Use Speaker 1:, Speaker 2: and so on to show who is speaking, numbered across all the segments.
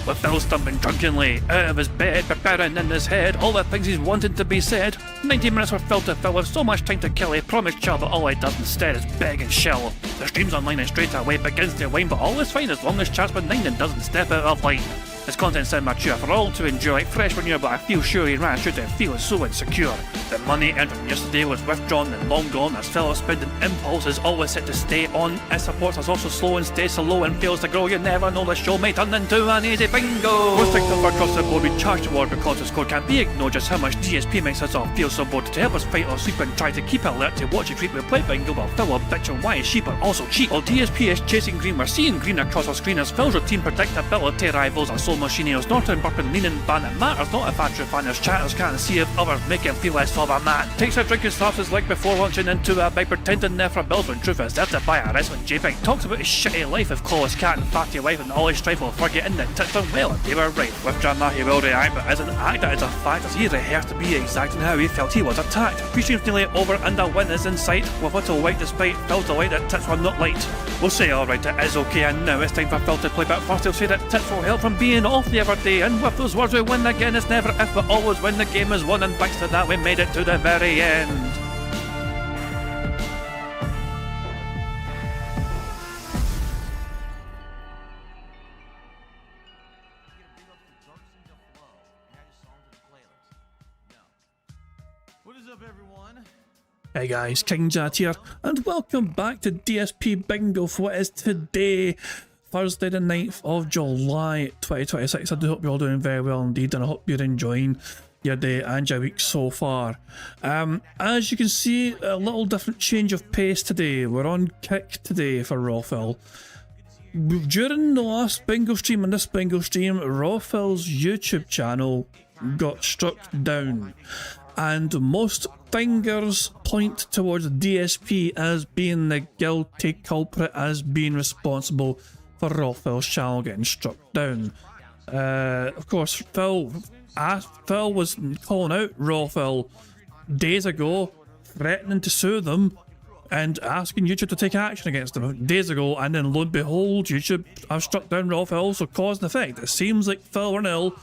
Speaker 1: with Phil stumbling drunkenly out of his bed, preparing in his head all the things he's wanted to be said. 90 minutes for Phil to fill with so much time to kill. He promised Char, but all he does instead is beg and shell. The stream's online and straight away begins to wane, but all is fine as long as Char's been 9 and doesn't step out of line. His content's immature for all to enjoy, fresh manure, but I feel sure he ran through to feel so insecure. The money earned from yesterday was withdrawn and long gone, as Phil's spending impulse is always set to stay on. His supports is also slow and stays so low and fails to grow. You never know, the show may turn into an easy bingo. Most victims across the board we charge toward because the score can't be ignored. Just how much DSP makes us all feel so bored. To help us fight or sleep and try to keep alert to watch it creep, we play bingo while Phil will bitch on why his sheep are also cheap. While DSP is chasing green, we're seeing green across our screen as Phil's routine predictability rivals our soul machineers. Norton burping, leaning, ban. It matters not if Andrew fanners chatters can't see if others make him feel less of a man. Takes a drink and slaps his leg before launching into a bike, pretending there for bills when truth is there to buy a wrestling JPEG. Talks about his shitty life of Claw's cat and fatty wife and all his strife will forgetting that tits done well and they were right. With drama he will react, but as an actor it's a fact as he rehearsed to be exact in how he felt he was attacked. Three streams nearly over and a win is in sight, with little white despite Phil's delight that tits were not light. We'll say alright, it is okay, and now it's time for Phil to play, but first he'll say that tits will help from being off the other day, and with those words we win again. It's never if but always when the game is won, and thanks to that we made it to the very end.
Speaker 2: What is up, everyone?
Speaker 1: Hey guys, King Jat here, and welcome back to DSP Bingo for what is today, Thursday the 9th of July 2026. I do hope you're all doing very well indeed, and I hope you're enjoying your day and your week so far. As you can see, a little different change of pace today. We're on kick today for Rawphil. During the last bingo stream and this bingo stream, Rawphil's YouTube channel got struck down, and most fingers point towards DSP as being the guilty culprit, as being responsible for Rawphil's channel getting struck down. Of course, Phil was calling out Rawphil days ago, threatening to sue them and asking YouTube to take action against them days ago, and then lo and behold, YouTube have struck down Rawphil, so cause and effect. It seems like Phil Renell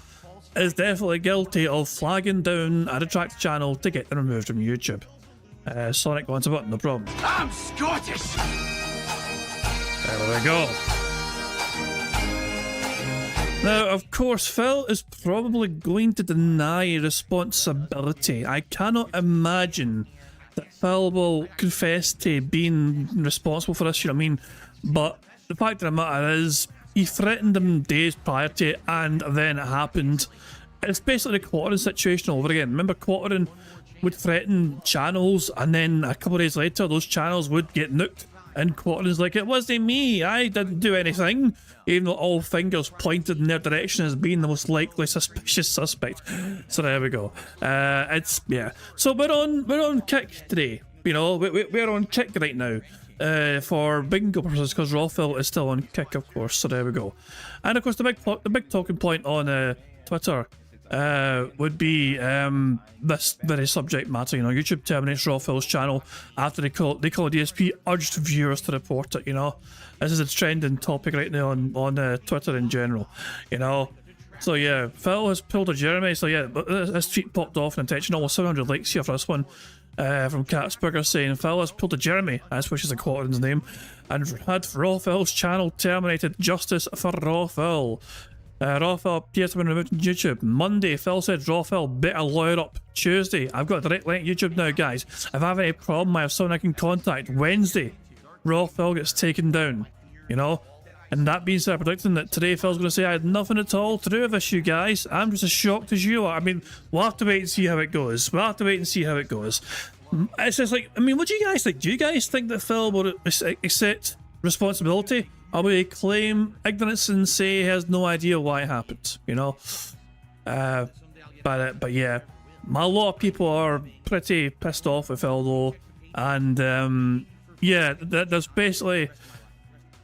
Speaker 1: is definitely guilty of flagging down a detracted channel to get them removed from YouTube. Sonic wants a button, no problem.
Speaker 2: I'm Scottish!
Speaker 1: There we go. Now, of course, Phil is probably going to deny responsibility. I cannot imagine that Phil will confess to being responsible for this, you know what I mean? But the fact of the matter is, he threatened them days prior to it, and then it happened. It's basically the Quartering situation over again. Remember, Quartering would threaten channels, and then a couple of days later, those channels would get nuked. And Quartering's like, it wasn't me, I didn't do anything. Even though all fingers pointed in their direction as being the most likely suspicious suspect. So there we go. Yeah. So we're on kick today. You know, we're on kick right now. For bingo purposes, because Rawphil is still on kick, of course. So there we go. And of course, the big talking point on Twitter would be this very subject matter. You know, YouTube terminates Rawphil's channel after they call DSP urged viewers to report it. You know, this is a trending topic right now on Twitter in general. You know. So yeah, Phil has pulled a Jeremy. So yeah, but this tweet popped off in attention. Almost 700 likes here for this one. From Catsburger saying Phil has pulled a Jeremy, that's which is a Quartering's name, and had Rawphil's channel terminated. Justice for Rawphil. Rawphil appears to have been removed from YouTube. Monday, Phil said Rawphil better lawyer up. Tuesday, I've got a direct link to YouTube now, guys. If I have any problem, I have someone I can contact. Wednesday, Rawphil gets taken down. You know? And that being said, predicting that today Phil's going to say I had nothing at all to do with this, you guys. I'm just as shocked as you are. I mean, we'll have to wait and see how it goes. It's just like, I mean, what do you guys think? Do you guys think that Phil will accept responsibility? Or will he claim ignorance and say he has no idea why it happened? You know? But yeah, a lot of people are pretty pissed off with Phil though. And yeah, there's basically...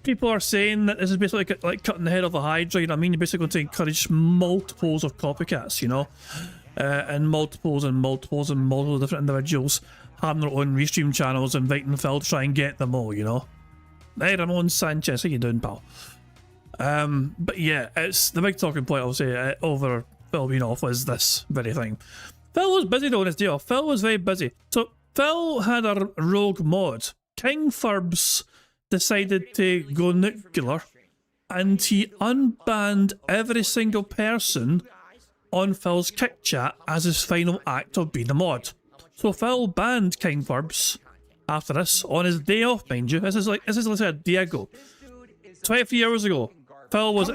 Speaker 1: People are saying that this is basically like cutting the head off a hydra, you know what I mean? You're basically going to encourage multiples of copycats, you know? And multiples different individuals having their own restream channels, inviting Phil to try and get them all, you know? Hey, Ramon Sanchez, how you doing, pal? But yeah, it's the big talking point, I'll say, over Phil being off was this very thing. Phil was busy though on his day off. Phil was very busy. So Phil had a rogue mod. King Furbs decided to go nuclear, and he unbanned every single person on Phil's kick chat as his final act of being a mod. So Phil banned King Furbs after this on his day off, mind you. This is like a day ago. 23 hours ago. Phil was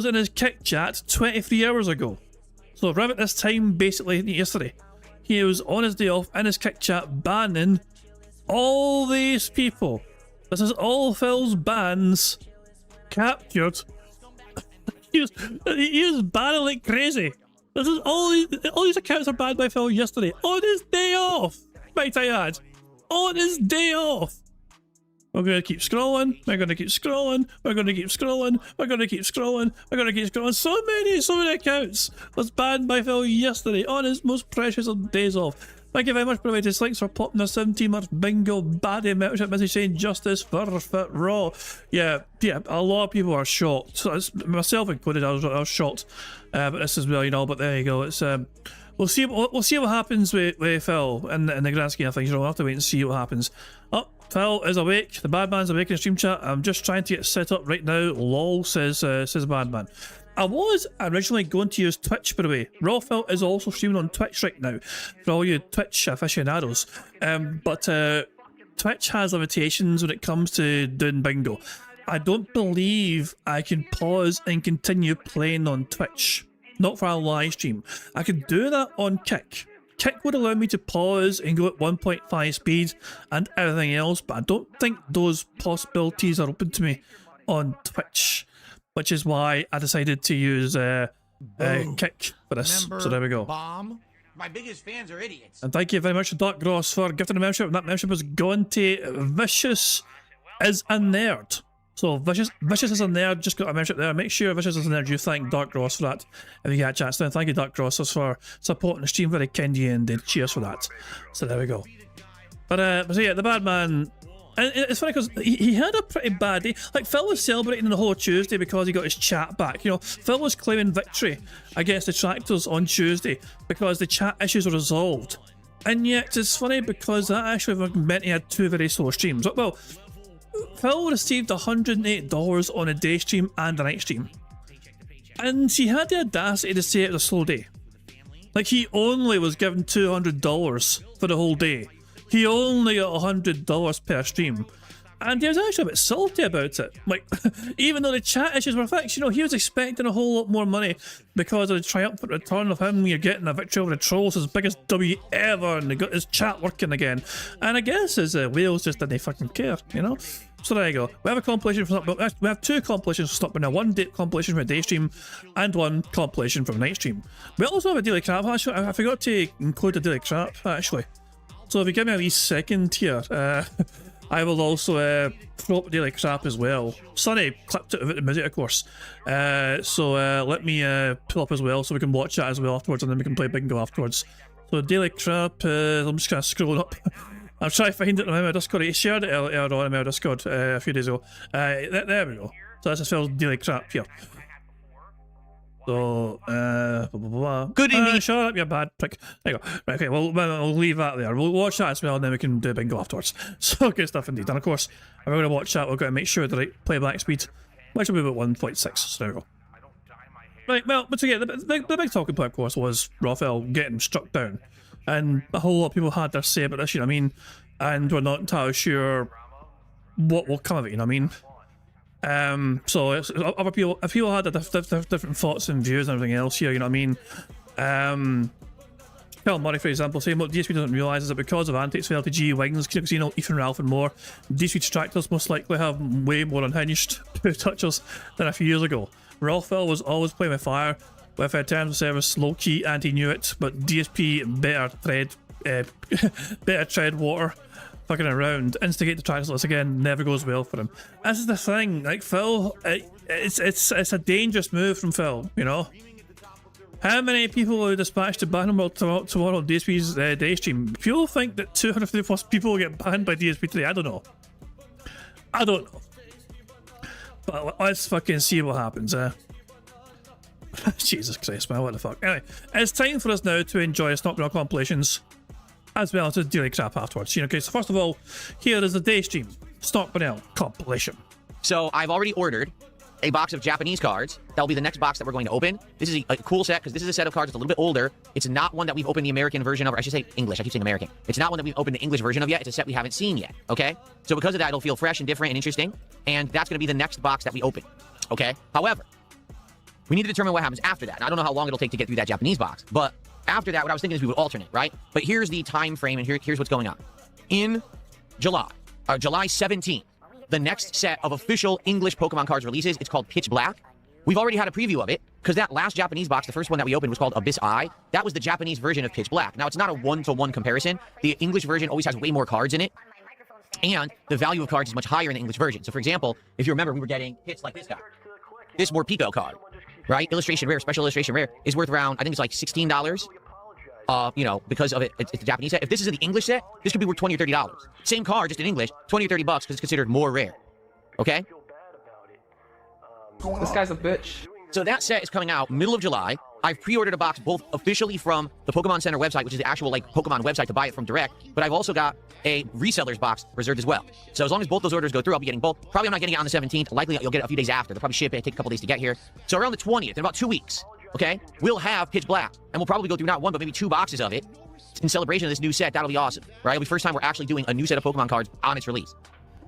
Speaker 1: in his kick chat 23 hours ago. So around at this time, basically yesterday, he was on his day off in his kick chat banning all these people. This is all Phil's bans captured. he was banning like crazy. This is all these accounts are banned by Phil yesterday on his day off. Might I add, on his day off. We're going to keep scrolling, we're going to keep scrolling, we're going to keep scrolling, we're going to keep scrolling, we're going to keep scrolling. So many accounts was banned by Phil yesterday on his most precious of days off. Thank you very much, Provided Links, for popping a 17-month bingo baddie membership message saying justice for Fit Raw. Yeah, a lot of people are shocked. So it's myself included, I was shocked. But this as well, you know, but there you go. It's we'll see what happens with Phil in the grand scheme of things. You know, we'll have to wait and see what happens. Oh, Phil is awake. The bad man's awake in the stream chat. I'm just trying to get set up right now. Lol, says bad man. I was originally going to use Twitch, by the way. Raw Phil is also streaming on Twitch right now for all you Twitch aficionados. But Twitch has limitations when it comes to doing bingo. I don't believe I can pause and continue playing on Twitch. Not for a live stream. I could do that on Kick. Kick would allow me to pause and go at 1.5 speed and everything else, but I don't think those possibilities are open to me on Twitch, which is why I decided to use Kick for this. So there we go.
Speaker 2: Bomb. My biggest fans are idiots.
Speaker 1: And thank you very much to Dark Gross for gifting the membership. That membership was gone to Vicious is a Nerd. So Vicious is a nerd, just got a membership there. Make sure Vicious is a nerd, you thank Dark Gross for that if you get a chance. Now, thank you Dark Gross for supporting the stream, very kindy, and cheers for that. So there we go. But so yeah, the bad man, and it's funny because he had a pretty bad day. Like Phil was celebrating the whole Tuesday because he got his chat back. You know, Phil was claiming victory against the detractors on Tuesday because the chat issues were resolved. And yet it's funny because that actually meant he had two very slow streams. Well, Phil received $108 on a day stream and a night stream, and he had the audacity to say it was a slow day. Like, he only was given $200 for the whole day. He only got $100 per stream, and he was actually a bit salty about it. Like, even though the chat issues were fixed, you know, he was expecting a whole lot more money because of the triumphant return of him. You're getting a victory over the trolls, his biggest W ever, and he got his chat working again. And I guess his whales just didn't fucking care, you know? So there you go. We have a compilation from we have two compilations for Stop now. One compilation from a day stream and one compilation from a night stream. We also have a daily crap. Actually, I forgot to include a daily crap actually. So if you give me a wee second here, I will also throw up daily crap as well. Sonny clipped it of it in music, of course. So let me pull up as well so we can watch that as well afterwards, and then we can play bingo afterwards. So daily crap. I'm just kind of scrolling up. I'm trying to find it in my Discord. He shared it earlier on in my Discord a few days ago. There we go. So that's Phil's daily crap here. So, blah, blah, blah.
Speaker 2: Good evening.
Speaker 1: Shut up, you bad prick. There you go. Right, okay, well, we'll leave that there. We'll watch that as well, and then we can do bingo afterwards. So, good stuff indeed. And of course, if we're going to watch that, we're going to make sure the right playback speed, which will be about 1.6. So, there we go. Right, well, but again, the big talking point, of course, was Raphael getting struck down. And a whole lot of people had their say about this, you know what I mean? And we're not entirely sure what will come of it, you know what I mean? So if people had different thoughts and views and everything else here, you know what I mean? Phil Murray, for example, saying what DSP doesn't realise is that because of antics for LTG, Wings, Casino, Ethan, Ralph and more, DSP detractors most likely have way more unhinged touchers than a few years ago. Ralph Phil was always playing with fire, with terms of service low key, and he knew it, but DSP better tread water fucking around. Instigate detractors once again never goes well for him. This is the thing, like Phil, it's a dangerous move from Phil, you know? How many people will dispatch to ban him tomorrow on DSP's day stream? People think that 250 plus people will get banned by DSP today. I don't know. But let's fucking see what happens, Jesus Christ, man, what the fuck. Anyway, it's time for us now to enjoy Stop Real compilations, as well as the daily crap afterwards. Okay, so first of all, here is the day stream Stop Real compilation.
Speaker 3: So I've already ordered a box of Japanese cards. That'll be the next box that we're going to open. This is a cool set because this is a set of cards that's a little bit older. It's not one that we've opened the American version of, or I should say English. I keep saying American. It's not one that we've opened the English version of yet. It's a set we haven't seen yet, okay? So because of that, it'll feel fresh and different and interesting, and that's going to be the next box that we open, okay? However, we need to determine what happens after that. And I don't know how long it'll take to get through that Japanese box, but after that, what I was thinking is we would alternate, right? But here's the time frame, and here's what's going on. In July 17th, the next set of official English Pokemon cards releases. It's called Pitch Black. We've already had a preview of it, because that last Japanese box, the first one that we opened, was called Abyss Eye. That was the Japanese version of Pitch Black. Now, it's not a one-to-one comparison. The English version always has way more cards in it, and the value of cards is much higher in the English version. So, for example, if you remember, we were getting hits like this guy. This Morpeko card, right? Illustration Rare, Special Illustration Rare, is worth around, I think it's like $16. You know, because of it's the Japanese set. If this is in the English set, this could be worth $20 or $30. Same card, just in English, 20 or 30 bucks, because it's considered more rare. Okay?
Speaker 4: This guy's a bitch.
Speaker 3: So that set is coming out middle of July. I've pre-ordered a box both officially from the Pokemon Center website, which is the actual like Pokemon website to buy it from direct, but I've also got a reseller's box reserved as well. So as long as both those orders go through, I'll be getting both. Probably I'm not getting it on the 17th. Likely you'll get it a few days after. They'll probably ship it, take a couple days to get here. So around the 20th, in about 2 weeks, okay, we'll have Pitch Black, and we'll probably go through not one, but maybe 2 boxes of it in celebration of this new set. That'll be awesome, right? It'll be the first time we're actually doing a new set of Pokemon cards on its release.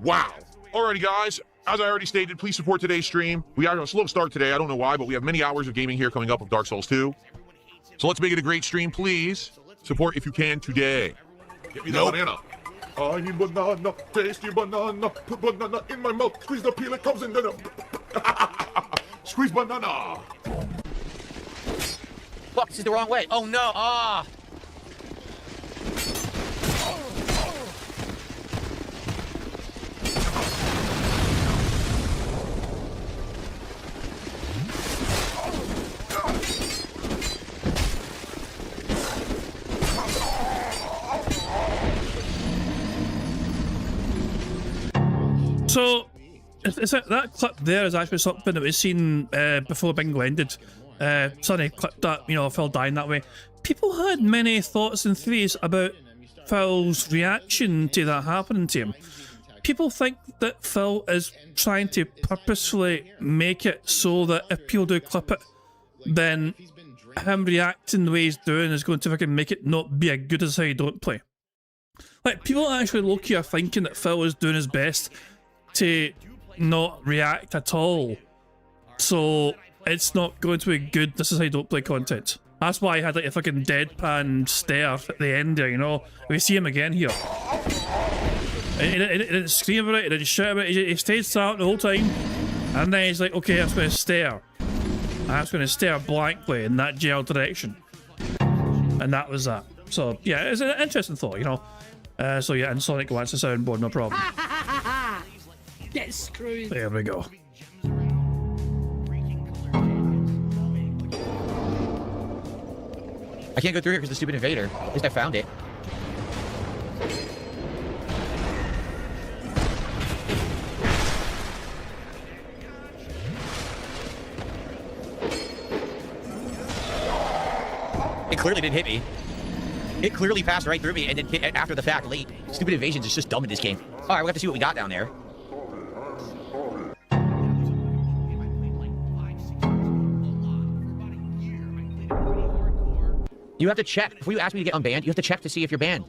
Speaker 5: Wow. Alrighty, guys. As I already stated, please support today's stream. We got a slow start today. I don't know why, but we have many hours of gaming here coming up of Dark Souls 2. So let's make it a great stream, please. Support if you can today. Get me that banana. I need banana, tasty banana, put banana in my mouth, squeeze the peel, it comes in the squeeze banana.
Speaker 3: Fuck, this is the wrong way. Oh no, ah.
Speaker 1: So, that clip there is actually something that we've seen before Bingo ended. Sonny clipped that, you know, Phil dying that way. People had many thoughts and theories about Phil's reaction to that happening to him. People think that Phil is trying to purposefully make it so that if people do clip it, then him reacting the way he's doing is going to fucking make it not be as good as how you don't play. Like, people actually low-key are thinking that Phil is doing his best to not react at all, so it's not going to be good "this is how you don't play" content. That's why I had like a fucking deadpan stare at the end there, you know. We see him again here. He didn't scream about it, he didn't shout about it, he stayed silent the whole time, and then he's like, okay, I'm just going to stare. I'm just going to stare blankly in that general direction. And that was that. So yeah, it's an interesting thought, you know. So yeah, and Sonic wants the soundboard, no problem.
Speaker 6: Get screwed.
Speaker 1: There we go.
Speaker 3: I can't go through here because the stupid invader. At least I found it. It clearly didn't hit me. It clearly passed right through me and then hit after the fact late. Stupid invasions is just dumb in this game. Alright, we have to see what we got down there. You have to check. Before you ask me to get unbanned, you have to check to see if you're banned.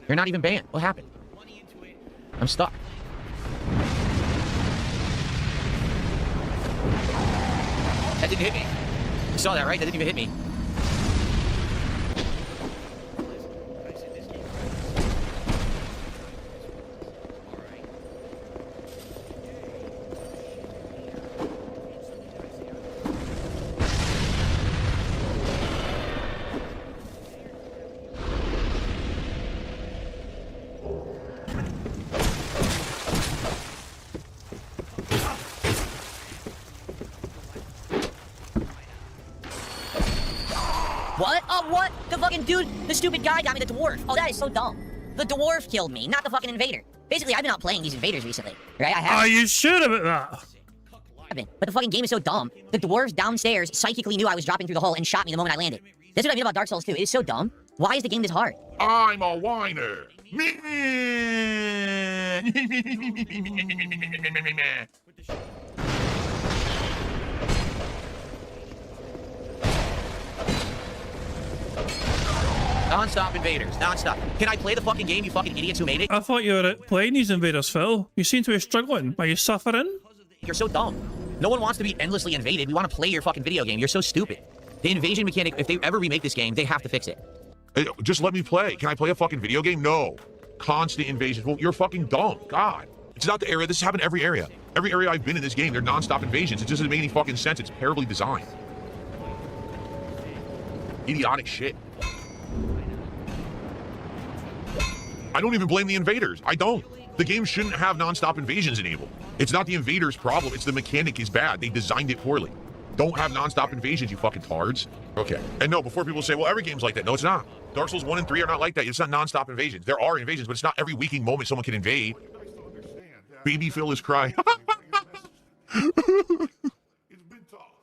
Speaker 3: You're not even banned. What happened? I'm stuck. That didn't hit me. You saw that, right? That didn't even hit me.
Speaker 7: What? What? The fucking dude, the stupid guy got me, the dwarf. Oh, that is so dumb. The dwarf killed me, not the fucking invader. Basically, I've been out playing these invaders recently, right? I have.
Speaker 1: Are you sure about that?
Speaker 7: But the fucking game is so dumb. The dwarves downstairs psychically knew I was dropping through the hole and shot me the moment I landed. That's what I mean about Dark Souls 2. It is so dumb. Why is the game this hard?
Speaker 5: I'm a whiner.
Speaker 3: Non-stop invaders. Non-stop. Can I play the fucking game, you fucking idiots who made it?
Speaker 1: I thought you were playing these invaders, Phil. You seem to be struggling. Are you suffering?
Speaker 3: You're so dumb. No one wants to be endlessly invaded. We want to play your fucking video game. You're so stupid. The invasion mechanic, if they ever remake this game, they have to fix it.
Speaker 5: Hey, just let me play. Can I play a fucking video game? No. Constant invasions. Well, you're fucking dumb. God. It's not the area. This has happened every area. Every area I've been in this game, they're non-stop invasions. It just doesn't make any fucking sense. It's terribly designed. Idiotic shit. I don't even blame the invaders. I don't. The game shouldn't have non-stop invasions enabled. It's not the invaders' problem. It's the mechanic is bad. They designed it poorly. Don't have non-stop invasions, you fucking tards. Okay. And no, before people say, well, every game's like that. No, it's not. Dark Souls 1 and 3 are not like that. It's not non-stop invasions. There are invasions, but it's not every waking moment someone can invade. Baby Phil is crying. It's been tough.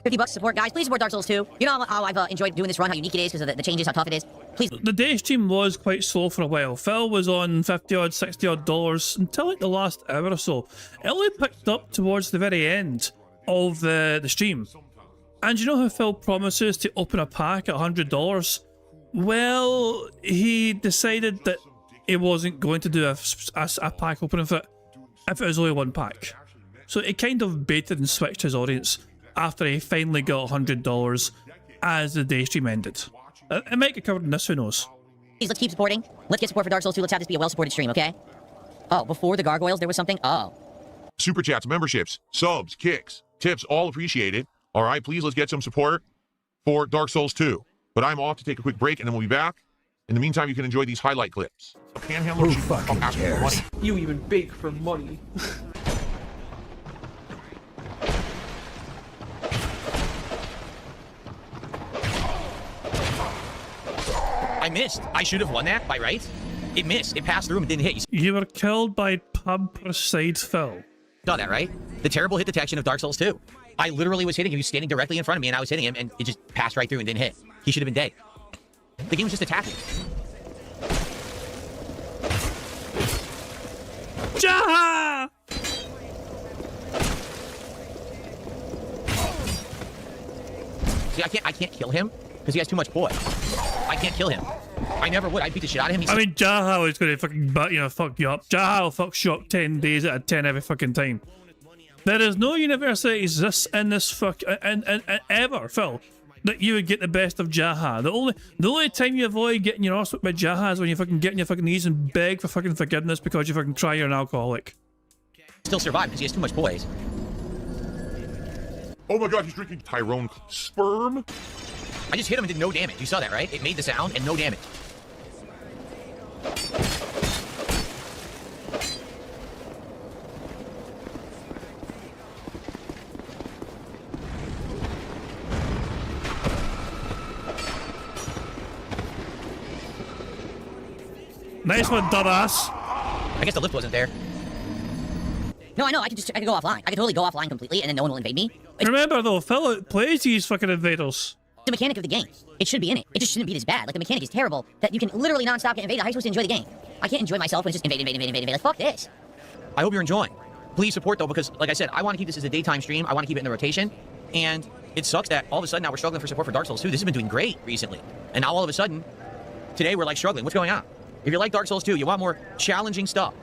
Speaker 7: $50 support, guys. Please support Dark Souls 2. You know how I've enjoyed doing this run, how unique it is because of the changes, how tough it is. Please.
Speaker 1: The day stream was quite slow for a while. Phil was on $50-odd, $60-odd dollars until like the last hour or so. It only picked up towards the very end of the stream. And you know how Phil promises to open a pack at $100? Well, he decided that he wasn't going to do a pack opening for it if it was only one pack. So he kind of baited and switched his audience after he finally got $100 as the day stream ended. It might get covered in this, who knows?
Speaker 7: Please, let's keep supporting. Let's get support for Dark Souls 2. Let's have this be a well-supported stream, okay? Oh, before the gargoyles, there was something? Oh.
Speaker 5: Super chats, memberships, subs, kicks, tips, all appreciated. All right, please, let's get some support for Dark Souls 2. But I'm off to take a quick break, and then we'll be back. In the meantime, you can enjoy these highlight clips. A panhandler
Speaker 4: Who fucking cares?
Speaker 6: You even beg for money.
Speaker 3: I missed. I should have won that by right. It missed. It passed through him and didn't hit. You
Speaker 1: You were killed by pub side Phil.
Speaker 3: saw that, right? The terrible hit detection of Dark Souls 2. I literally was hitting him. He was standing directly in front of me, and I was hitting him, and it just passed right through and didn't hit. He should have been dead. The game was just attacking.
Speaker 1: Jaha!
Speaker 3: See, I can't kill him because he has too much poise. I can't kill him. I never would. I'd beat the shit out of him.
Speaker 1: I mean, Jaha is going to fucking fuck you up. Jaha will fuck you up 10 days out of 10 every fucking time. There is no universe that exists in this fuck and ever, Phil, that you would get the best of Jaha. The only time you avoid getting your arse whipped by Jaha is when you fucking get on your fucking knees and beg for fucking forgiveness because you fucking try you're an alcoholic.
Speaker 3: Still survive because he has too much poise.
Speaker 5: Oh my god, he's drinking Tyrone sperm?
Speaker 3: I just hit him and did no damage. You saw that, right? It made the sound and no damage.
Speaker 1: Nice one, dumbass.
Speaker 3: I guess the lift wasn't there.
Speaker 7: No, I know. I could go offline. I could totally go offline completely, and then no one will invade me. It's
Speaker 1: Remember though, Phil plays these fucking invaders.
Speaker 7: the mechanic of the game. It should be in it. It just shouldn't be this bad. Like, the mechanic is terrible that you can literally non-stop get invaded. How are you supposed to enjoy the game? I can't enjoy myself when it's just invade. Like, fuck this.
Speaker 3: I hope you're enjoying. Please support, though, because, like I said, I want to keep this as a daytime stream. I want to keep it in the rotation. And it sucks that all of a sudden now we're struggling for support for Dark Souls 2. This has been doing great recently. And now all of a sudden, today we're, like, struggling. What's going on? If you like Dark Souls 2, you want more challenging stuff.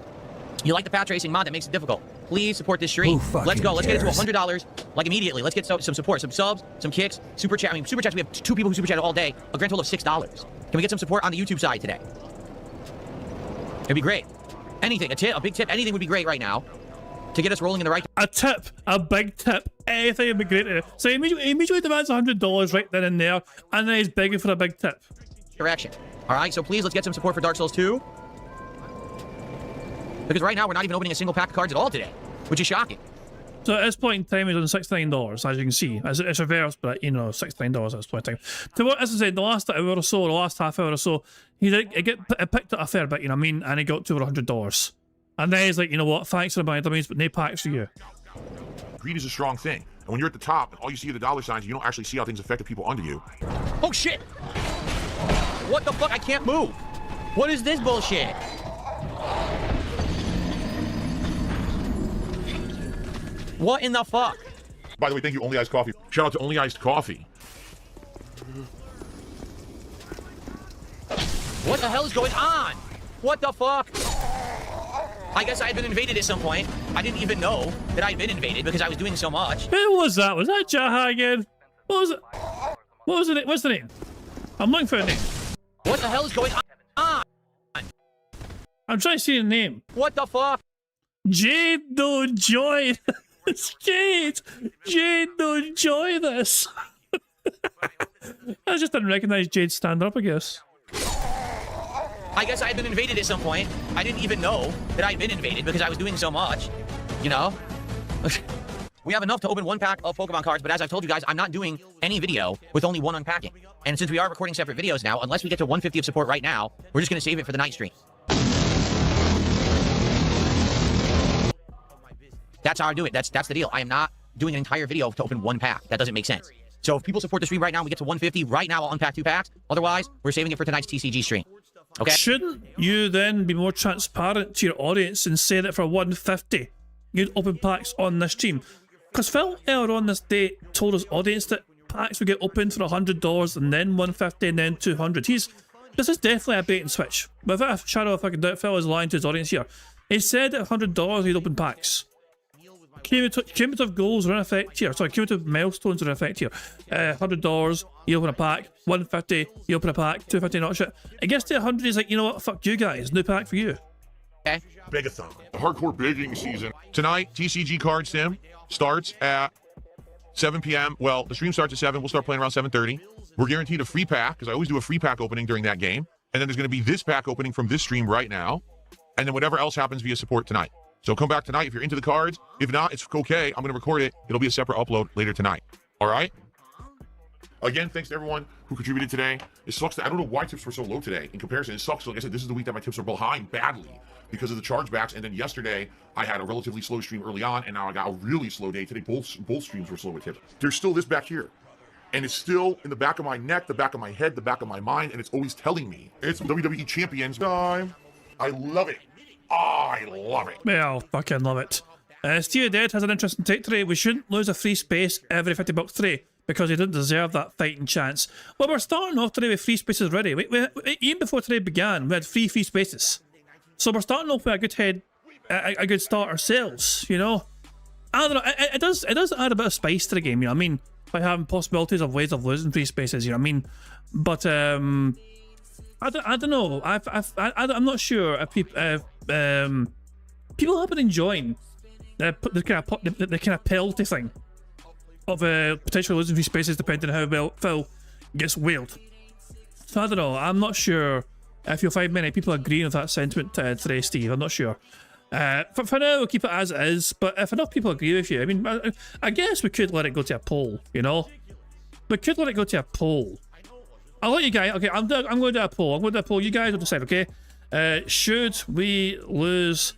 Speaker 3: You like the path tracing mod that makes it difficult. Please support this stream. Let's go. Let's get it to $100, like, immediately. Let's get some support, some subs, some kicks, super chat. I mean, super chats, we have 2 people who super chatted all day, a grand total of $6. Can we get some support on the YouTube side today? It'd be great. Anything, a tip, a big tip, anything would be great right now to get us rolling in the right
Speaker 1: A tip, a big tip, anything would be great. So he immediately demands $100 right then and there, and then he's begging for a big tip.
Speaker 3: direction. All right, so please, let's get some support for Dark Souls 2. Because right now, we're not even opening a single pack of cards at all today, which is shocking.
Speaker 1: So at this point in time, he's on $69, as you can see. It's reversed, but, you know, $69 at this point in time. To what, as I said, the last hour or so, the last half hour or so, he picked up a fair bit, you know what I mean? And he got to over $100. And then he's like, you know what? Thanks for buying dummies, but no packs for you.
Speaker 5: Greed is a strong thing. And when you're at the top and all you see are the dollar signs, you don't actually see how things affect the people under you.
Speaker 3: Oh shit! What the fuck? I can't move. What is this bullshit? What in the fuck?
Speaker 5: By the way, thank you, Only Iced Coffee. Shout out to Only Iced Coffee.
Speaker 3: What the hell is going on? What the fuck? I guess I had been invaded at some point. I didn't even know that I had been invaded because I was doing so much.
Speaker 1: Who was that? Was that Jaha again? What was it? What was it? What's the name? I'm looking for a name.
Speaker 3: What the hell is going on?
Speaker 1: I'm trying to see the name.
Speaker 3: What the fuck?
Speaker 1: Jade, don't join this. Jade, don't join this. I just didn't recognize Jade stand up, I guess.
Speaker 3: I guess I had been invaded at some point. I didn't even know that I had been invaded because I was doing so much. You know? We have enough to open one pack of Pokemon cards, but as I've told you guys, I'm not doing any video with only one unpacking. And since we are recording separate videos now, unless we get to 150 of support right now, we're just going to save it for the night stream. That's how I do it. That's the deal. I am not doing an entire video to open one pack. That doesn't make sense. So if people support the stream right now, we get to 150. Right now, I'll unpack 2 packs. Otherwise, we're saving it for tonight's TCG stream. Okay?
Speaker 1: Shouldn't you then be more transparent to your audience and say that for 150, you'd open packs on this stream? Because Phil earlier on this day told his audience that packs would get opened for $100 and then 150 and then 200. This is definitely a bait and switch. Without a shadow of a doubt, Phil is lying to his audience here. He said at $100 he'd open packs. Cumulative goals are in effect here. Sorry, cumulative milestones are in effect here. $100, you open a pack. 150, you open a pack. 250, not shit. It gets to 100, he's like, you know what? Fuck you guys. New pack for you.
Speaker 3: Okay.
Speaker 5: Begathon. The hardcore begging season. Tonight, TCG Card Sim starts at 7 p.m. Well, the stream starts at 7. We'll start playing around 7:30. We're guaranteed a free pack, because I always do a free pack opening during that game. And then there's going to be this pack opening from this stream right now. And then whatever else happens via support tonight. So come back tonight if you're into the cards. If not, it's okay. I'm going to record it. It'll be a separate upload later tonight. All right? Again, thanks to everyone who contributed today. It sucks that I don't know why tips were so low today. In comparison, it sucks. Like I said, this is the week that my tips are behind badly because of the chargebacks. And then yesterday, I had a relatively slow stream early on, and now I got a really slow day. Today, both streams were slow with tips. There's still this back here. And it's still in the back of my neck, the back of my head, the back of my mind, and it's always telling me it's WWE Champions time. I love it. I love it.
Speaker 1: Well, fucking love it. Steve Dead has an interesting take today. We shouldn't lose a free space every $50 today because he didn't deserve that fighting chance. Well, we're starting off today with free spaces already. Even before today began, we had free spaces. So we're starting off with a good head, a good start ourselves, you know? I don't know, it does add a bit of spice to the game, you know what I mean? By having possibilities of ways of losing free spaces, you know what I mean? But, I don't know. I'm not sure if people have been enjoying the kind of penalty thing of potentially losing free spaces depending on how well Phil gets whaled. So I don't know. I'm not sure if you'll find many people agreeing with that sentiment today, Steve. I'm not sure. For now, we'll keep it as it is. But if enough people agree with you, I mean, I guess we could let it go to a poll. You know, we could let it go to a poll. I'll let you guys. Okay, I'm going to do a poll. I'm going to do a poll. You guys will decide. Okay, should we lose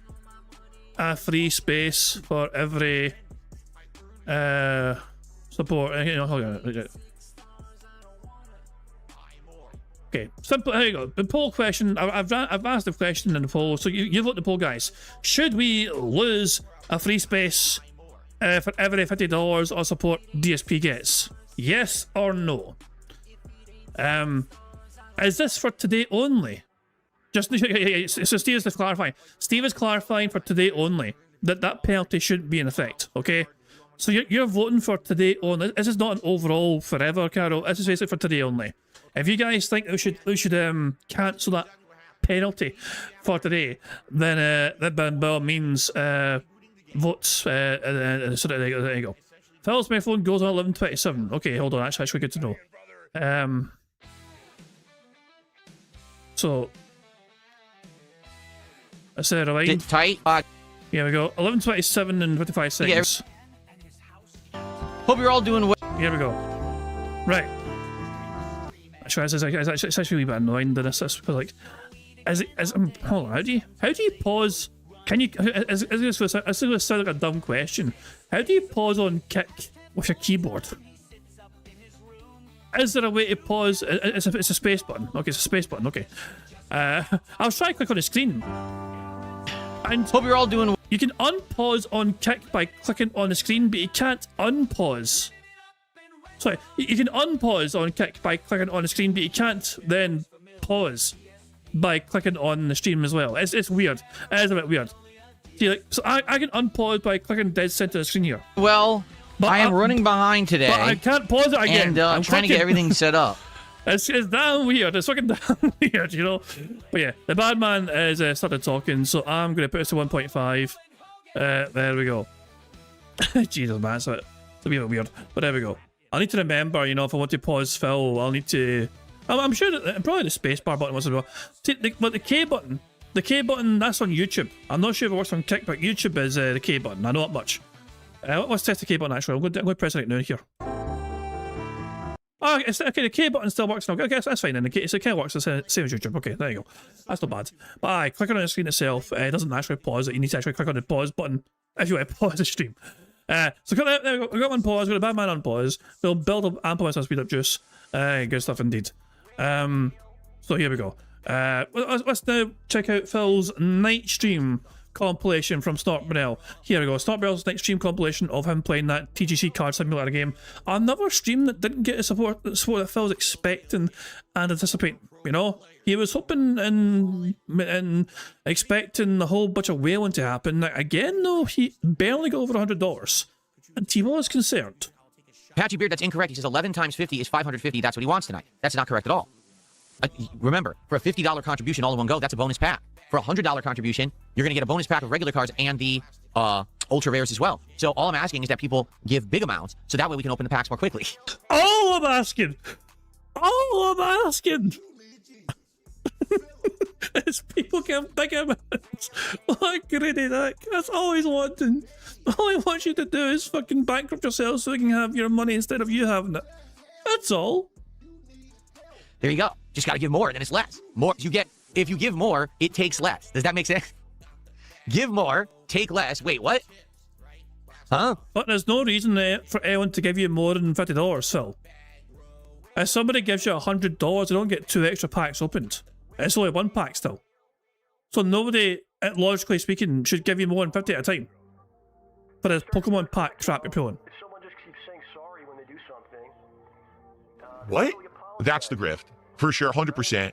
Speaker 1: a free space for every support? You know, hold on. Okay, simple. Here you go. The poll question. I've asked the question in the poll, so you vote the poll, guys. Should we lose a free space for every $50 or support DSP gets? Yes or no? Is this for today only? So Steve is clarifying. Steve is clarifying for today only that penalty shouldn't be in effect. Okay, so you're voting for today only. This is not an overall forever, Carol. This is basically for today only. If you guys think we should cancel that penalty for today, then by all means votes. So there you go. Phil's my phone goes on 11:27. Okay, hold on. That's actually good to know. So I said aligned.
Speaker 3: Tight.
Speaker 1: Here we go. 11:27 and 55 seconds.
Speaker 3: Yeah. Hope you're all doing well.
Speaker 1: Here we go. Right. Actually, it's actually a wee bit annoying than this because, like, hold on. How do you pause Can you? This is going to sound like a dumb question. How do you pause on kick with your keyboard? Is there a way to pause? It's a space button. Okay, it's a space button. Okay. I was trying to click on the screen. And
Speaker 3: Hope you're all doing.
Speaker 1: you can unpause on kick by clicking on the screen, but you can't unpause. Sorry, you can unpause on kick by clicking on the screen, but you can't then pause by clicking on the stream as well. It's weird. It is a bit weird. See, like, so I can unpause by clicking dead center of the screen here.
Speaker 3: Well,
Speaker 1: But
Speaker 3: I am running behind today.
Speaker 1: But I can't pause it again.
Speaker 3: And I'm trying to get everything set up.
Speaker 1: It's damn weird. It's fucking damn weird, you know? But yeah, the bad man has started talking, so I'm going to put this to 1.5. There we go. Jesus, man, it's a bit weird. But there we go. I need to remember, you know, if I want to pause Phil, I'll need to... I'm sure that probably the spacebar button was as well. But the K button, that's on YouTube. I'm not sure if it works on Kick, but YouTube is the K button. I know that much. Let's test the K button actually. I'm going to press it right now here. Oh, okay, the K button still works now. Okay, that's fine then. So it kind of works the same as YouTube. Okay, there you go. That's not bad. But aye, clicking on the screen itself, it doesn't actually pause it. You need to actually click on the pause button if you want to pause the stream. So there we go. We got one pause, we got a bad man on pause. We'll build up ample amounts of speed up juice. Good stuff indeed. So here we go. Let's now check out Phil's night stream compilation from Snort Brunel. Here we go. Snort Brunel's night stream compilation of him playing that TGC card simulator game. Another stream that didn't get the support that Phil's expecting and anticipating. You know, he was hoping and expecting a whole bunch of whaling to happen. Again, though, he barely got over $100, and he was concerned.
Speaker 3: Patchy Beard, that's incorrect. He says 11 times 50 is 550. That's what he wants tonight. That's not correct at all. Remember, for a $50 contribution all in one go, that's a bonus pack. For a $100 contribution, you're going to get a bonus pack of regular cards and the ultra rares as well. So all I'm asking is that people give big amounts, so that way we can open the packs more quickly.
Speaker 1: All I'm asking is people give big amounts. Like greedy that. That's all he's wanting. All he wants you to do is fucking bankrupt yourself so he can have your money instead of you having it. That's all.
Speaker 3: There you go. Just got to give more, and then it's less. More you get. If you give more, it takes less. Does that make sense? Give more, take less. Wait, what? Huh?
Speaker 1: But there's no reason for anyone to give you more than $50, Phil. If somebody gives you $100, they don't get 2 extra packs opened. It's only 1 pack still. So nobody, logically speaking, should give you more than 50 at a time. For this Pokemon pack crap you're pulling.
Speaker 5: What? That's the grift. For sure, 100%.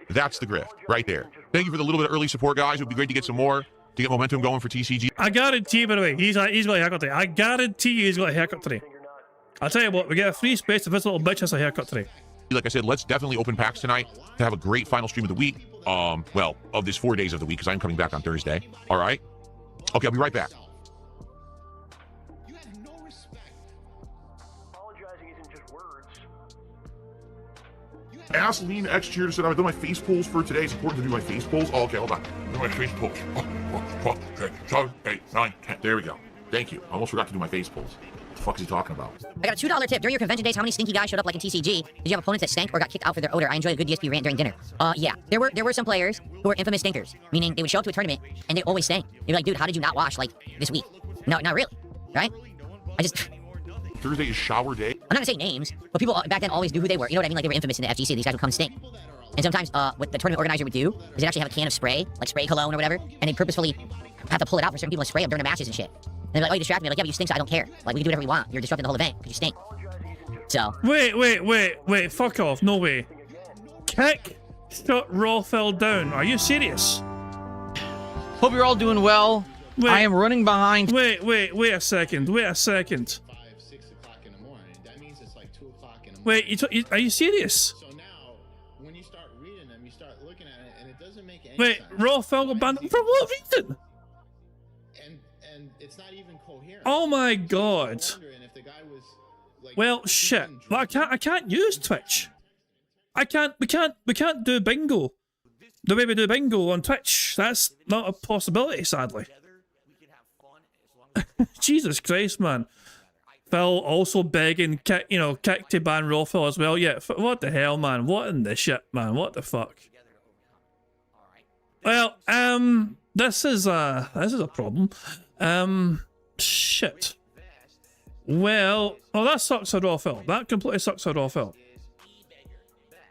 Speaker 5: That's the grift right there. Thank you for the little bit of early support, guys. It would be great to get some more to get momentum going for TCG.
Speaker 1: I guarantee you, by the way, he's got a haircut today. I guarantee you he's got a haircut today. I'll tell you what, we get a free space if this little bitch has a haircut today.
Speaker 5: Like I said, let's definitely open packs tonight to have a great final stream of the week. Well, of this 4 days of the week, because I'm coming back on Thursday. All right? Okay, I'll be right back. Aslene X Cheer said I've done my face pulls for today. It's important to do my face pulls. Oh, okay, hold on. Do my face pulls. 12, 7, 8, 9, 10. There we go. Thank you. I almost forgot to do my face pulls. What the fuck is he talking about?
Speaker 7: I got a $2 tip. During your convention days, how many stinky guys showed up like in TCG? Did you have opponents that stank or got kicked out for their odor? I enjoyed a good DSP rant during dinner. Yeah. There were some players who were infamous stinkers, meaning they would show up to a tournament and they always stank. They'd be like, dude, how did you not wash like this week? No, not really. Right?
Speaker 5: Thursday is shower day.
Speaker 7: I'm not gonna say names, but people back then always knew who they were. You know what I mean? Like they were infamous in the FGC. These guys would come and stink. And sometimes what the tournament organizer would do is they'd actually have a can of spray, like spray cologne or whatever, and they'd purposefully have to pull it out for certain people and spray them during the matches and shit. And they're like, oh, you distract me. Like, yeah, but you stink, so I don't care. Like, we can do whatever we want. You're disrupting the whole event because you stink. So.
Speaker 1: Wait, fuck off. No way. Kick shut Raw fell down. Are you serious?
Speaker 3: Hope you're all doing well.
Speaker 1: Wait,
Speaker 3: I am running behind.
Speaker 1: Wait a second. Wait, are you serious?
Speaker 4: So now, when you start reading them, you start looking at it, and it doesn't make any
Speaker 1: Wait,
Speaker 4: sense.
Speaker 1: Raw fell banned for what reason?
Speaker 4: And it's not even coherent.
Speaker 1: Oh my god.
Speaker 4: I'm wondering if the guy was, like,
Speaker 1: Well, shit. Well, I can't use Twitch. We can't do bingo the way we do bingo on Twitch. That's not a possibility, sadly. Jesus Christ, man. Phil also begging Kick to ban Raw as well. Yeah, what the hell, man? What in the shit, man? What the fuck? Well, this is a problem. Shit. Well, oh, that sucks a raw fill. That completely sucks a raw fill.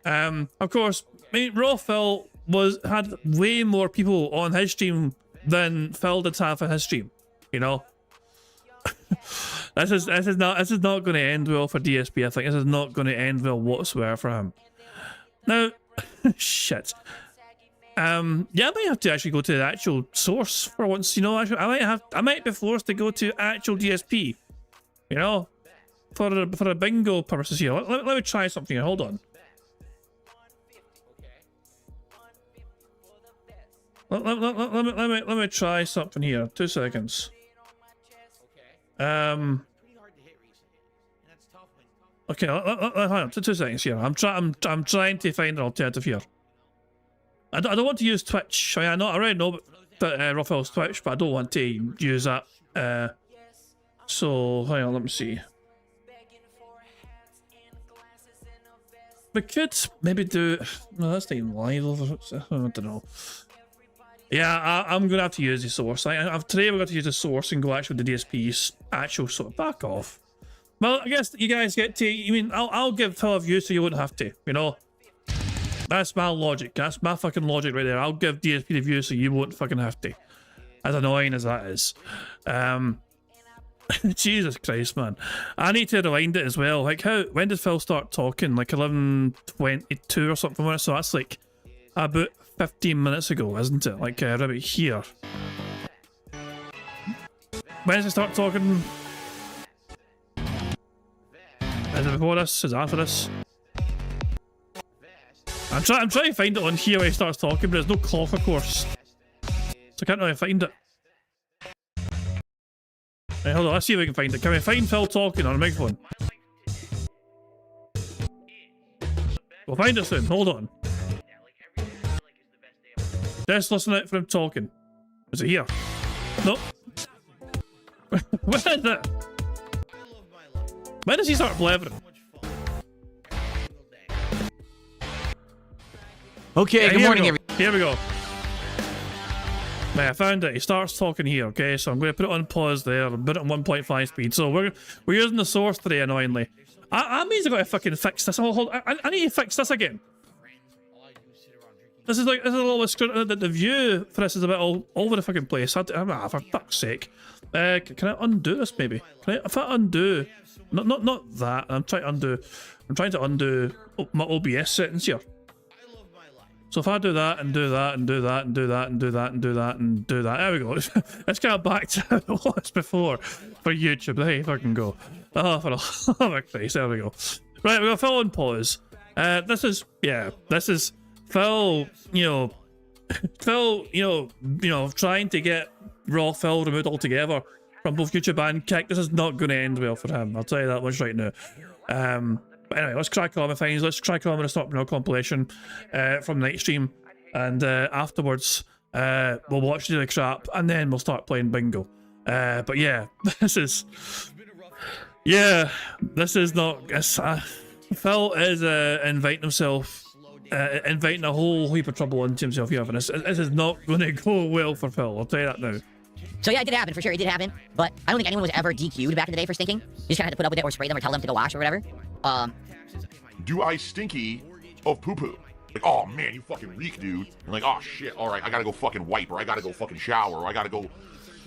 Speaker 1: Of course, I mean, raw fill had way more people on his stream than Phil did have on his stream. You know, this is not going to end well for DSP. I think this is not going to end well whatsoever for him. Now, shit. Yeah, I might have to actually go to the actual source for once. You know, actually, I might be forced to go to actual DSP. You know, for a bingo purposes here. Let me try something here. Hold on. Let me try something here. 2 seconds. Okay. Hang on. 2 seconds here. I'm trying to find an alternative here. I don't want to use Twitch. I already know that Raphael's Twitch, but I don't want to use that. So hang on. Let me see. We could maybe do. No, that's not even live. I don't know. Yeah, I'm gonna have to use the source. Today we're going to use the source and go actually with the DSP's actual sort of back off. Well, I guess you guys get to. I mean, I'll give Phil a view so you wouldn't have to. You know, that's my logic. That's my fucking logic right there. I'll give DSP the view so you won't fucking have to. As annoying as that is. Jesus Christ, man. I need to rewind it as well. Like, when did Phil start talking? Like 11:22 or something. So that's like about 15 minutes ago, isn't it? Like, right about here. When does he start talking? Is it before this? Is it after this? I'm trying to find it on here when he starts talking, but there's no clock, of course. So I can't really find it. Right, hold on, let's see if we can find it. Can we find Phil talking on a microphone? We'll find it soon, hold on. Just listen out for him talking. Is it here? Nope. Where is it? When does he start blabbering?
Speaker 3: Okay, good morning, everyone.
Speaker 1: Here we go. Right, I found it. He starts talking here, okay? So I'm going to put it on pause there and put it on 1.5 speed. So we're using the source today, annoyingly. I means I got to fucking fix this. Hold, I need to fix this again. This is a little bit screwed. The view for this is a bit all over the fucking place. For fuck's sake. Can I undo this maybe? If I undo, not that. I'm trying to undo my OBS settings here. So if I do that and do that and do that and do that and do that and do that and do that, there we go. It's kind of back to what it was before for YouTube. There you fucking go. Oh, for Christ, there we go. Right, we got Phil on pause. This is Phil. Phil, trying to get raw Phil removed altogether from both YouTube and Kick. This is not going to end well for him. I'll tell you that much right now. But anyway, let's crack on with things. Let's crack on with a Stop Now compilation from night stream, and afterwards we'll watch the crap, and then we'll start playing bingo. But yeah, this is not. Phil is inviting himself, inviting a whole heap of trouble into himself here, and this is not going to go well for Phil. I'll tell you that now.
Speaker 7: So yeah, it did happen, for sure, it did happen, but I don't think anyone was ever DQ'd back in the day for stinking. You just kinda had to put up with it or spray them or tell them to go wash or whatever.
Speaker 5: Do I stinky of poo-poo? Like, oh man, you fucking reek, dude. And like, oh shit, alright, I gotta go fucking wipe, or I gotta go fucking shower, or I gotta go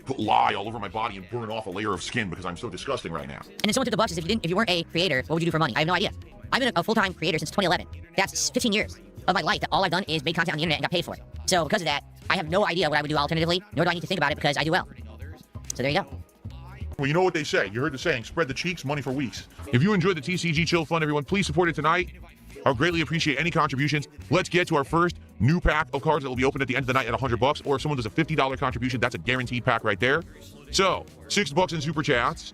Speaker 5: put lye all over my body and burn off a layer of skin because I'm so disgusting right now.
Speaker 7: And then someone took the bucks, if you weren't a creator, what would you do for money? I have no idea. I've been a full-time creator since 2011. That's 15 years of my life that all I've done is made content on the internet and got paid for it. So because of that, I have no idea what I would do alternatively, nor do I need to think about it because I do well. So there you go.
Speaker 5: Well, you know what they say. You heard the saying, spread the cheeks, money for weeks. If you enjoyed the TCG Chill Fun, everyone, please support it tonight. I would greatly appreciate any contributions. Let's get to our first new pack of cards that will be opened at the end of the night at $100, or if someone does a $50 contribution, that's a guaranteed pack right there. So, $6 in super chats.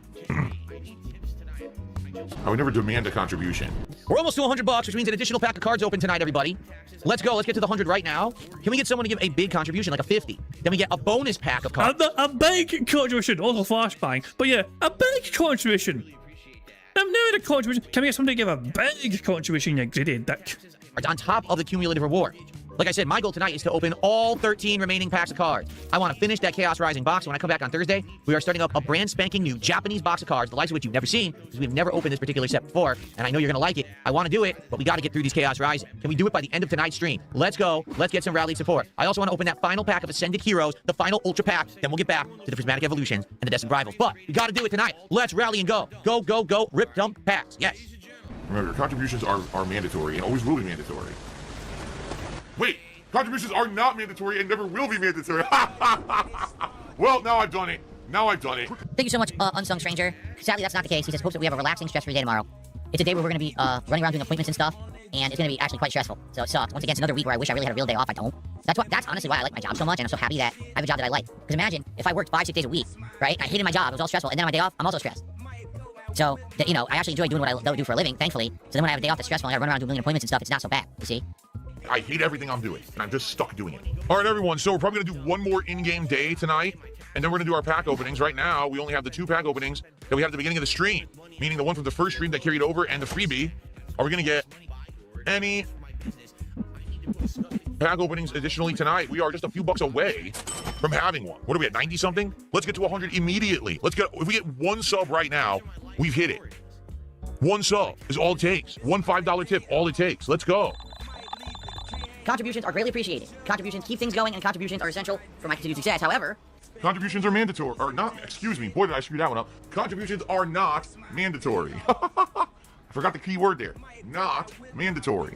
Speaker 5: I would never demand a contribution.
Speaker 3: We're almost to $100, which means an additional pack of cards open tonight, everybody. Let's go. Let's get to the 100 right now. Can we get someone to give a big contribution, like a 50? Then we get a bonus pack of cards.
Speaker 1: A big contribution. Also flashbang. But yeah, a big contribution. I'm never a contribution. Can we get somebody to give a big contribution, you greedy dick?
Speaker 3: On top of the cumulative reward. Like I said, my goal tonight is to open all 13 remaining packs of cards. I want to finish that Chaos Rising box. When I come back on Thursday, we are starting up a brand spanking new Japanese box of cards, the likes of which you've never seen, because we've never opened this particular set before, and I know you're going to like it. I want to do it, but we got to get through these Chaos Rising. Can we do it by the end of tonight's stream? Let's go. Let's get some rallied support. I also want to open that final pack of Ascended Heroes, the final Ultra Pack. Then we'll get back to the Prismatic Evolutions and the Destined Rivals. But we got to do it tonight. Let's rally and go. Go, go, go. Rip, dump, packs. Yes.
Speaker 5: Remember, contributions are mandatory and always will be mandatory. Wait, contributions are not mandatory and never will be mandatory. Well, now I've done it. Now I've done it.
Speaker 7: Thank you so much, Unsung Stranger. Sadly, that's not the case. He says, hopes that we have a relaxing, stress-free day tomorrow. It's a day where we're going to be running around doing appointments and stuff, and it's going to be actually quite stressful. So it sucks. Once again, it's another week where I wish I really had a real day off. I don't. That's honestly why I like my job so much, and I'm so happy that I have a job that I like. Because imagine if I worked 5-6 days a week, right? I hated my job. It was all stressful, and then on my day off, I'm also stressed. So, you know, I actually enjoy doing what I do for a living, thankfully. So then when I have a day off that's stressful and I run around doing appointments and stuff, it's not so bad, you see?
Speaker 5: I hate everything I'm doing, and I'm just stuck doing it. All right, everyone, so we're probably going to do one more in-game day tonight, and then we're going to do our pack openings. Right now, we only have the 2 pack openings that we have at the beginning of the stream, meaning the one from the first stream that carried over and the freebie. Are we going to get any pack openings additionally tonight? We are just a few bucks away from having one. What are we at, 90-something? Let's get to 100 immediately. If we get 1 sub right now, we've hit it. 1 sub is all it takes. 1 $5 tip, all it takes. Let's go.
Speaker 7: Contributions are greatly appreciated. Contributions keep things going, and contributions are essential for my continued success. However,
Speaker 5: contributions are mandatory, or not, excuse me. Boy, did I screw that one up. Contributions are not mandatory. I forgot the key word there. Not mandatory.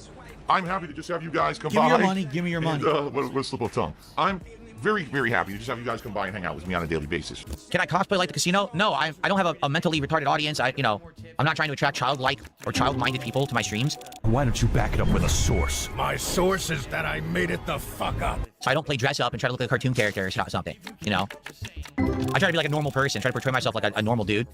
Speaker 5: I'm happy to just have you guys come by.
Speaker 2: Give me your money, give me your money.
Speaker 5: What slip of tongue. I'm very, very happy to just have you guys come by and hang out with me on a daily basis.
Speaker 3: Can I cosplay like the casino? No, I don't have a mentally retarded audience. I'm not trying to attract childlike or child-minded people to my streams.
Speaker 8: Why don't you back it up with a source?
Speaker 9: My source is that I made it the fuck up.
Speaker 3: So I don't play dress up and try to look like a cartoon character or something, you know? I try to be like a normal person, try to portray myself like a normal dude.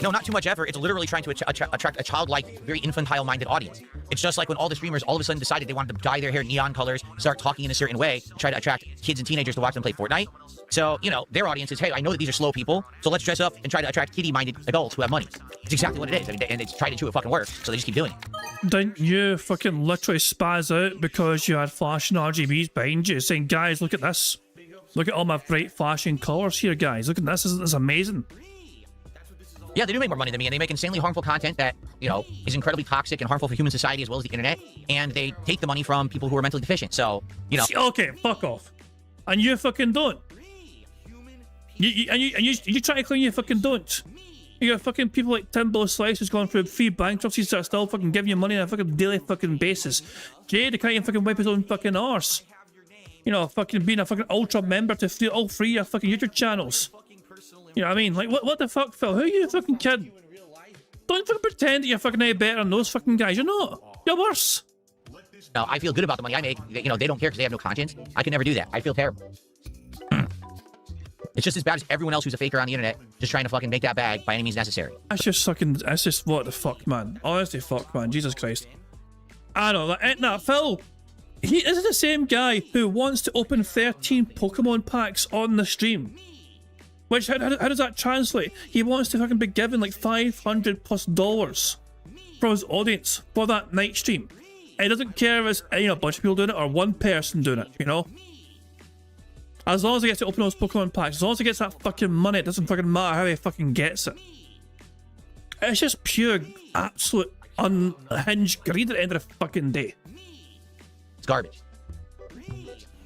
Speaker 3: No, not too much effort. It's literally trying to attract a childlike, very infantile-minded audience. It's just like when all the streamers all of a sudden decided they wanted to dye their hair neon colors, start talking in a certain way, try to attract kids and teenagers to watch them play Fortnite. So, you know, their audience is, hey, I know that these are slow people, so let's dress up and try to attract kiddie-minded adults who have money. It's exactly what it is. I mean, and it's tried and true, it fucking works, so they just keep doing it.
Speaker 1: Didn't you fucking literally spaz out because you had flashing RGBs behind you saying, guys, look at this. Look at all my bright flashing colors here, guys. Look at this. Isn't this amazing?
Speaker 3: Yeah, they do make more money than me, and they make insanely harmful content that, you know, is incredibly toxic and harmful for human society as well as the internet, and they take the money from people who are mentally deficient, so, you know.
Speaker 1: Okay, fuck off. And you fucking don't. You try to claim you fucking don't. You got fucking people like Timbo Slice who's gone through 3 bankruptcies that are still fucking giving you money on a fucking daily fucking basis. Jade, can't even fucking wipe his own fucking arse. You know, fucking being a fucking ultra member to all 3 your fucking YouTube channels. You know what I mean? Like, what the fuck, Phil? Who are you fucking kidding? Don't fucking pretend that you're fucking any better than those fucking guys. You're not. You're worse.
Speaker 3: No, I feel good about the money I make. You know, they don't care because they have no conscience. I can never do that. I feel terrible. It's just as bad as everyone else who's a faker on the internet, just trying to fucking make that bag by any means necessary.
Speaker 1: That's just fucking, that's just what the fuck, man. Honestly, fuck, man. Jesus Christ. I don't know. Nah, Phil, he is the same guy who wants to open 13 Pokemon packs on the stream. Which, how does that translate? He wants to fucking be given like $500+ from his audience for that night stream. And he doesn't care if it's, you know, a bunch of people doing it or one person doing it, you know? As long as he gets to open those Pokemon packs, as long as he gets that fucking money, it doesn't fucking matter how he fucking gets it. It's just pure, absolute, unhinged greed at the end of the fucking day.
Speaker 3: It's garbage.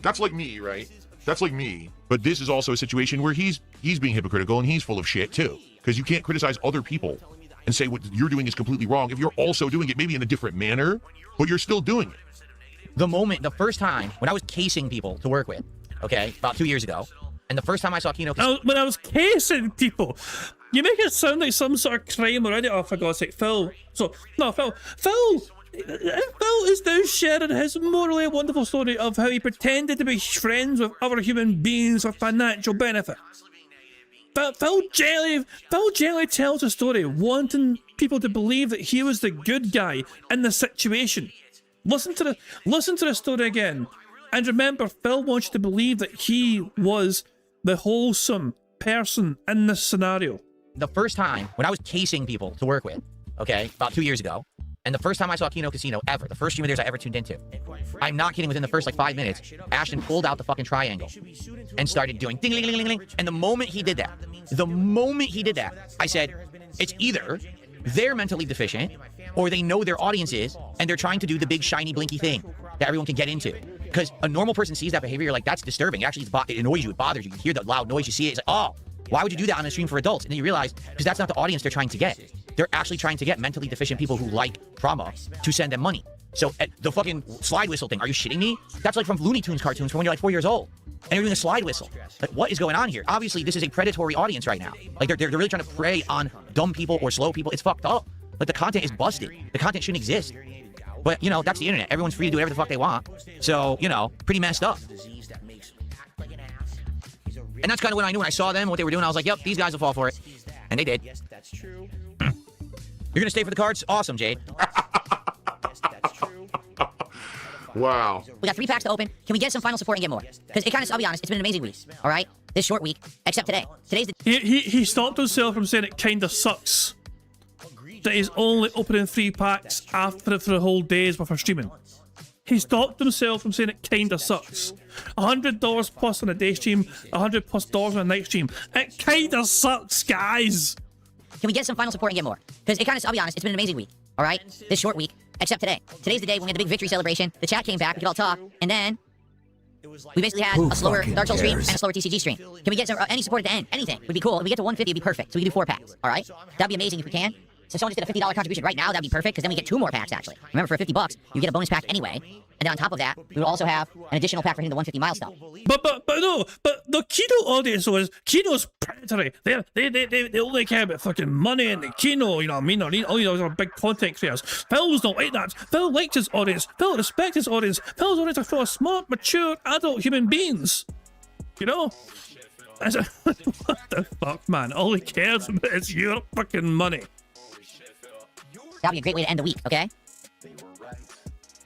Speaker 5: That's like me, right? That's like me. But this is also a situation where he's being hypocritical and he's full of shit too. Because you can't criticize other people and say what you're doing is completely wrong if you're also doing it maybe in a different manner, but you're still doing it.
Speaker 3: The first time when I was casing people to work with, okay, about 2 years ago, and the first time I saw Kino...
Speaker 1: When I was casing people, you make it sound like some sort of crime already. Oh, for God's sake, Phil. Phil is now sharing his morally wonderful story of how he pretended to be friends with other human beings for financial benefit. But Phil generally tells a story wanting people to believe that he was the good guy in the situation. Listen to the story again. And remember, Phil wants you to believe that he was the wholesome person in this scenario.
Speaker 3: The first time when I was casing people to work with, okay, about 2 years ago, And the first time I saw Kino Casino ever, the first stream of theirs I ever tuned into, I'm not kidding, within the first like 5 minutes, Ashton pulled out the fucking triangle and started doing ding, ding, ding, ding, ding. And the moment he did that, I said, it's either they're mentally deficient or they know their audience is and they're trying to do the big shiny blinky thing that everyone can get into. Because a normal person sees that behavior, you're like, that's disturbing. Actually, it annoys you, it bothers you. You hear the loud noise, you see it, it's like, oh, why would you do that on a stream for adults? And then you realize, because that's not the audience they're trying to get. They're actually trying to get mentally deficient people who like trauma to send them money. So the fucking slide whistle thing, are you shitting me? That's like from Looney Tunes cartoons from when you're like 4 years old. And you're doing a slide whistle. Like, what is going on here? Obviously, this is a predatory audience right now. Like, they're really trying to prey on dumb people or slow people. It's fucked up. Like, the content is busted. The content shouldn't exist. But, you know, that's the internet. Everyone's free to do whatever the fuck they want. So, you know, pretty messed up. And that's kind of when I knew when I saw them, what they were doing. I was like, yep, these guys will fall for it. And they did. You're going to stay for the cards? Awesome, Jade.
Speaker 5: Wow.
Speaker 7: We got 3 packs to open. Can we get some final support and get more? Because it kind of, I'll be honest, it's been an amazing week. All right? This short week, except today. Today's the...
Speaker 1: He stopped himself from saying it kind of sucks that he's only opening 3 packs after for the whole day's worth of streaming. He stopped himself from saying it kind of sucks. $100 plus on a day stream, $100 plus on a night stream. It kind of sucks, guys.
Speaker 7: Can we get some final support and get more? Because it kind of, I'll be honest, it's been an amazing week. All right? This short week, except today. Today's the day when we had the big victory celebration. The chat came back, we could all talk, and then we basically had a slower Dark Souls stream and a slower TCG stream. Can we get some any support at the end? Anything would be cool. If we get to 150, it'd be perfect. So we can do 4 packs. All right? That'd be amazing if we can. So someone just did a $50 contribution right now, that'd be perfect, because then we get 2 more packs, actually. Remember, for $50, you get a bonus pack anyway. And then on top of that, we would also have an additional pack for hitting the 150 milestone.
Speaker 1: But the Kino audience was, Kino's predatory. They only care about fucking money and the Kino, you know what I mean? Or, you know, those are big content creators. Phil's not like that. Phil likes his audience. Phil respects his audience. Phil's audience are full of smart, mature, adult human beings. You know? What the fuck, man? All he cares about is your fucking money.
Speaker 7: That'd be a great way to end the week, okay?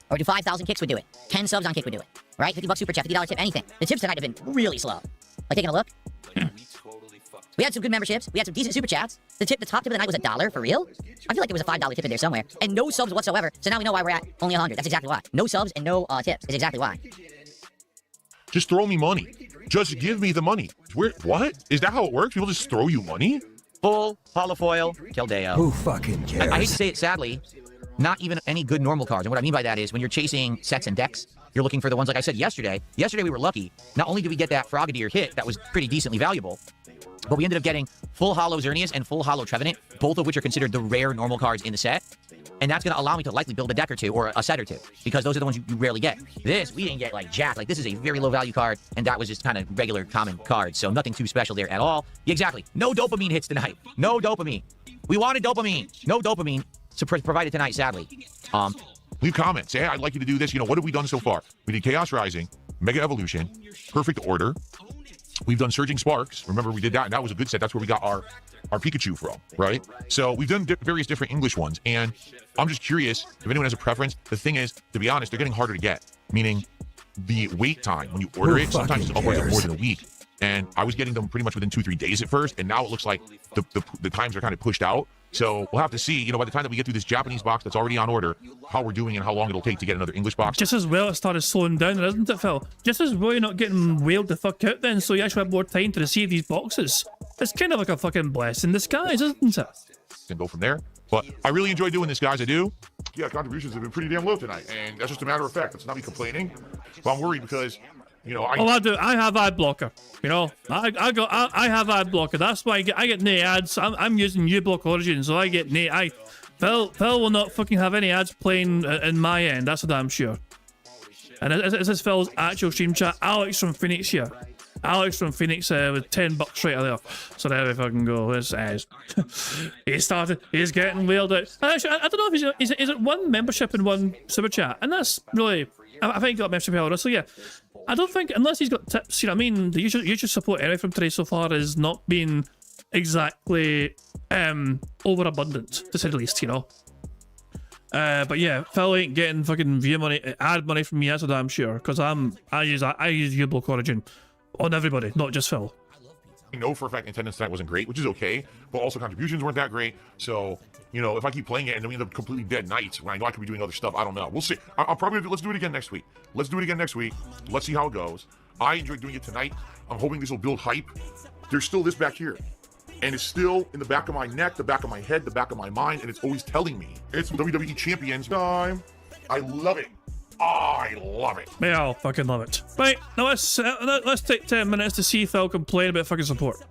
Speaker 7: Or do 5,000 kicks would do it. 10 subs on kick would do it. Right? $50 super chat, $50 tip, anything. The tips tonight have been really slow. Like, taking a look. We had some good memberships. We had some decent super chats. The top tip of the night was $1, for real? I feel like there was a $5 tip in there somewhere. And no subs whatsoever. So now we know why we're at only 100. That's exactly why. No subs and no tips is exactly why.
Speaker 5: Just throw me money. Just give me the money. What? Is that how it works? People just throw you money?
Speaker 3: Full holofoil, Keldeo.
Speaker 8: Who fucking cares?
Speaker 3: I hate to say it, sadly, not even any good normal cards. And what I mean by that is when you're chasing sets and decks, you're looking for the ones like I said yesterday. Yesterday we were lucky. Not only did we get that Frogadier hit that was pretty decently valuable, but we ended up getting full holo Xerneas and full holo Trevenant, both of which are considered the rare normal cards in the set. And that's going to allow me to likely build a deck or two or a set or two, because those are the ones you rarely get. This, we didn't get like jack. Like, this is a very low value card, and that was just kind of regular common card, so nothing too special there at all. Exactly. No dopamine hits tonight. No dopamine. We wanted dopamine. No dopamine provided tonight, sadly.
Speaker 5: Leave comments. Hey, I'd like you to do this. You know, what have we done so far? We did Chaos Rising, Mega Evolution, Perfect Order. We've done Surging Sparks. Remember, we did that, and that was a good set. That's where we got our Pikachu from, right? So we've done various different English ones, and I'm just curious if anyone has a preference. The thing is, to be honest, they're getting harder to get, meaning the wait time when you order it, sometimes it's upwards of more than a week. And I was getting them pretty much within 2-3 days at first, and now it looks like the times are kind of pushed out. So we'll have to see, you know, by the time that we get through this Japanese box that's already on order, how we're doing and how long it'll take to get another English box.
Speaker 1: Just as well it started slowing down, isn't it, Phil? Just as well you're not getting wailed the fuck out then, so you actually have more time to receive these boxes. It's kind of like a fucking blessing in disguise, isn't it?
Speaker 5: And go from there. But I really enjoy doing this, guys. I do. Yeah, contributions have been pretty damn low tonight, and that's just a matter of fact. That's not me complaining. But I'm worried because, you know,
Speaker 1: I do. I have ad blocker. You know, I have ad blocker. That's why I get no ads. I'm using uBlock Origin, so I get no. Phil will not fucking have any ads playing in my end. That's a damn sure. And this is Phil's actual stream chat. Alex from Phoenix here. Alex from Phoenix with $10 right there. So there we fucking go. He's getting whaled out. Actually, I don't know if is it one membership and one super chat, and that's really. I think he got membership order. So yeah, I don't think unless he's got tips. You know what I mean? The usual support anyway from today so far has not been exactly overabundant, to say the least. You know. But yeah, Phil ain't getting fucking view money, ad money from me. That's what I'm sure, because I use uBlock Origin on everybody, not just Phil.
Speaker 5: know for a fact attendance tonight wasn't great, which is okay, but also contributions weren't that great. So, you know, if I keep playing it and then we end up completely dead nights when I know I could be doing other stuff, I don't know. We'll see. I'll probably let's do it again next week. Let's do it again next week. Let's see how it goes. I enjoyed doing it tonight. I'm hoping this will build hype. There's still this back here. And it's still in the back of my neck, the back of my head, the back of my mind, and it's always telling me it's WWE Champions time. I love it. I love it.
Speaker 1: Yeah, I'll fucking love it. Right, now let's take 10 minutes to see Phil complain about fucking support.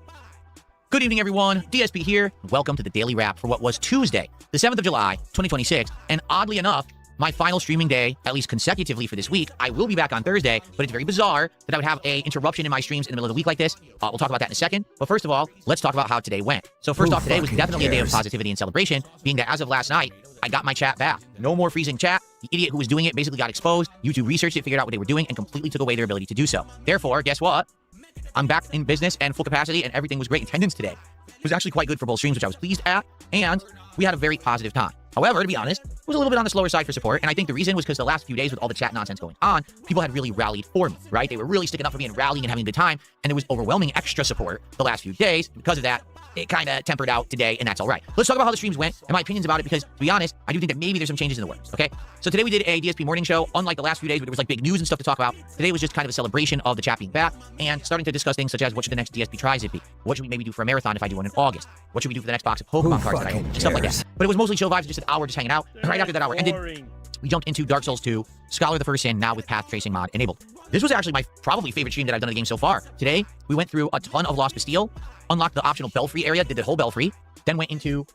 Speaker 3: Good evening, everyone. DSP here. Welcome to the Daily Wrap for what was Tuesday, the 7th of July, 2026. And oddly enough, my final streaming day, at least consecutively for this week. I will be back on Thursday, but it's very bizarre that I would have an interruption in my streams in the middle of the week like this. We'll talk about that in a second. But first of all, let's talk about how today went. So first off, today was definitely a day of positivity and celebration, being that as of last night, I got my chat back. No more freezing chat. The idiot who was doing it basically got exposed. YouTube researched it, figured out what they were doing, and completely took away their ability to do so. Therefore, guess what? I'm back in business and full capacity, and everything was great. Attendance today was actually quite good for both streams, which I was pleased at, and we had a very positive time. However, to be honest, it was a little bit on the slower side for support, and I think the reason was because the last few days with all the chat nonsense going on, people had really rallied for me, right? They were really sticking up for me and rallying and having a good time, and there was overwhelming extra support the last few days. Because of that, it kind of tempered out today, and that's all right. Let's talk about how the streams went and my opinions about it, because, to be honest, I do think that maybe there's some changes in the works, okay? So today we did a DSP morning show. Unlike the last few days where there was like big news and stuff to talk about, today was just kind of a celebration of the chat being back and starting to discuss things such as what should the next DSP tries it be? What should we maybe do for a marathon if I do one in August? What should we do for the next box of Pokemon cards that I own? Stuff like that. But it was mostly chill vibes, just an hour just hanging out. Right after that hour ended, we jumped into Dark Souls 2, Scholar of the First Sin, now with Path Tracing mod enabled. This was actually my probably favorite stream that I've done in the game so far. Today, we went through a ton of Lost Bastille, unlocked the optional Belfry area, did the whole Belfry, then went into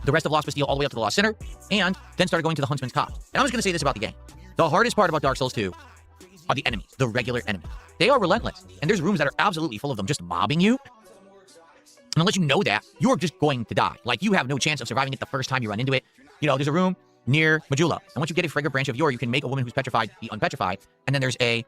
Speaker 3: the rest of Lost Bastille all the way up to the Lost Center, and then started going to the Huntsman's Cop. And I'm just going to say this about the game. The hardest part about Dark Souls 2 are the enemies, the regular enemies. They are relentless, and there's rooms that are absolutely full of them just mobbing you. And unless you know that, you're just going to die. Like, you have no chance of surviving it the first time you run into it. You know, there's a room near Majula, and once you get a fragrant branch of yore, you can make a woman who's petrified be unpetrified, and then there's a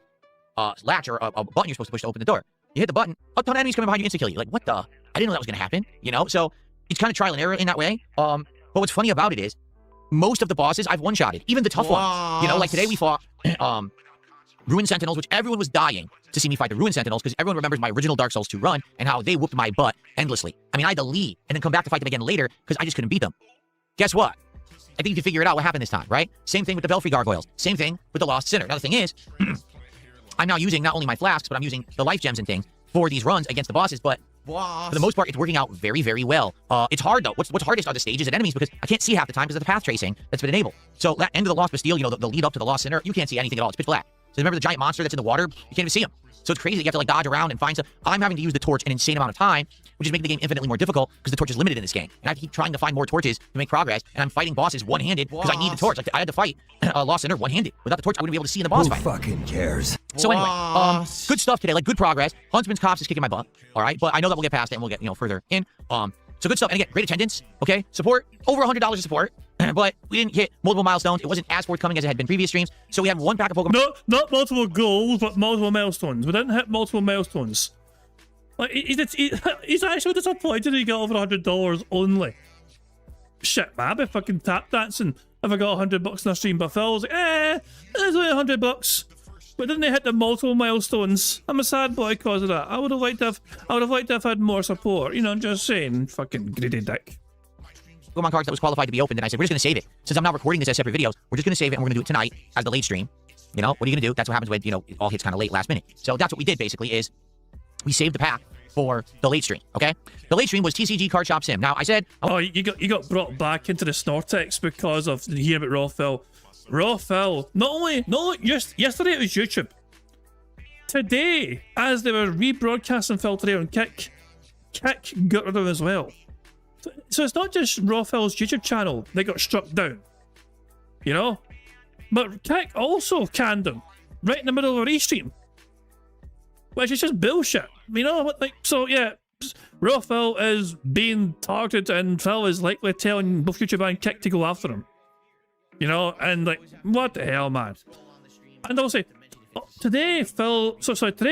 Speaker 3: latch or a button you're supposed to push to open the door. You hit the button, a ton of enemies coming behind you insta-kill you. Like, what the? I didn't know that was going to happen, you know? So it's kind of trial and error in that way. But what's funny about it is, most of the bosses I've one-shotted, even the tough ones. You know, like today we fought Ruin Sentinels, which everyone was dying to see me fight the Ruin Sentinels, because everyone remembers my original Dark Souls 2 run and how they whooped my butt endlessly. I mean, I had to leave and then come back to fight them again later because I just couldn't beat them. Guess what? I think you can figure it out what happened this time, right? Same thing with the Belfry Gargoyles. Same thing with the Lost Sinner. Now, the thing is, I'm now using not only my flasks, but I'm using the life gems and things for these runs against the bosses, but for the most part, it's working out very, very well. It's hard, though. What's hardest are the stages and enemies, because I can't see half the time because of the path tracing that's been enabled. So that end of the Lost Bastille, you know, the lead up to the Lost Sinner, you can't see anything at all. It's pitch black. So remember the giant monster that's in the water? You can't even see him. So it's crazy that you have to like dodge around and find stuff. I'm having to use the torch an insane amount of time, which is making the game infinitely more difficult because the torch is limited in this game. And I have to keep trying to find more torches to make progress, and I'm fighting bosses one-handed because I need the torch. Like, I had to fight Lost Sinner one-handed. Without the torch, I wouldn't be able to see in the boss fight.
Speaker 9: Who fucking cares?
Speaker 3: So anyway, good stuff today, like good progress. Huntsman's Cops is kicking my butt, all right? But I know that we'll get past it and we'll get, you know, further in. So good stuff. And again, great attendance, okay? Support, over $100 of support. But we didn't hit multiple milestones. It wasn't as forthcoming as it had been previous streams. So we had one pack of Pokemon.
Speaker 1: No, not multiple goals, but multiple milestones. We didn't hit multiple milestones. Like, he's actually disappointed he got over $100 only. Shit, man, I'd be fucking tap dancing if I got $100 in a stream. But Phil was like, there's only $100. But didn't they hit the multiple milestones? I'm a sad boy because of that. I would have liked to have had more support. You know, I'm just saying, fucking greedy dick.
Speaker 3: Pokemon cards that was qualified to be opened, and I said, we're just going to save it. Since I'm now recording this as separate videos, we're just going to save it, and we're going to do it tonight as the late stream. You know, what are you going to do? That's what happens when, you know, it all hits kind of late last minute. So that's what we did, basically, is we saved the pack for the late stream, okay? The late stream was TCG Card Shop Sim. Now, I said...
Speaker 1: Oh, you got brought back into the Snortex because of hearing about Raw Phil. Raw Phil, not only just yesterday it was YouTube. Today, as they were rebroadcasting Phil today on Kick got rid of him as well. So it's not just Raw Phil's YouTube channel that got struck down, you know? But Kick also canned him right in the middle of a restream, which is just bullshit, you know? Like, so yeah, Raw Phil is being targeted, and Phil is likely telling both YouTube and Kick to go after him, you know? And like, what the hell, man? And I'll say, today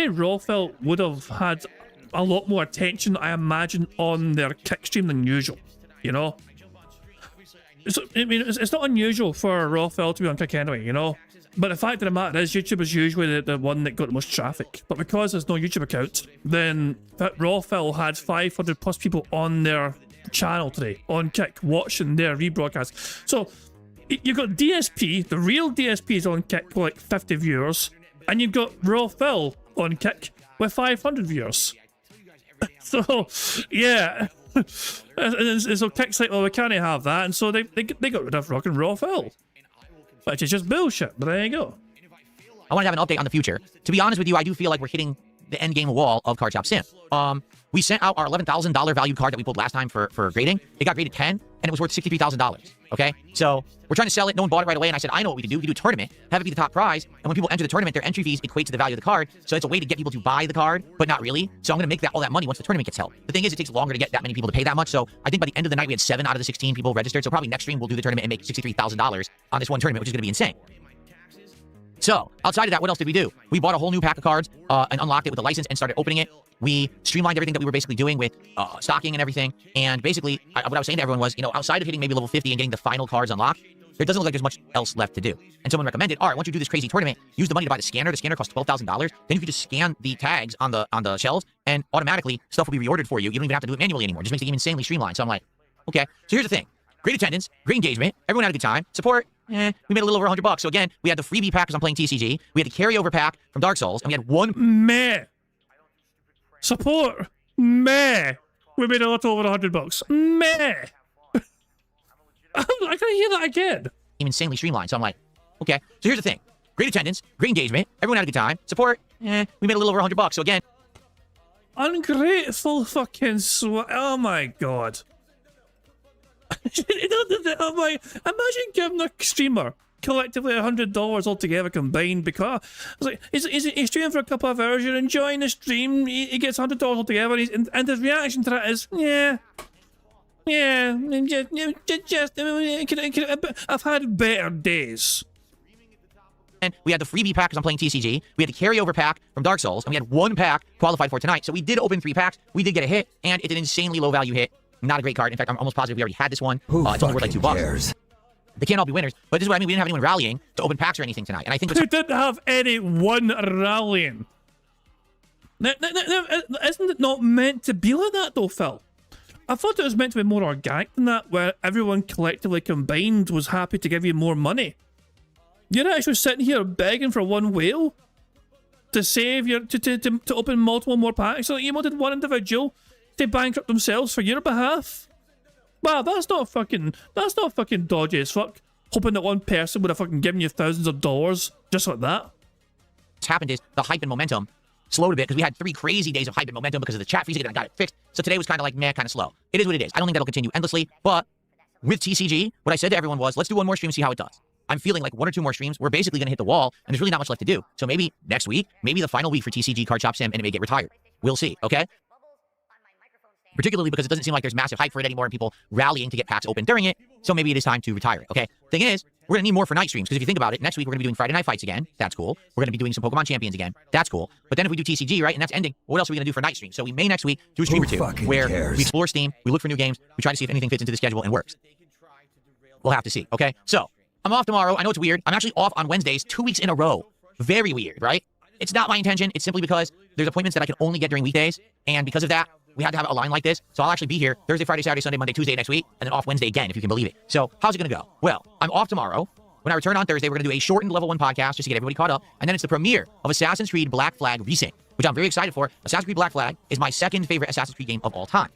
Speaker 1: Raw Phil would have had a lot more attention, I imagine, on their Kick stream than usual, you know? I mean, it's not unusual for Raw Phil to be on Kick anyway, you know? But the fact of the matter is, YouTube is usually the one that got the most traffic. But because there's no YouTube account, then Raw Phil had 500 plus people on their channel today, on Kick, watching their rebroadcast. So, you've got DSP, the real DSP is on Kick with like 50 viewers, and you've got Raw Phil on Kick with 500 viewers. So, yeah. And so Kick's like, well, we can't have that, and so they got rid of Rock and Raw Phil. Which is just bullshit, but there you go.
Speaker 3: I want to have an update on the future. To be honest with you, I do feel like we're hitting the end game wall of Card Shop Sim. We sent out our $11,000 value card that we pulled last time for grading. It got graded 10, and it was worth $63,000. Okay? So, we're trying to sell it. No one bought it right away, and I said, I know what we can do. We can do a tournament, have it be the top prize, and when people enter the tournament, their entry fees equate to the value of the card, so it's a way to get people to buy the card, but not really. So I'm going to make all that money once the tournament gets held. The thing is, it takes longer to get that many people to pay that much, so I think by the end of the night, we had 7 out of the 16 people registered, so probably next stream, we'll do the tournament and make $63,000 on this one tournament, which is going to be insane. So, outside of that, what else did we do? We bought a whole new pack of cards and unlocked it with a license and started opening it. We streamlined everything that we were basically doing with stocking and everything. And basically, what I was saying to everyone was, you know, outside of hitting maybe level 50 and getting the final cards unlocked, there doesn't look like there's much else left to do. And someone recommended, all right, once you do this crazy tournament, use the money to buy the scanner. The scanner costs $12,000. Then you can just scan the tags on the shelves, and automatically stuff will be reordered for you. You don't even have to do it manually anymore. It just makes it even insanely streamlined. So I'm like, okay. So here's the thing. Great attendance, great engagement, everyone had a good time. Support, we made a little over $100. So again, we had the freebie pack because I'm playing TCG. We had the carryover pack from Dark Souls, and we had one...
Speaker 1: Meh. Support. Meh. We made a little over $100. Meh. I gotta hear that again.
Speaker 3: Insanely streamlined. So I'm like, okay. So here's the thing. Great attendance, great engagement, everyone had a good time. Support, we made a little over $100. So again...
Speaker 1: Ungrateful fucking oh my god. I'm like, imagine giving a streamer collectively $100 altogether combined, because I was like, he's streaming for a couple of hours, you're enjoying the stream, he gets $100 altogether, and his reaction to that is, I've had better days.
Speaker 3: And we had the freebie pack because I'm playing TCG. We had the carryover pack from Dark Souls, and we had one pack qualified for tonight. So we did open 3 packs. We did get a hit, and it's an insanely low value hit. Not a great card. In fact, I'm almost positive we already had this one. It's only worth like $2.
Speaker 9: Cares?
Speaker 3: They can't all be winners. But this is what I mean. We didn't have anyone rallying to open packs or anything tonight. And I think
Speaker 1: we didn't have anyone rallying. Isn't it not meant to be like that though, Phil? I thought it was meant to be more organic than that, where everyone collectively combined was happy to give you more money. You're actually sitting here begging for one whale to save your to open multiple more packs. So you wanted one individual to bankrupt themselves for your behalf. Wow, that's not fucking dodgy as fuck. Hoping that one person would have fucking given you thousands of dollars just like that.
Speaker 3: What's happened is the hype and momentum slowed a bit because we had 3 crazy days of hype and momentum because of the chat fees, and I got it fixed. So today was kind of like meh, kind of slow. It is what it is. I don't think that'll continue endlessly, but with TCG, what I said to everyone was, let's do one more stream, see how it does. I'm feeling like 1 or 2 more streams, we're basically going to hit the wall, and there's really not much left to do. So maybe next week, maybe the final week for TCG Card Shop Sim, and it may get retired. We'll see, okay? Particularly because it doesn't seem like there's massive hype for it anymore and people rallying to get packs open during it, so maybe it is time to retire it, okay? Thing is, we're going to need more for night streams, because if you think about it, next week we're going to be doing Friday Night Fights again. That's cool. We're going to be doing some Pokemon Champions again. That's cool. But then if we do TCG, right, and that's ending, what else are we going to do for night streams? So we may next week do a stream or 2 where we explore Steam, we look for new games, we try to see if anything fits into the schedule and works. We'll have to see, okay? So, I'm off tomorrow. I know it's weird. I'm actually off on Wednesdays 2 weeks in a row. Very weird, right? It's not my intention. It's simply because there's appointments that I can only get during weekdays, and because of that, we had to have a line like this. So I'll actually be here Thursday, Friday, Saturday, Sunday, Monday, Tuesday next week, and then off Wednesday again, if you can believe it. So how's it going to go? Well, I'm off tomorrow. When I return on Thursday, we're going to do a shortened level 1 podcast just to get everybody caught up, and then it's the premiere of Assassin's Creed Black Flag Resync, which I'm very excited for. Assassin's Creed Black Flag is my 2nd favorite Assassin's Creed game of all time.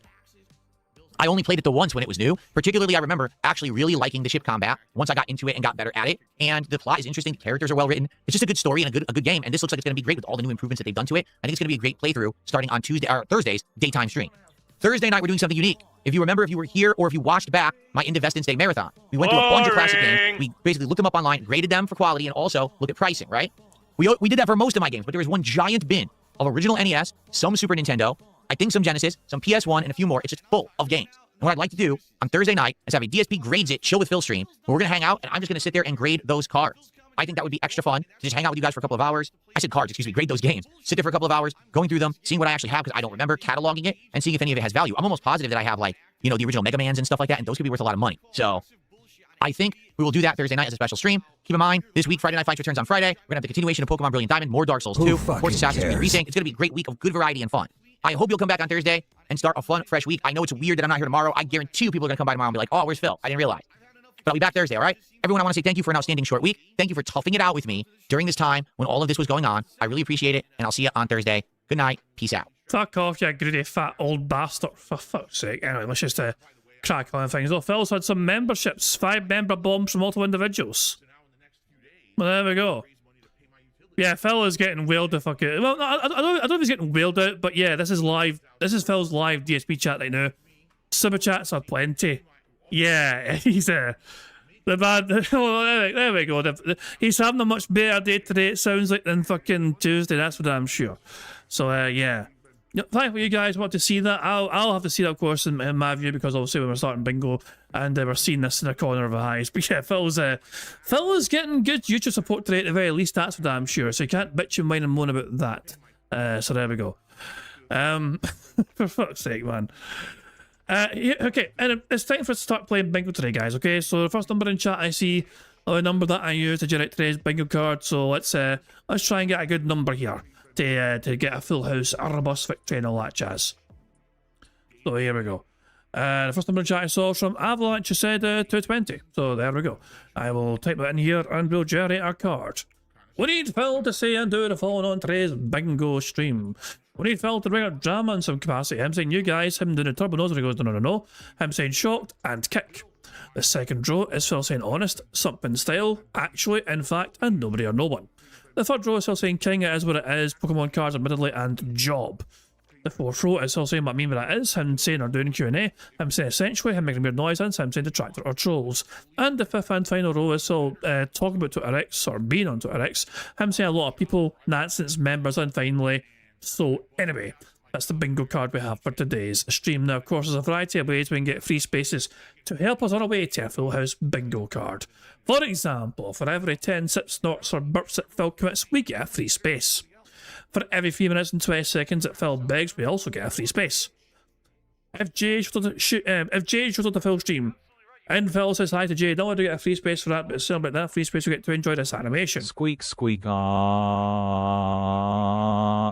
Speaker 3: I only played it the once when it was new. Particularly, I remember actually really liking the ship combat once I got into it and got better at it. And the plot is interesting. The characters are well written. It's just a good story and a good game. And this looks like it's going to be great with all the new improvements that they've done to it. I think it's going to be a great playthrough starting on Thursday's daytime stream. Thursday night, we're doing something unique. If you remember, if you were here or if you watched back my Into Vestance Day Marathon, we went through a bunch of classic games. We basically looked them up online, graded them for quality, and also looked at pricing, right? We did that for most of my games, but there was one giant bin of original NES, some Super Nintendo, I think some Genesis, some PS1, and a few more. It's just full of games. And what I'd like to do on Thursday night is have a DSP grades it, chill with Phil stream, where we're going to hang out, and I'm just going to sit there and grade those cards. I think that would be extra fun to just hang out with you guys for a couple of hours. I said cards, excuse me, grade those games. Sit there for a couple of hours, going through them, seeing what I actually have because I don't remember, cataloging it, and seeing if any of it has value. I'm almost positive that I have, like, you know, the original Mega Mans and stuff like that, and those could be worth a lot of money. So I think we will do that Thursday night as a special stream. Keep in mind, this week, Friday Night Fights returns on Friday. We're going to have the continuation of Pokemon Brilliant Diamond, more Dark Souls 2, more Assassin's Creed Resync. It's going to be a great week of good variety and fun. I hope you'll come back on Thursday and start a fun, fresh week. I know it's weird that I'm not here tomorrow. I guarantee you people are going to come by tomorrow and be like, oh, where's Phil? I didn't realize. But I'll be back Thursday, all right? Everyone, I want to say thank you for an outstanding short week. Thank you for toughing it out with me during this time when all of this was going on. I really appreciate it, and I'll see you on Thursday. Good night. Peace out.
Speaker 1: Fuck off, you greedy fat old bastard. For fuck's sake. Anyway, let's just crack on things. Oh, Phil's had some memberships. 5-member bombs from multiple individuals. Well, there we go. Yeah, Phil is getting whaled the fuck out. Well, no, I don't know if he's getting whaled out, but yeah, this is live. This is Phil's live DSP chat right now. Super chats are plenty. Yeah, he's the bad. Oh, there we go. He's having a much better day today, it sounds like, than fucking Tuesday. That's what I'm sure. So, yeah. Thankfully, you guys want to see that. I'll have to see that, of course, in my view, because obviously when we're starting bingo and we're seeing this in the corner of our eyes. But yeah, Phil is getting good YouTube support today at the very least. That's what I'm sure. So you can't bitch and whine and moan about that. So there we go. For fuck's sake, man. Yeah, okay, and it's time for us to start playing bingo today, guys. Okay, so the first number in chat I see, the number that I use to generate today's bingo card. So let's try and get a good number here to get a full house, a robust victory, and all that jazz. So here we go. The first number in chat I saw from Avalanche said 220. So there we go. I will type that in here and we'll generate our card. We need Phil to say and do the following on today's bingo stream. We need Phil to bring up drama in some capacity. Him saying you guys, him doing the turbo nose when he goes no. Him saying shocked and kick. The second row is Phil saying honest, something style, actually, in fact, and nobody or no one. The third row is Phil saying king, it is what it is, Pokemon cards admittedly, and job. The fourth row is Phil saying what I mean what that is, him saying or doing Q&A, him saying essentially, him making weird noise, and him saying detractor or trolls. And the fifth and final row is Phil talking about Twitter X, or being on Twitter X, him saying a lot of people, nonsense members, and finally. So anyway, that's the bingo card we have for today's stream. Now, of course, there's a variety of ways we can get free spaces to help us on our way to a full house bingo card. For example, for every 10 sips, snorts, or burps that Phil commits, we get a free space. For every 3 minutes and 20 seconds that Phil begs, we also get a free space. If Jay shows up the Phil stream, and Phil says hi to Jay, not only do we get a free space for that, but celebrate that free space, we get to enjoy this animation.
Speaker 8: Squeak, squeak,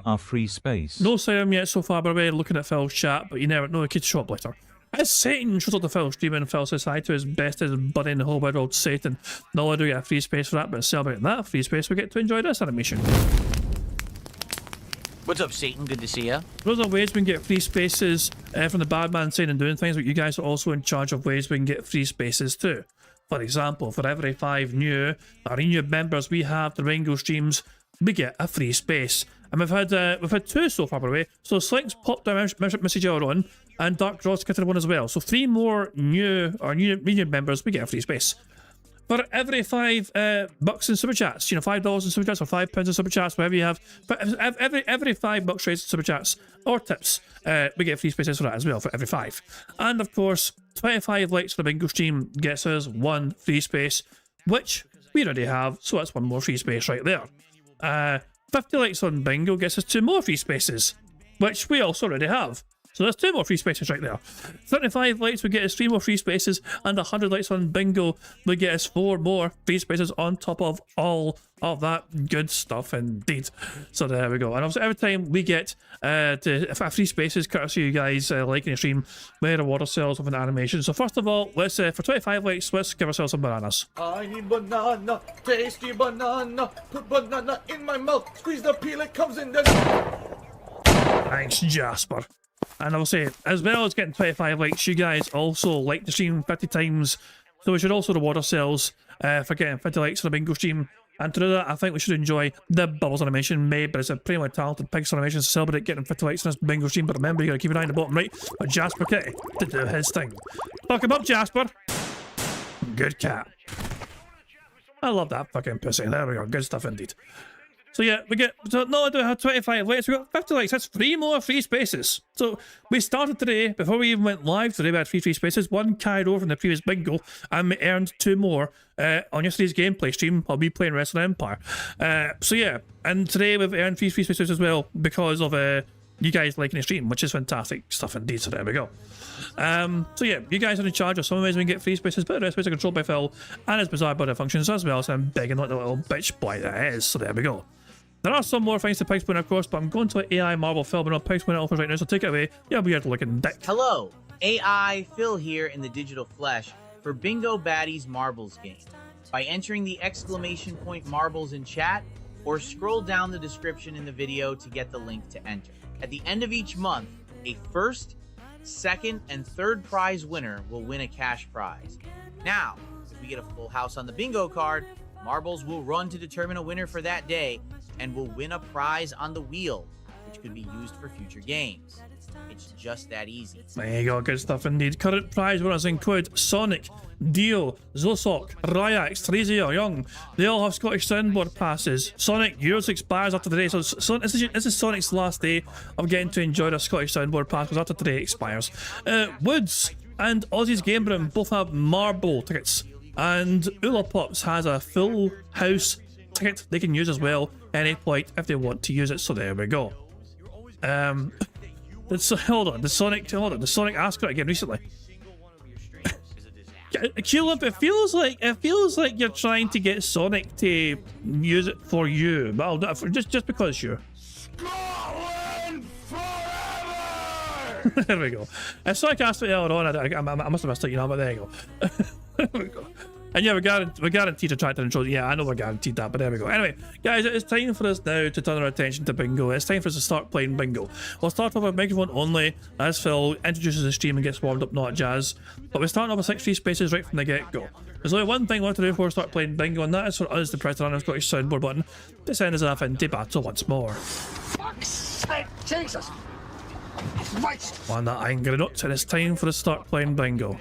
Speaker 8: a free space.
Speaker 1: No Sam yet so far, by the way, looking at Phil's chat, but you never know, it could show up later. As Satan shows up the Phil stream and Phil says hi to his bestest buddy in the whole wide world, Satan. Not only do we get a free space for that, but celebrating that free space, we get to enjoy this animation.
Speaker 3: What's up, Satan? Good to see ya.
Speaker 1: Those are ways we can get free spaces from the bad man saying and doing things, but you guys are also in charge of ways we can get free spaces too. For example, for every 5 new or renewed members we have the Ringo streams, we get a free space. And we've had 2 so far, by the way. So Slink's popped a message earlier on, and Dark Ross getting one as well. So 3 more new or renewed members, we get a free space. For every $5 in super chats, you know, $5 in super chats or £5 in super chats, whatever you have. For every $5 raised in super chats or tips, we get free spaces for that as well. For every 5, and of course, 25 likes for the bingo stream gets us 1 free space, which we already have. So that's 1 more free space right there. 50 likes on bingo gets us 2 more free spaces, which we also already have. So there's 2 more free spaces right there. 35 likes would get us 3 more free spaces, and 100 likes on bingo would get us 4 more free spaces on top of all of that good stuff indeed. So there we go. And also every time we get free spaces, courtesy of you guys liking the stream, we reward ourselves with an animation. So first of all, let's for 25 likes, let's give ourselves some bananas.
Speaker 6: I need banana, tasty banana, put banana in my mouth, squeeze the peel, it comes in the...
Speaker 1: Thanks, Jasper. And I'll say, as well as getting 25 likes, you guys also like the stream 50 times. So we should also reward ourselves for getting 50 likes on the bingo stream. And to do that, I think we should enjoy the Bubbles animation made by a pretty much talented Pigs animation to celebrate getting 50 likes on this bingo stream. But remember, you gotta keep an eye on the bottom right for Jasper Kitty to do his thing. Fuck him up, Jasper. Good cat. I love that fucking pussy. There we go. Good stuff indeed. So yeah, we get, so not only do we have 25 likes, we got 50 likes. That's 3 more free spaces. So we started today, before we even went live today, we had 3 free spaces. 1 carried over from the previous bingo, and we earned 2 more on yesterday's gameplay stream. I'll be playing Wrestling Empire. So yeah, and today we've earned 3 free spaces as well because of you guys liking the stream, which is fantastic stuff indeed. So there we go. So yeah, you guys are in charge of some ways we can get free spaces, but the rest are controlled by Phil and his bizarre body functions as well. So I'm begging like the little bitch boy that is. So there we go. There are some more things to Pike's Point, of course, but I'm going to let AI Marble Phil, but not Pike's Point offers right now, so take it away. Yeah, weird looking dick.
Speaker 10: Hello, AI Phil here in the digital flesh for Bingo Baddies Marbles game. By entering the exclamation point marbles in chat, or scroll down the description in the video to get the link to enter. At the end of each month, a first, second, and third prize winner will win a cash prize. Now, if we get a full house on the bingo card, marbles will run to determine a winner for that day, and will win a prize on the wheel, which could be used for future games. It's just that easy.
Speaker 1: There you go, good stuff indeed. Current prize winners include Sonic, Dio, Zosok, Ryax, Theresa Young. They all have Scottish Soundboard passes. Sonic, yours expires after today, so this is Sonic's last day of getting to enjoy their Scottish Soundboard pass, because after today expires. Woods and Aussie's Game Room both have marble tickets, and Ula Pops has a full house ticket they can use as well any point if they want to use it. So there we go. Hold on, the Sonic asked it again recently. Culip, it feels like you're trying to get Sonic to use it for you. Well, just because you're.
Speaker 9: Scotland forever!
Speaker 1: There we go. Sonic asked it earlier on. I must have missed it, you know, but there you go. There we go. And yeah, we're guaranteed to track the intro. Yeah, I know we're guaranteed that, but there we go. Anyway, guys, it's time for us now to turn our attention to bingo. It's time for us to start playing bingo. We'll start off with microphone only as Phil introduces the stream and gets warmed up, not jazz. But we're starting off with 6 free spaces right from the get-go. There's only one thing we want to do before we start playing bingo, and that is for us to press the random Scottish soundboard button to send us off into battle once more.
Speaker 9: Fuck's sake, Jesus!
Speaker 1: On that angry note, and it's time for us to start playing bingo.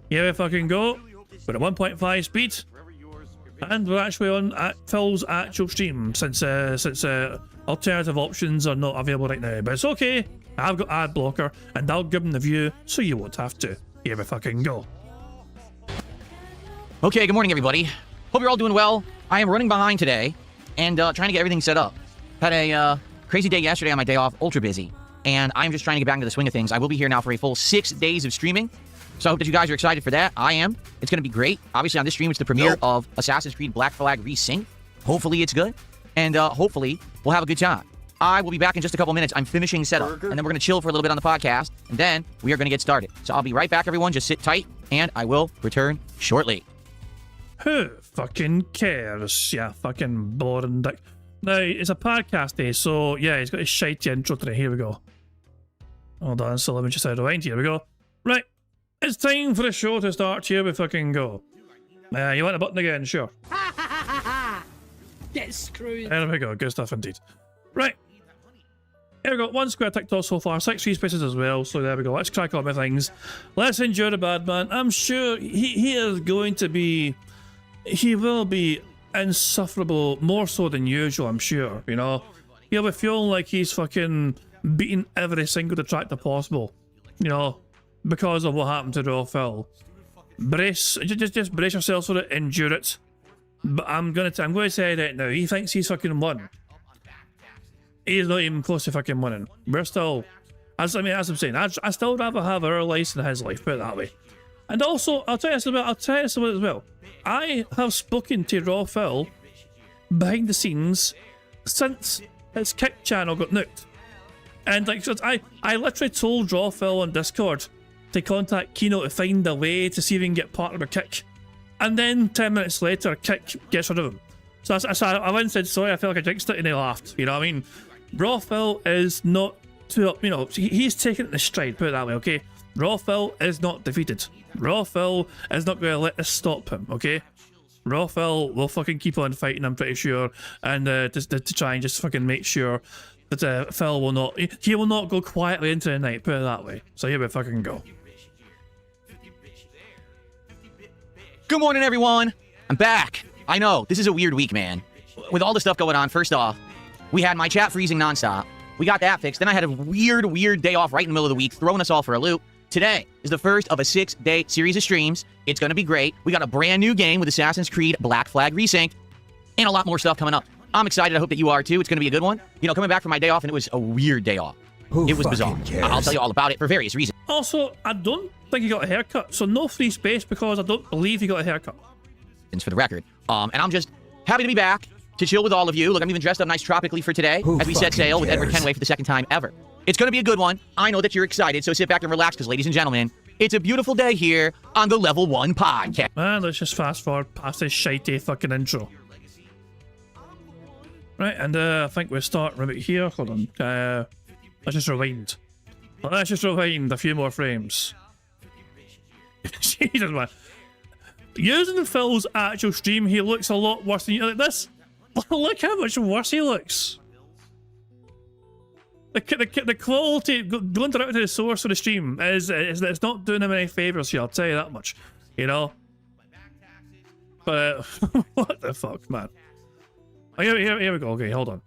Speaker 1: Here we fucking go. We're at 1.5 speed, and we're actually on at Phil's actual stream since alternative options are not available right now. But it's okay. I've got ad blocker, and I'll give them the view, so you won't have to. Here we fucking go.
Speaker 3: Okay, good morning, everybody. Hope you're all doing well. I am running behind today and trying to get everything set up. Had a crazy day yesterday on my day off, ultra busy, and I'm just trying to get back into the swing of things. I will be here now for a full 6 days of streaming. So I hope that you guys are excited for that. I am. It's going to be great. Obviously, on this stream, it's the premiere of Assassin's Creed Black Flag Resync. Hopefully, it's good. And hopefully, we'll have a good time. I will be back in just a couple minutes. I'm finishing setup. And then we're going to chill for a little bit on the podcast. And then we are going to get started. So I'll be right back, everyone. Just sit tight. And I will return shortly.
Speaker 1: Who fucking cares? Yeah, fucking boring dick. Now, it's a podcast day, so yeah, he's got his shitey intro today. Here we go. Hold on, so let me just rewind. Here we go. Right. It's time for the show to start. Here we fucking go. You want the button again? Sure.
Speaker 11: Get screwed.
Speaker 1: There we go. Good stuff indeed. Right. Here we go. 1 square TikTok so far. 6 free spaces as well. So there we go. Let's crack on with things. Let's endure the bad man. I'm sure he is going to be... He will be insufferable. More so than usual, I'm sure. You know? He'll be feeling like he's fucking beating every single detractor possible. You know? Because of what happened to Raw Phil. Just brace yourselves for it, endure it. But I'm going to say that now. He thinks he's fucking won. He's not even close to fucking winning. We're still, as I'm saying, I still rather have our life than his life, put it that way. And also, I'll tell you something as well. I have spoken to Raw Phil behind the scenes since his Kick channel got nuked. And like, so I literally told Raw Phil on Discord to contact Kino to find a way to see if he can get partnered with Kick. And then 10 minutes later, Kick gets rid of him. So I went and said, sorry, I feel like I jinxed it, and he laughed. You know what I mean? Raw Phil is not too, you know, he's taking it in stride, put it that way, okay? Raw Phil is not defeated. Raw Phil is not going to let this stop him, okay? Raw Phil will fucking keep on fighting, I'm pretty sure, and to try and just fucking make sure that Phil will not, he will not go quietly into the night, put it that way. So here we fucking go.
Speaker 3: Good morning, everyone. I'm back. I know, this is a weird week, man. With all the stuff going on, first off, We had my chat freezing nonstop. We got that fixed. Then I had a weird day off right in the middle of the week, throwing us all for a loop. Today is the first of a 6-day series of streams. It's going to be great. We got a brand new game with Assassin's Creed Black Flag Resync and a lot more stuff coming up. I'm excited. I hope that you are too. It's going to be a good one. You know, coming back from my day off, and it was a weird day off. It was bizarre. I'll tell you all about it for various reasons.
Speaker 1: Also, I don't think he got a haircut, so no free space because I don't believe he got a haircut.
Speaker 3: For the record. And I'm just happy to be back to chill with all of you. Look, I'm even dressed up nice tropically for today as we set sail with Edward Kenway for the second time ever. It's going to be a good one. I know that you're excited, so sit back and relax because, ladies and gentlemen, it's a beautiful day here on the Level 1 podcast.
Speaker 1: Man, let's just fast forward past this shitey fucking intro. Right, and I think we'll start right here. Hold on. Let's just rewind. Let's just rewind a few more frames. Jesus, man. Using Phil's actual stream, he looks a lot worse than you. Like this. Look how much worse he looks. The quality, going directly to the source of the stream, it's not doing him any favours here, I'll tell you that much. You know? But, what the fuck, man? Oh, here we go. Okay, hold on.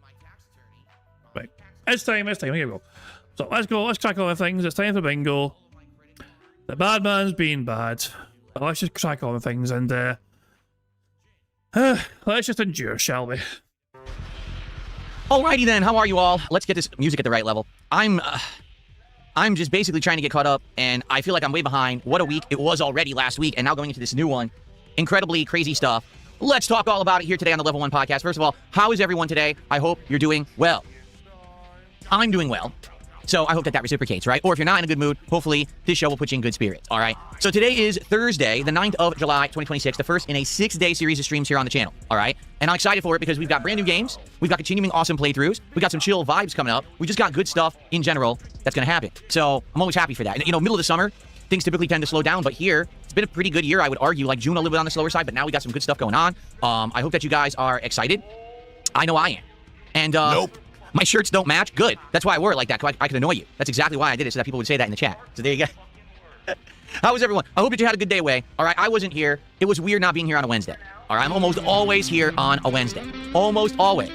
Speaker 1: Right. It's time, here we go. So, let's crack on with things. It's time for bingo. The bad man's being bad. But let's just crack on with things and, let's just endure, shall we?
Speaker 3: Alrighty then, how are you all? Let's get this music at the right level. I'm just basically trying to get caught up, and I feel like I'm way behind. What a week it was already last week, and now going into this new one. Incredibly crazy stuff. Let's talk all about it here today on the Level 1 podcast. First of all, how is everyone today? I hope you're doing well. I'm doing well. So I hope that reciprocates, right? Or if you're not in a good mood, hopefully this show will put you in good spirits, all right? So today is Thursday, the 9th of July, 2026, the first in a 6-day series of streams here on the channel, all right? And I'm excited for it because we've got brand new games, we've got continuing awesome playthroughs, we got some chill vibes coming up, we just got good stuff in general that's going to happen. So I'm always happy for that. And, you know, middle of the summer, things typically tend to slow down, but here, it's been a pretty good year, I would argue. Like June a little bit on the slower side, but now we got some good stuff going on. I hope that you guys are excited. I know I am. And, nope. My shirts don't match. Good. That's why I wore it like that. I can annoy you. That's exactly why I did it, so that people would say that in the chat. So there you go. How was everyone? I hope that you had a good day away. All right, I wasn't here. It was weird not being here on a Wednesday. All right, I'm almost always here on a Wednesday. Almost always.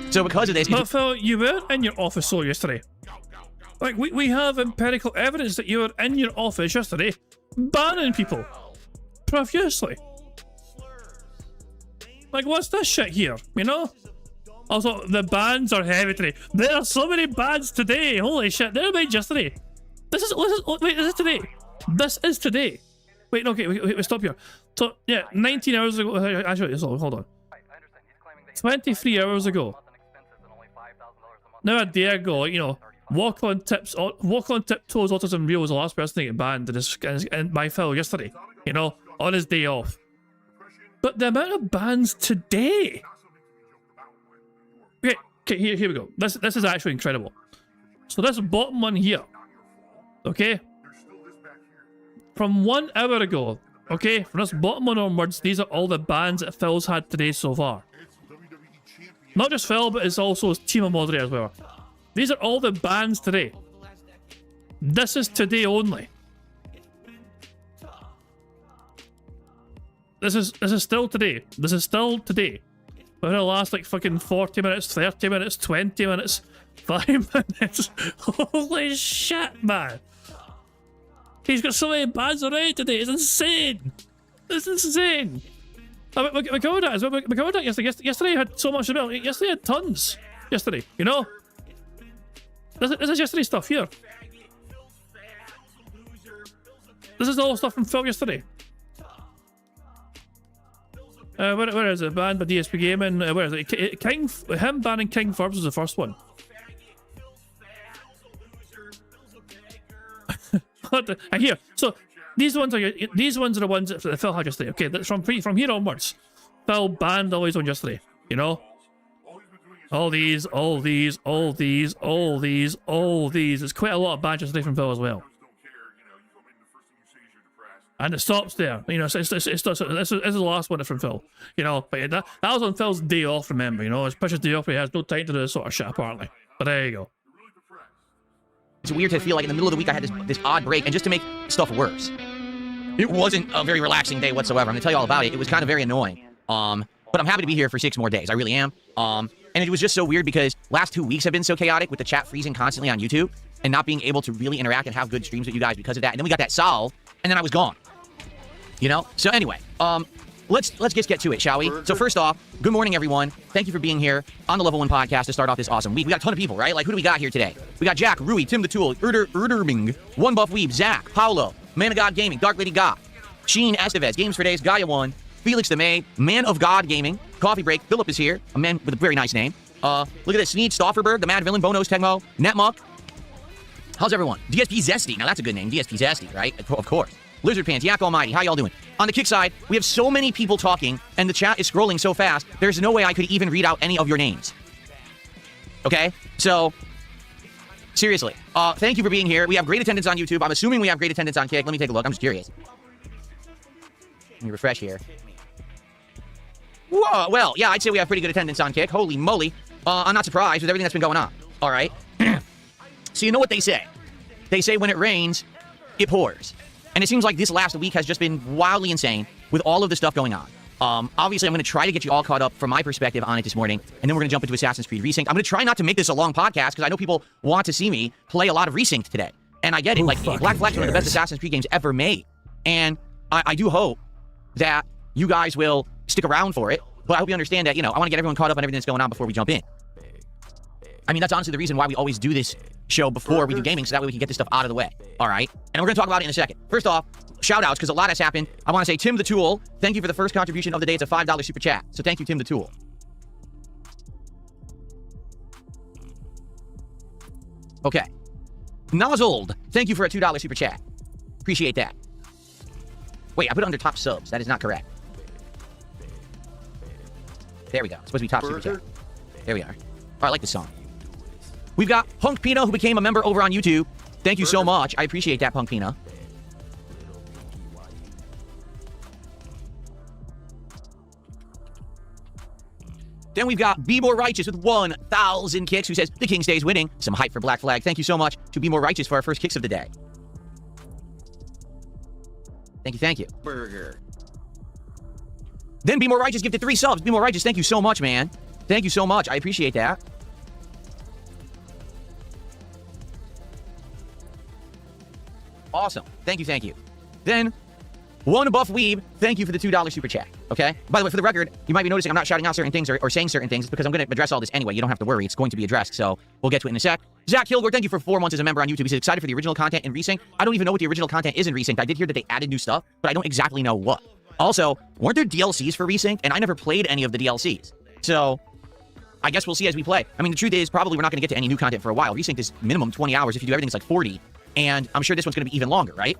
Speaker 3: So because of this...
Speaker 1: But Phil, you were in your office so yesterday. Like, we have empirical evidence that you were in your office yesterday banning people. Profusely. Like, what's this shit here, you know? Also, the bans are heavy today. There are so many bans today. Holy shit, they're made yesterday. Wait, is it today? This is today. Wait, okay, wait, stop here. So, yeah, 19 hours ago. Actually, hold on. 23 hours ago. Now a day ago, you know, walk on tiptoes autism real was the last person to get banned by Phil yesterday. You know, on his day off. But the amount of bans today. Okay, here we go. This is actually incredible. So this bottom one here, okay? From 1 hour ago, okay? From this bottom one onwards, these are all the bans that Phil's had today so far. Not just Phil, but it's also his team of moderators as well. These are all the bans today. This is today only. This is still today. This is still today. But it'll last like fucking 40 minutes, 30 minutes, 20 minutes, 5 minutes. Holy shit, man. He's got so many bans already today. It's insane. It's insane. We covered that yesterday. Yesterday had so much about. Yesterday had tons. Yesterday, you know? This is yesterday's stuff here. This is all stuff from Phil yesterday. Where is it? Banned by DSP Gaming. Where is it? Him banning King Forbes was the first one. What the? And here, so these ones are the ones that Phil had yesterday. Okay, that's from here onwards. Phil banned all these ones yesterday. You know, all these. There's quite a lot of bans yesterday from Phil as well. And it stops there. You know, this is the last one from Phil. You know, but that was on Phil's day off, remember. You know, his precious day off, he has no time to do this sort of shit, apparently. But there you go.
Speaker 3: It's weird to feel like in the middle of the week I had this odd break, and just to make stuff worse, it wasn't a very relaxing day whatsoever. I'm going to tell you all about it. It was kind of very annoying. But I'm happy to be here for 6 more days. I really am. And it was just so weird because last 2 weeks have been so chaotic with the chat freezing constantly on YouTube and not being able to really interact and have good streams with you guys because of that. And then we got that solved, and then I was gone. You know? So anyway, let's just get to it, shall we? So first off, good morning, everyone. Thank you for being here on the Level 1 podcast to start off this awesome week. We got a ton of people, right? Like, who do we got here today? We got Jack, Rui, Tim the Tool, Erderbing, One Buff Weeb, Zach, Paolo, Man of God Gaming, Dark Lady God, Sheen Estevez, Games for Days, Gaia 1, Felix the May, Man of God Gaming, Coffee Break, Philip is here, a man with a very nice name. Look at this, Sneed, Stofferberg, The Mad Villain, Bonos, Tegmo, Netmuck. How's everyone? DSP Zesty, now that's a good name, DSP Zesty, right? Of course. Lizard Pants, Yak Almighty, how y'all doing? On the kick side, we have so many people talking, and the chat is scrolling so fast, there's no way I could even read out any of your names. Okay? So, seriously, thank you for being here. We have great attendance on YouTube. I'm assuming we have great attendance on Kick. Let me take a look. I'm just curious. Let me refresh here. Whoa, well, yeah, I'd say we have pretty good attendance on Kick. Holy moly. I'm not surprised with everything that's been going on. All right? So you know what they say. They say when it rains, it pours. And it seems like this last week has just been wildly insane with all of the stuff going on. Obviously, I'm going to try to get you all caught up from my perspective on it this morning, and then we're going to jump into Assassin's Creed Resynced. I'm going to try not to make this a long podcast because I know people want to see me play a lot of Resynced today. And I get it. Like, Black Flag's one of the best Assassin's Creed games ever made. And I do hope that you guys will stick around for it. But I hope you understand that, you know, I want to get everyone caught up on everything that's going on before we jump in. I mean, that's honestly the reason why we always do this show before we do gaming, so that way we can get this stuff out of the way. All right? And we're going to talk about it in a second. First off, shout-outs, because a lot has happened. I want to say Tim the Tool, thank you for the first contribution of the day. It's a $5 super chat. So thank you, Tim the Tool. Okay. Nozzled, thank you for a $2 super chat. Appreciate that. Wait, I put it under top subs. That is not correct. There we go. It's supposed to be top super chat. There we are. Oh, I like this song. We've got Punk Pina, who became a member over on YouTube. Thank you so much. I appreciate that, Punk Pina. Then we've got Be More Righteous with 1,000 kicks, who says, the King stays winning. Some hype for Black Flag. Thank you so much to Be More Righteous for our first kicks of the day. Thank you, thank you.
Speaker 9: Burger.
Speaker 3: Then Be More Righteous gifted 3 subs. Be More Righteous, thank you so much, man. Thank you so much. I appreciate that. Awesome. Thank you, thank you. Then, One Buff Weeb, thank you for the $2 super chat, okay? By the way, for the record, you might be noticing I'm not shouting out certain things or saying certain things. It's because I'm going to address all this anyway. You don't have to worry. It's going to be addressed, so we'll get to it in a sec. Zach Kilgore, thank you for 4 months as a member on YouTube. He says, excited for the original content in Resynced. I don't even know what the original content is in Resynced. I did hear that they added new stuff, but I don't exactly know what. Also, weren't there DLCs for Resynced? And I never played any of the DLCs. So, I guess we'll see as we play. I mean, the truth is, probably we're not going to get to any new content for a while. Resynced is minimum 20 hours. If you do everything, it's like 40. And I'm sure this one's going to be even longer, right?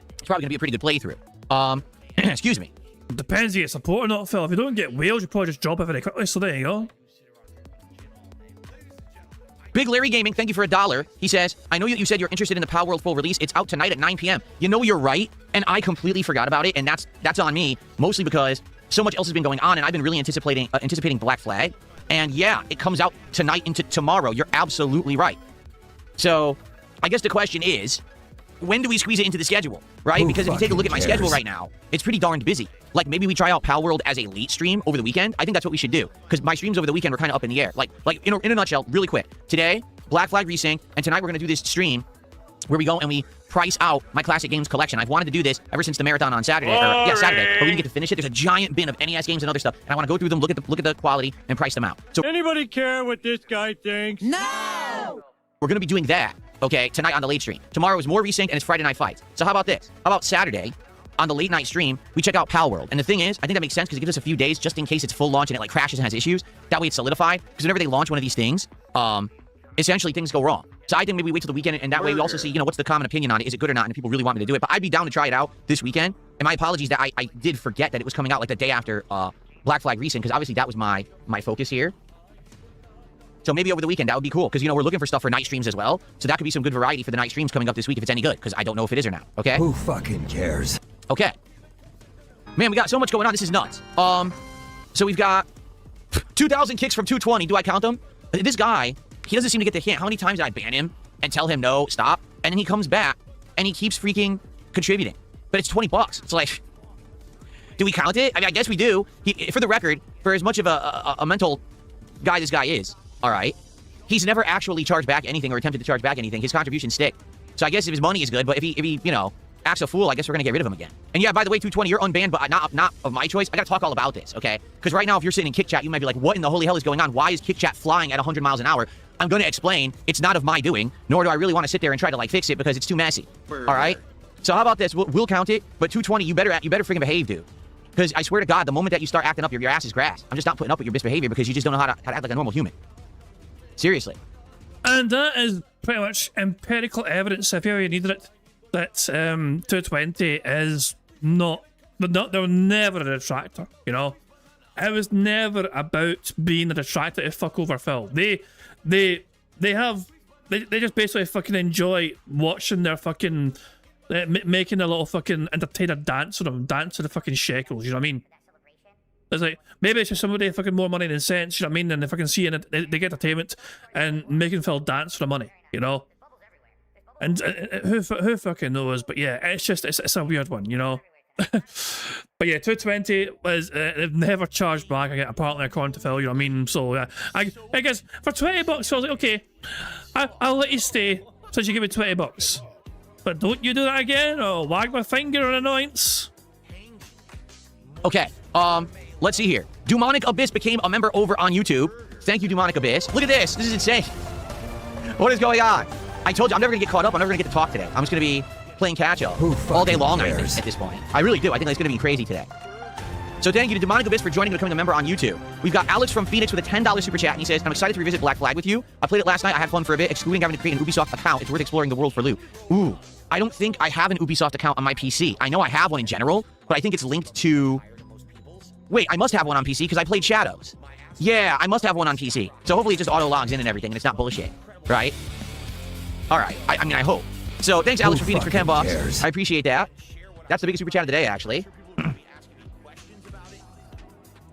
Speaker 3: It's probably going to be a pretty good playthrough. Excuse me.
Speaker 1: Depends if you get support or not, Phil. If you don't get whales, you probably just drop it very quickly, so there you go.
Speaker 3: Big Larry Gaming, thank you for $1. He says, I know you said you're interested in the Power World full release. It's out tonight at 9 p.m. You know, you're right, and I completely forgot about it, and that's on me, mostly because so much else has been going on, and I've been really anticipating Black Flag. And yeah, it comes out tonight into tomorrow. You're absolutely right. So, I guess the question is, when do we squeeze it into the schedule, right? Because if you take a look at my schedule right now, it's pretty darned busy. Like, maybe we try out Pal World as a late stream over the weekend. I think that's what we should do, because my streams over the weekend were kind of up in the air. Like in a nutshell, really quick. Today, Black Flag Resync, and tonight we're going to do this stream where we go and we price out my classic games collection. I've wanted to do this ever since the marathon on Saturday, Saturday, but we didn't get to finish it. There's a giant bin of NES games and other stuff, and I want to go through them, look at the quality, and price them out. So,
Speaker 9: Anybody care what this guy thinks?
Speaker 7: No!
Speaker 3: we're going to be doing that, okay, tonight on the late stream. Tomorrow is more Resync, and it's Friday Night Fights. So how about this? How about Saturday, on the late night stream, we check out Pal World. And the thing is, I think that makes sense because it gives us a few days just in case it's full launch and it like crashes and has issues. That way it's solidified. Because whenever they launch one of these things, essentially things go wrong. So I think maybe we wait till the weekend, and that way we also see, you know, what's the common opinion on it? Is it good or not? And if people really want me to do it. But I'd be down to try it out this weekend. And my apologies that I did forget that it was coming out like the day after Black Flag Resync, because obviously that was my focus here. So maybe over the weekend, that would be cool, because, you know, we're looking for stuff for night streams as well. So that could be some good variety for the night streams coming up this week if it's any good, because I don't know if it is or not, okay?
Speaker 9: Who fucking cares?
Speaker 3: Okay. Man, we got so much going on. This is nuts. So we've got 2,000 kicks from 220. Do I count them? This guy, he doesn't seem to get the hint. How many times did I ban him and tell him, no, stop? And then he comes back, and he keeps freaking contributing. But it's $20. It's like, do we count it? I mean, I guess we do. For the record, for as much of a mental guy this guy is, all right, he's never actually charged back anything or attempted to charge back anything. His contributions stick. So I guess if his money is good, but if he you know, acts a fool, I guess we're gonna get rid of him again. And yeah, by the way, 220, you're unbanned, but not of my choice. I gotta talk all about this, okay? Because right now, if you're sitting in Kick Chat, you might be like, what in the holy hell is going on? Why is Kick Chat flying at 100 miles an hour? I'm gonna explain. It's not of my doing, nor do I really want to sit there and try to like fix it because it's too messy. All right? So how about this? We'll count it, but 220, you better freaking behave, dude. Because I swear to God, the moment that you start acting up, your ass is grass. I'm just not putting up with your misbehavior because you just don't know how to act like a normal human. Seriously.
Speaker 1: And that is pretty much empirical evidence, if you ever needed it, that 220 is not, they're never a detractor, you know? It was never about being a detractor to fuck over Phil. They just basically fucking enjoy watching their fucking, making a little fucking entertainer dance with them, dance to the fucking shekels, you know what I mean? It's like, maybe it's just somebody fucking more money than sense, you know what I mean? And they fucking see it, they get entertainment and making Phil dance for the money, you know? And who fucking knows? But yeah, it's a weird one, you know? But yeah, 220 was, they've never charged back, apparently, according to Phil, you know what I mean? So I guess for 20 bucks, I was like, okay, I'll let you stay since you give me 20 bucks. But don't you do that again, or wag my finger on annoyance?
Speaker 3: Okay, let's see here. Demonic Abyss became a member over on YouTube. Thank you, Demonic Abyss. Look at this. This is insane. What is going on? I told you, I'm never going to get caught up. I'm never going to get to talk today. I'm just going to be playing catch-up all day long, I think, at this point. I really do. I think it's going to be crazy today. So thank you to Demonic Abyss for joining and becoming a member on YouTube. We've got Alex from Phoenix with a $10 super chat, and he says, I'm excited to revisit Black Flag with you. I played it last night. I had fun for a bit, excluding having to create an Ubisoft account. It's worth exploring the world for loot. Ooh, I don't think I have an Ubisoft account on my PC. I know I have one in general, but I think it's linked to... Wait, I must have one on PC because I played Shadows. Yeah, I must have one on PC. So hopefully it just auto-logs in and everything, and it's not bullshit, right? All right, I mean, I hope. So thanks, Alex, for Phoenix for 10 bucks. Cares? I appreciate that. That's the biggest super chat of the day, actually.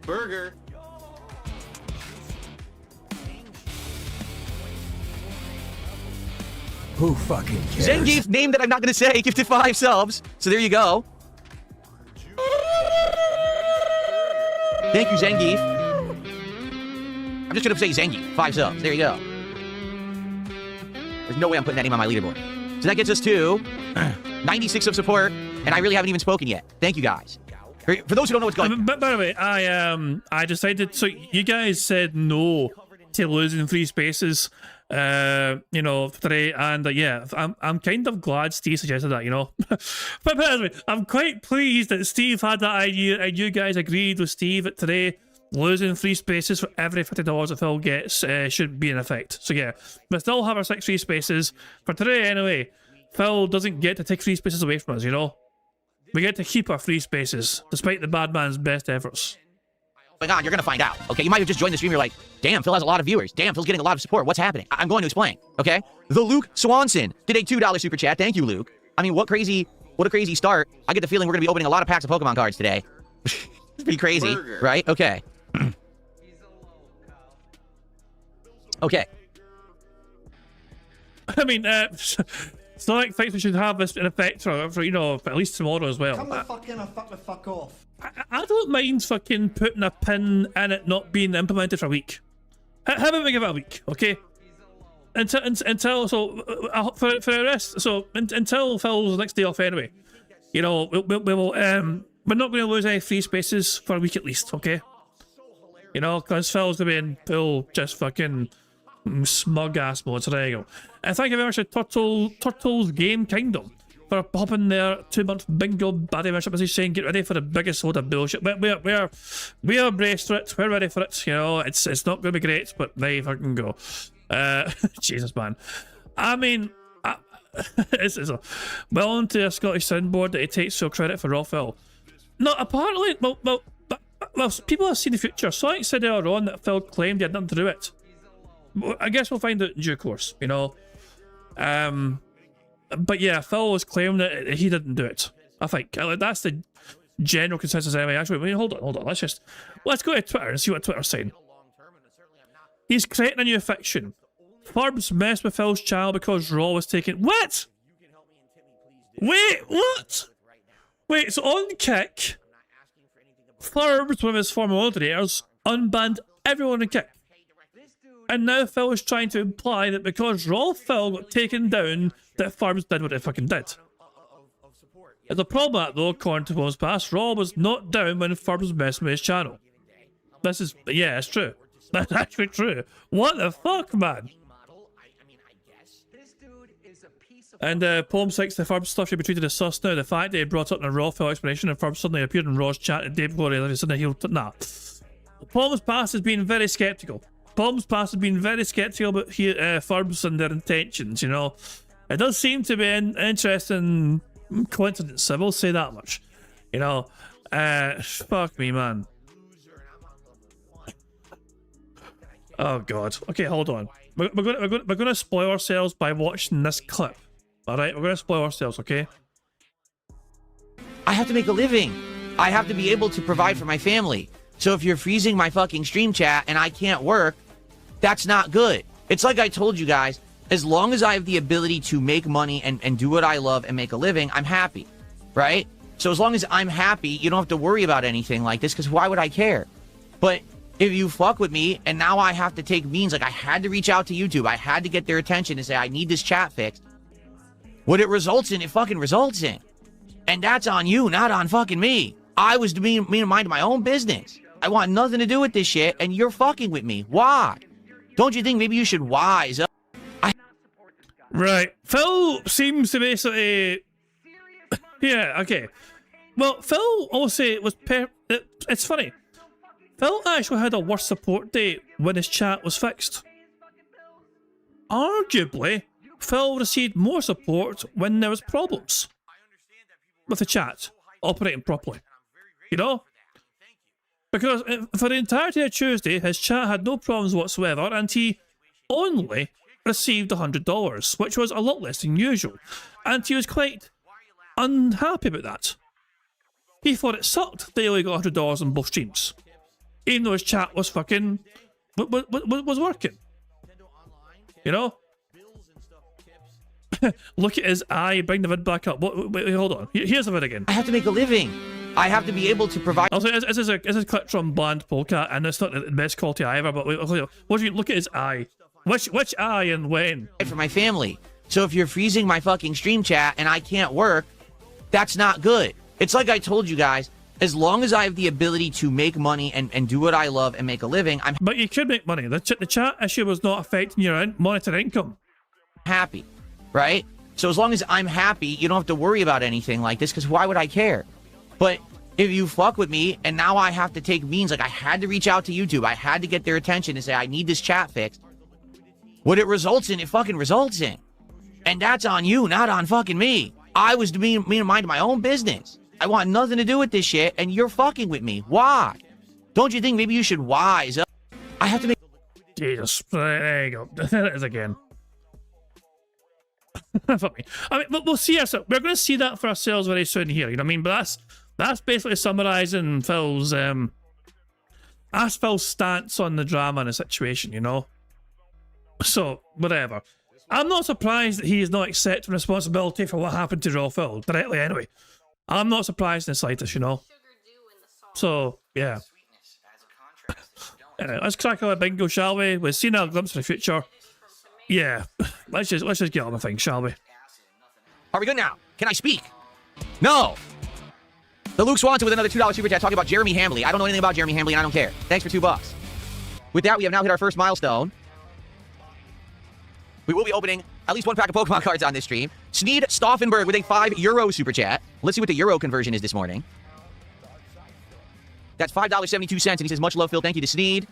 Speaker 6: Burger.
Speaker 9: Who fucking cares?
Speaker 3: Zangief, name that I'm not going to say, gifted 5 subs. So there you go. Thank you, Zangief. I'm just going to say Zangief, 5 subs. There you go. There's no way I'm putting that name on my leaderboard. So that gets us to 96 of support, and I really haven't even spoken yet. Thank you, guys. For those who don't know what's going on.
Speaker 1: But by the way, I decided, so you guys said no to losing free spaces, you know, today, and yeah, I'm kind of glad Steve suggested that, you know. But by the way, I'm quite pleased that Steve had that idea, and you guys agreed with Steve that today losing free spaces for every $50 that Phil gets should be in effect. So yeah, we still have our 6 free spaces for today anyway. Phil doesn't get to take free spaces away from us, you know. We get to keep our free spaces, despite the bad man's best efforts.
Speaker 3: You're going to find out, okay? You might have just joined the stream, you're like, damn, Phil has a lot of viewers. Damn, Phil's getting a lot of support. What's happening? I'm going to explain, okay? The Luke Swanson did a $2 super chat. Thank you, Luke. I mean, what a crazy start. I get the feeling we're going to be opening a lot of packs of Pokemon cards today. It's pretty crazy, right? Okay. Okay.
Speaker 1: I mean, Sonic thinks we should have this in effect for, you know, at least tomorrow as well.
Speaker 2: Come the fuck in or fuck the fuck off.
Speaker 1: I don't mind fucking putting a pin in it not being implemented for a week. How about we give it a week, okay? Until so for the rest, so until Phil's next day off anyway. You know, we're not going to lose any free spaces for a week at least, okay? You know, because Phil's going to be in full just fucking smug ass mode. So there you go. And thank you very much to Turtles Game Kingdom for popping their 2-month bingo baddie membership, as he's saying, get ready for the biggest load of bullshit. But we are braced for it. We're ready for it. You know, it's not going to be great, but there you fucking go. Jesus, man. I mean, it's well onto a Scottish soundboard that he takes so credit for raw Phil. No, apparently, well, people have seen the future. Sonic said earlier on that Phil claimed he had nothing to do with it. I guess we'll find out in due course, you know. But yeah, Phil was claiming that he didn't do it. I think that's the general consensus anyway. Actually, hold on. Let's go to Twitter and see what Twitter's saying. He's creating a new fiction. Forbes messed with Phil's channel because Raw was taken. What? Wait, what? Wait, so on Kick, Forbes, one of his former moderators, unbanned everyone in Kick. And now Phil is trying to imply that because Raw Phil got taken down, that Farbs did what it fucking did. There's a problem with that though, according to Will's past. Raw was not down when Farbs was messing with his channel. This is, yeah, it's true. That's actually true. What the fuck, man? And Poem 6, the Farbs stuff should be treated as sus now. The fact that he brought up in a Raw Phil explanation and Farbs suddenly appeared in Raw's chat and Dave Glory and suddenly he'll... Nah. Poem's past has been very skeptical. Poem's past has been very skeptical about Farbs and their intentions, you know. It does seem to be an interesting coincidence, I will say that much. You know, fuck me, man. Oh god. Okay, hold on. We're gonna spoil ourselves by watching this clip. Alright, we're gonna spoil ourselves, okay?
Speaker 3: I have to make a living. I have to be able to provide for my family. So if you're freezing my fucking stream chat and I can't work, that's not good. It's like I told you guys, as long as I have the ability to make money and do what I love and make a living, I'm happy, right? So as long as I'm happy, you don't have to worry about anything like this, because why would I care? But if you fuck with me and now I have to take means, like I had to reach out to YouTube, I had to get their attention and say, I need this chat fixed. What it results in, it fucking results in. And that's on you, not on fucking me. I was being minding my own business. I want nothing to do with this shit, and you're fucking with me. Why? Don't you think maybe you should wise up?
Speaker 1: Right. Phil seems to basically... yeah, okay. Well, Phil also was... It's funny. Phil actually had a worse support day when his chat was fixed. Arguably, Phil received more support when there was problems with the chat operating properly. You know? Because for the entirety of Tuesday, his chat had no problems whatsoever, and he only received $100, which was a lot less than usual. And he was quite unhappy about that. He thought it sucked that he only got $100 on both streams, even though his chat was fucking was working. You know? Look at his eye. Bring the vid back up. Wait, hold on. Here's the vid again.
Speaker 3: I have to make a living. I have to be able to provide.
Speaker 1: Also, this is a clip from Bland Polka, and it's not the best quality eye ever. But what do you look at his eye? Which eye and when?
Speaker 3: For my family. So if you're freezing my fucking stream chat and I can't work, that's not good. It's like I told you guys. As long as I have the ability to make money and do what I love and make a living, I'm.
Speaker 1: But you could make money. The chat issue was not affecting your monetary income.
Speaker 3: Happy, right? So as long as I'm happy, you don't have to worry about anything like this, because why would I care? But if you fuck with me and now I have to take means, like I had to reach out to YouTube, I had to get their attention and say, I need this chat fixed. What it results in, it fucking results in. And that's on you, not on fucking me. I was being minding my own business. I want nothing to do with this shit, and you're fucking with me. Why? Don't you think maybe you should wise up? I have to make...
Speaker 1: Jesus, there you go. There it is again. Fuck me. I mean, we'll see ourselves. We're going to see that for ourselves very soon here, you know what I mean? But that's basically summarising Phil's, that's Phil's stance on the drama and the situation, you know? So, whatever. I'm not surprised that he is not accepting responsibility for what happened to Raw Phil, directly anyway. I'm not surprised in the slightest, you know? So, yeah. Anyway, let's crack on a bingo, shall we? We've seen our glimpse of the future. Yeah, let's just get on with things, shall we?
Speaker 3: Are we good now? Can I speak? No! The Luke Swanson with another $2 super chat talking about Jeremy Hambley. I don't know anything about Jeremy Hambley and I don't care. Thanks for $2. With that, we have now hit our first milestone. We will be opening at least one pack of Pokemon cards on this stream. Sneed Stauffenberg with a €5 super chat. Let's see what the euro conversion is this morning. That's $5.72, and he says, much love, Phil. Thank you to Sneed.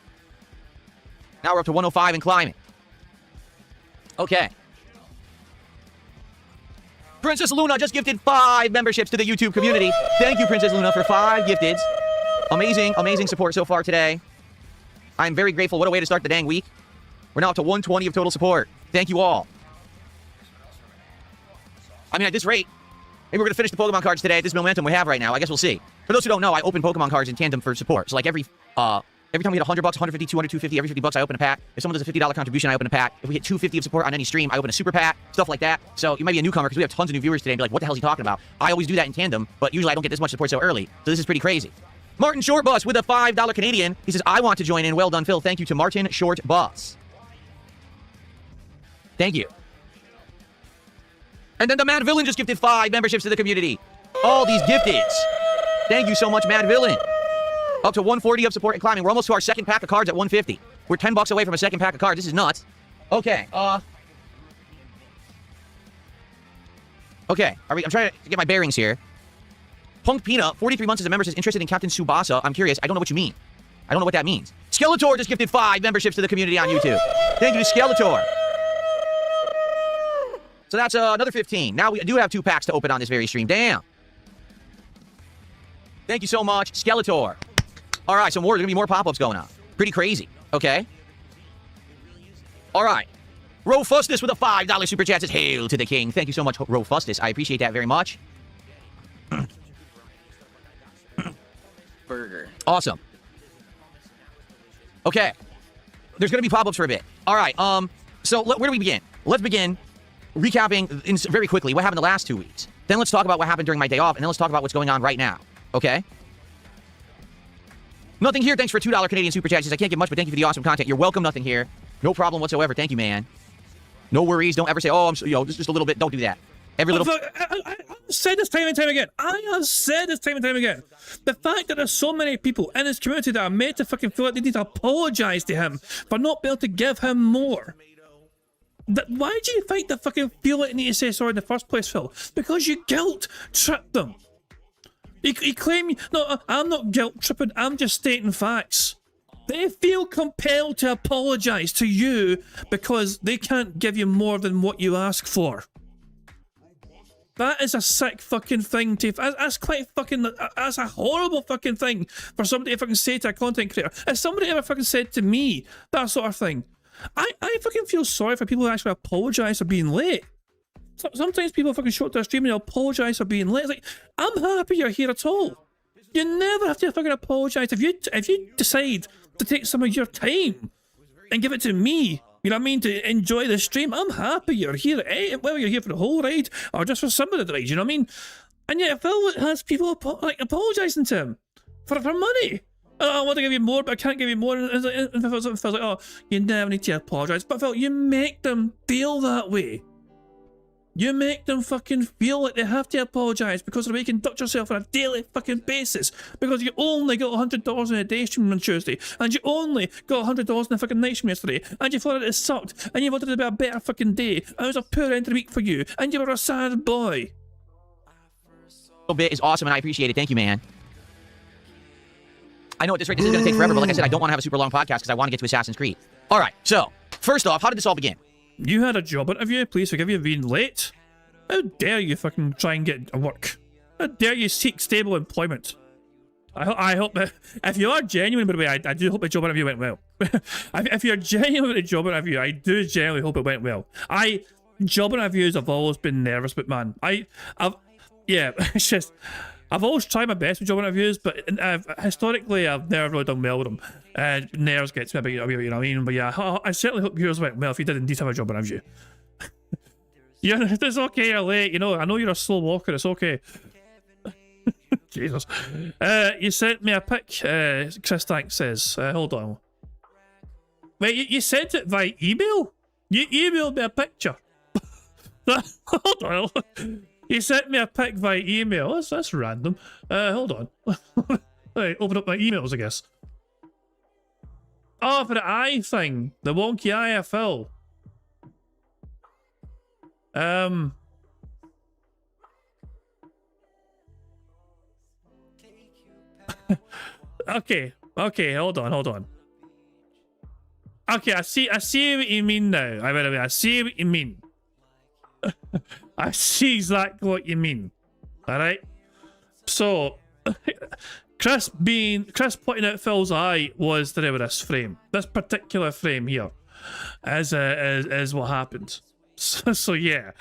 Speaker 3: Now we're up to 105 and climbing. Okay. Princess Luna just gifted 5 memberships to the YouTube community. Thank you, Princess Luna, for 5 gifteds. Amazing, amazing support so far today. I'm very grateful. What a way to start the dang week. We're now up to 120 of total support. Thank you all. I mean, at this rate, maybe we're going to finish the Pokemon cards today at this momentum we have right now. I guess we'll see. For those who don't know, I open Pokemon cards in tandem for support. So like every time we hit $100, 150, 200, 250, every $50 I open a pack. If someone does a $50 contribution, I open a pack. If we hit $250 of support on any stream, I open a super pack, stuff like that. So you might be a newcomer because we have tons of new viewers today and be like, what the hell is he talking about? I always do that in tandem, but usually I don't get this much support so early. So this is pretty crazy. Martin Short Bus with a $5 Canadian. He says, I want to join in. Well done, Phil. Thank you to Martin Short Bus. Thank you. And then the Mad Villain just gifted 5 memberships to the community. All these gifteds. Thank you so much, Mad Villain. Up to 140 of support and climbing. We're almost to our second pack of cards at 150. We're 10 bucks away from a second pack of cards. This is nuts. Okay, okay, I'm trying to get my bearings here. Punk Peanut, 43 months as a member, says interested in Captain Tsubasa. I'm curious. I don't know what you mean. I don't know what that means. Skeletor just gifted 5 memberships to the community on YouTube. Thank you to Skeletor. So that's another 15. Now we do have 2 packs to open on this very stream. Damn. Thank you so much, Skeletor. All right, so there's going to be more pop-ups going on. Pretty crazy. Okay. All right. Rofustus with a $5 super chat says, hail to the king. Thank you so much, Rofustus. I appreciate that very much.
Speaker 6: Burger.
Speaker 3: Awesome. Okay. There's going to be pop-ups for a bit. All right. So where do we begin? Let's begin recapping very quickly what happened the last 2 weeks. Then let's talk about what happened during my day off, and then let's talk about what's going on right now. Okay? Nothing here. Thanks for a $2 Canadian super chat. Says, I can't get much, but thank you for the awesome content. You're welcome. Nothing here. No problem whatsoever. Thank you, man. No worries. Don't ever say, oh, I'm so, just a little bit. Don't do that. Every little...
Speaker 1: I've said this time and time again. I have said this time and time again. The fact that there's so many people in this community that are made to fucking feel like they need to apologize to him for not being able to give him more. Why do you think they fucking feel like they need to say sorry in the first place, Phil? Because you guilt-tripped them. You claim... No, I'm not guilt-tripping. I'm just stating facts. They feel compelled to apologize to you because they can't give you more than what you ask for. That is a sick fucking thing to... That's quite fucking... That's a horrible fucking thing for somebody to fucking say to a content creator. If somebody ever fucking said to me that sort of thing, I fucking feel sorry for people who actually apologize for being late. Sometimes people fucking show up to a stream and they'll apologize for being late. It's like, I'm happy you're here at all. You never have to fucking apologize. If you decide to take some of your time and give it to me, you know what I mean, to enjoy the stream, I'm happy you're here, whether you're here for the whole ride or just for some of the rides, you know what I mean? And yet Phil has people apologising to him for money. I want to give you more, but I can't give you more. And Phil's like, oh, you never need to apologise. But Phil, you make them feel that way. You make them fucking feel like they have to apologise because of the way you conduct yourself on a daily fucking basis. Because you only got $100 in a day stream on Tuesday. And you only got $100 in a fucking night stream yesterday. And you thought it sucked. And you wanted it to be a better fucking day. And it was a poor end of the week for you. And you were a sad boy.
Speaker 3: A bit is awesome and I appreciate it. Thank you, man. I know at this rate this is going to take forever, but like I said, I don't want to have a super long podcast because I want to get to Assassin's Creed. All right, so first off, how did this all begin?
Speaker 1: You had a job interview. Please forgive you for being late. How dare you fucking try and get work? How dare you seek stable employment? I hope that if you are genuine, by the way, I do hope the job interview went well. If you're genuine with the job interview, I do genuinely hope it went well. Job interviews I've always been nervous, but man, yeah, it's just I've always tried my best with job interviews, but historically I've never really done well with them. Nerves gets me a bit, you know what I mean? But yeah, I certainly hope yours went well if you did indeed have a job interview. Yeah, it's okay, you're late, you know. I know you're a slow walker, it's okay. Jesus. You sent me a pic, Chris Tank says. Hold on. Wait, you sent it via email? You emailed me a picture. Hold on. You sent me a pic via email. That's random. Hold on. Right, open up my emails, I guess. Oh, for the eye thing. The wonky IFL. Okay, hold on. Okay, I see what you mean now. I see what you mean. I see exactly what you mean. Alright? So, Chris pointing out Phil's eye was to do with this frame. This particular frame here is what happened. So yeah.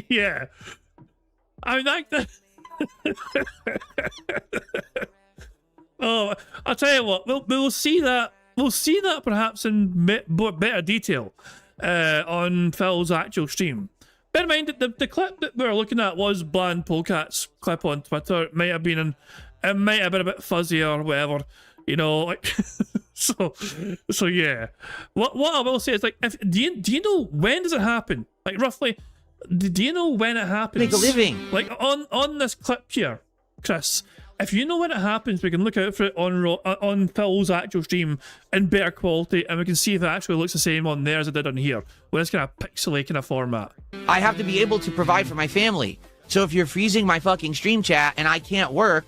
Speaker 1: Yeah. I mean, like the... Oh, I'll tell you what, we'll see that. We'll see that perhaps in better detail on Phil's actual stream. bear in mind that the clip that we were looking at was Bland Polecat's clip on Twitter. It might have been a bit fuzzy or whatever, you know, like so yeah. What I will say is, like, do you know when does it happen? Like, roughly, do you know when it happens?
Speaker 3: Make a living.
Speaker 1: Like on this clip here, Chris. If you know when it happens, we can look out for it on Phil's actual stream in better quality, and we can see if it actually looks the same on there as it did on here, with this kind of pixely kind of format.
Speaker 3: I have to be able to provide for my family. So if you're freezing my fucking stream chat and I can't work,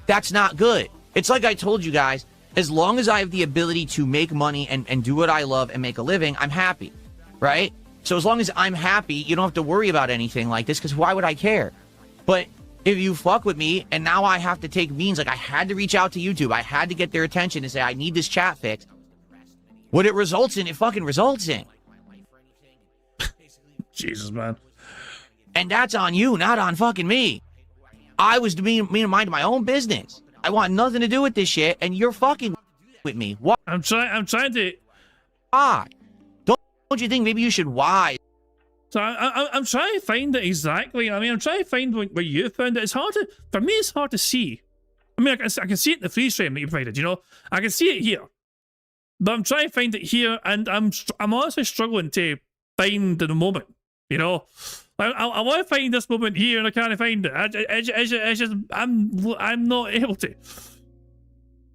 Speaker 3: that's not good. It's like I told you guys, as long as I have the ability to make money and do what I love and make a living, I'm happy, right? So as long as I'm happy, you don't have to worry about anything like this, because why would I care? But if you fuck with me, and now I have to take means, like I had to reach out to YouTube, I had to get their attention and say, I need this chat fixed. What it results in, it fucking results in.
Speaker 1: Jesus, man.
Speaker 3: And that's on you, not on fucking me. I was being mind my own business. I want nothing to do with this shit, and you're fucking with me. Why?
Speaker 1: I'm trying to...
Speaker 3: Why? Don't you think maybe you should why?
Speaker 1: So I'm trying to find it exactly. I mean, I'm trying to find what you found it. It's hard to, for me, it's hard to see. I mean, I can see it in the freeze frame that you provided, you know? I can see it here. But I'm trying to find it here, and I'm honestly struggling to find the moment, you know? I want to find this moment here, and I can't find it. It's just, I'm not able to.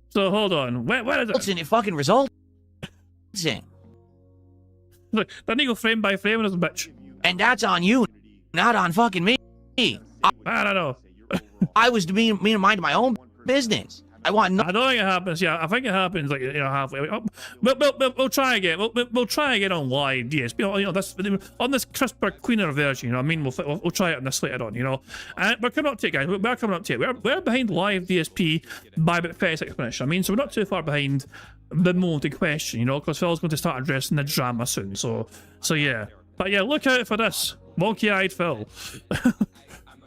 Speaker 1: So, hold on. Where is it?
Speaker 3: It fucking results in.
Speaker 1: Look, then you go frame by frame on this bitch.
Speaker 3: And that's on you, not on fucking me.
Speaker 1: I don't know.
Speaker 3: I was being mind my own business. I want.
Speaker 1: I don't think it happens. Yeah, I think it happens like, you know, halfway. We'll try again. We'll try again on live DSP. You know, this on this crisper, cleaner version. You know, what I mean, we'll try it on this later on. You know, and we're coming up to it, guys. We're coming up to it. We're behind live DSP by about 36 minutes. I mean, so we're not too far behind the moment in question. You know, because Phil's going to start addressing the drama soon. So yeah. But yeah, look out for this wonky-eyed Phil.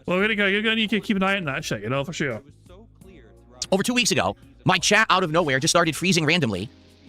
Speaker 1: Well, you're gonna need to keep an eye on that shit, you know, for sure.
Speaker 3: Over 2 weeks ago, my chat out of nowhere just started freezing randomly,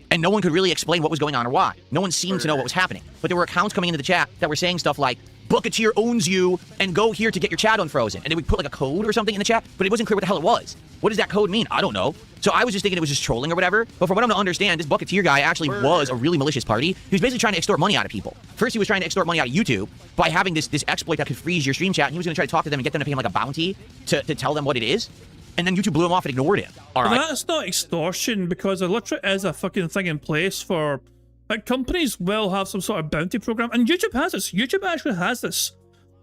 Speaker 3: and no one could really explain what was going on or why. No one seemed to know what was happening. But there were accounts coming into the chat that were saying stuff like, Bucketeer owns you, and go here to get your chat unfrozen. And they would put like a code or something in the chat, but it wasn't clear what the hell it was. What does that code mean? I don't know. So I was just thinking it was just trolling or whatever. But from what I'm to understand, this Bucketeer guy actually was a really malicious party. He was basically trying to extort money out of people. First, he was trying to extort money out of YouTube by having this exploit that could freeze your stream chat, and he was going to try to talk to them and get them to pay him like a bounty to tell them what it is. And then YouTube blew him off and ignored him. All right.
Speaker 1: That's not extortion, because there literally is a fucking thing in place for, like, companies will have some sort of bounty program, and YouTube has this. YouTube actually has this.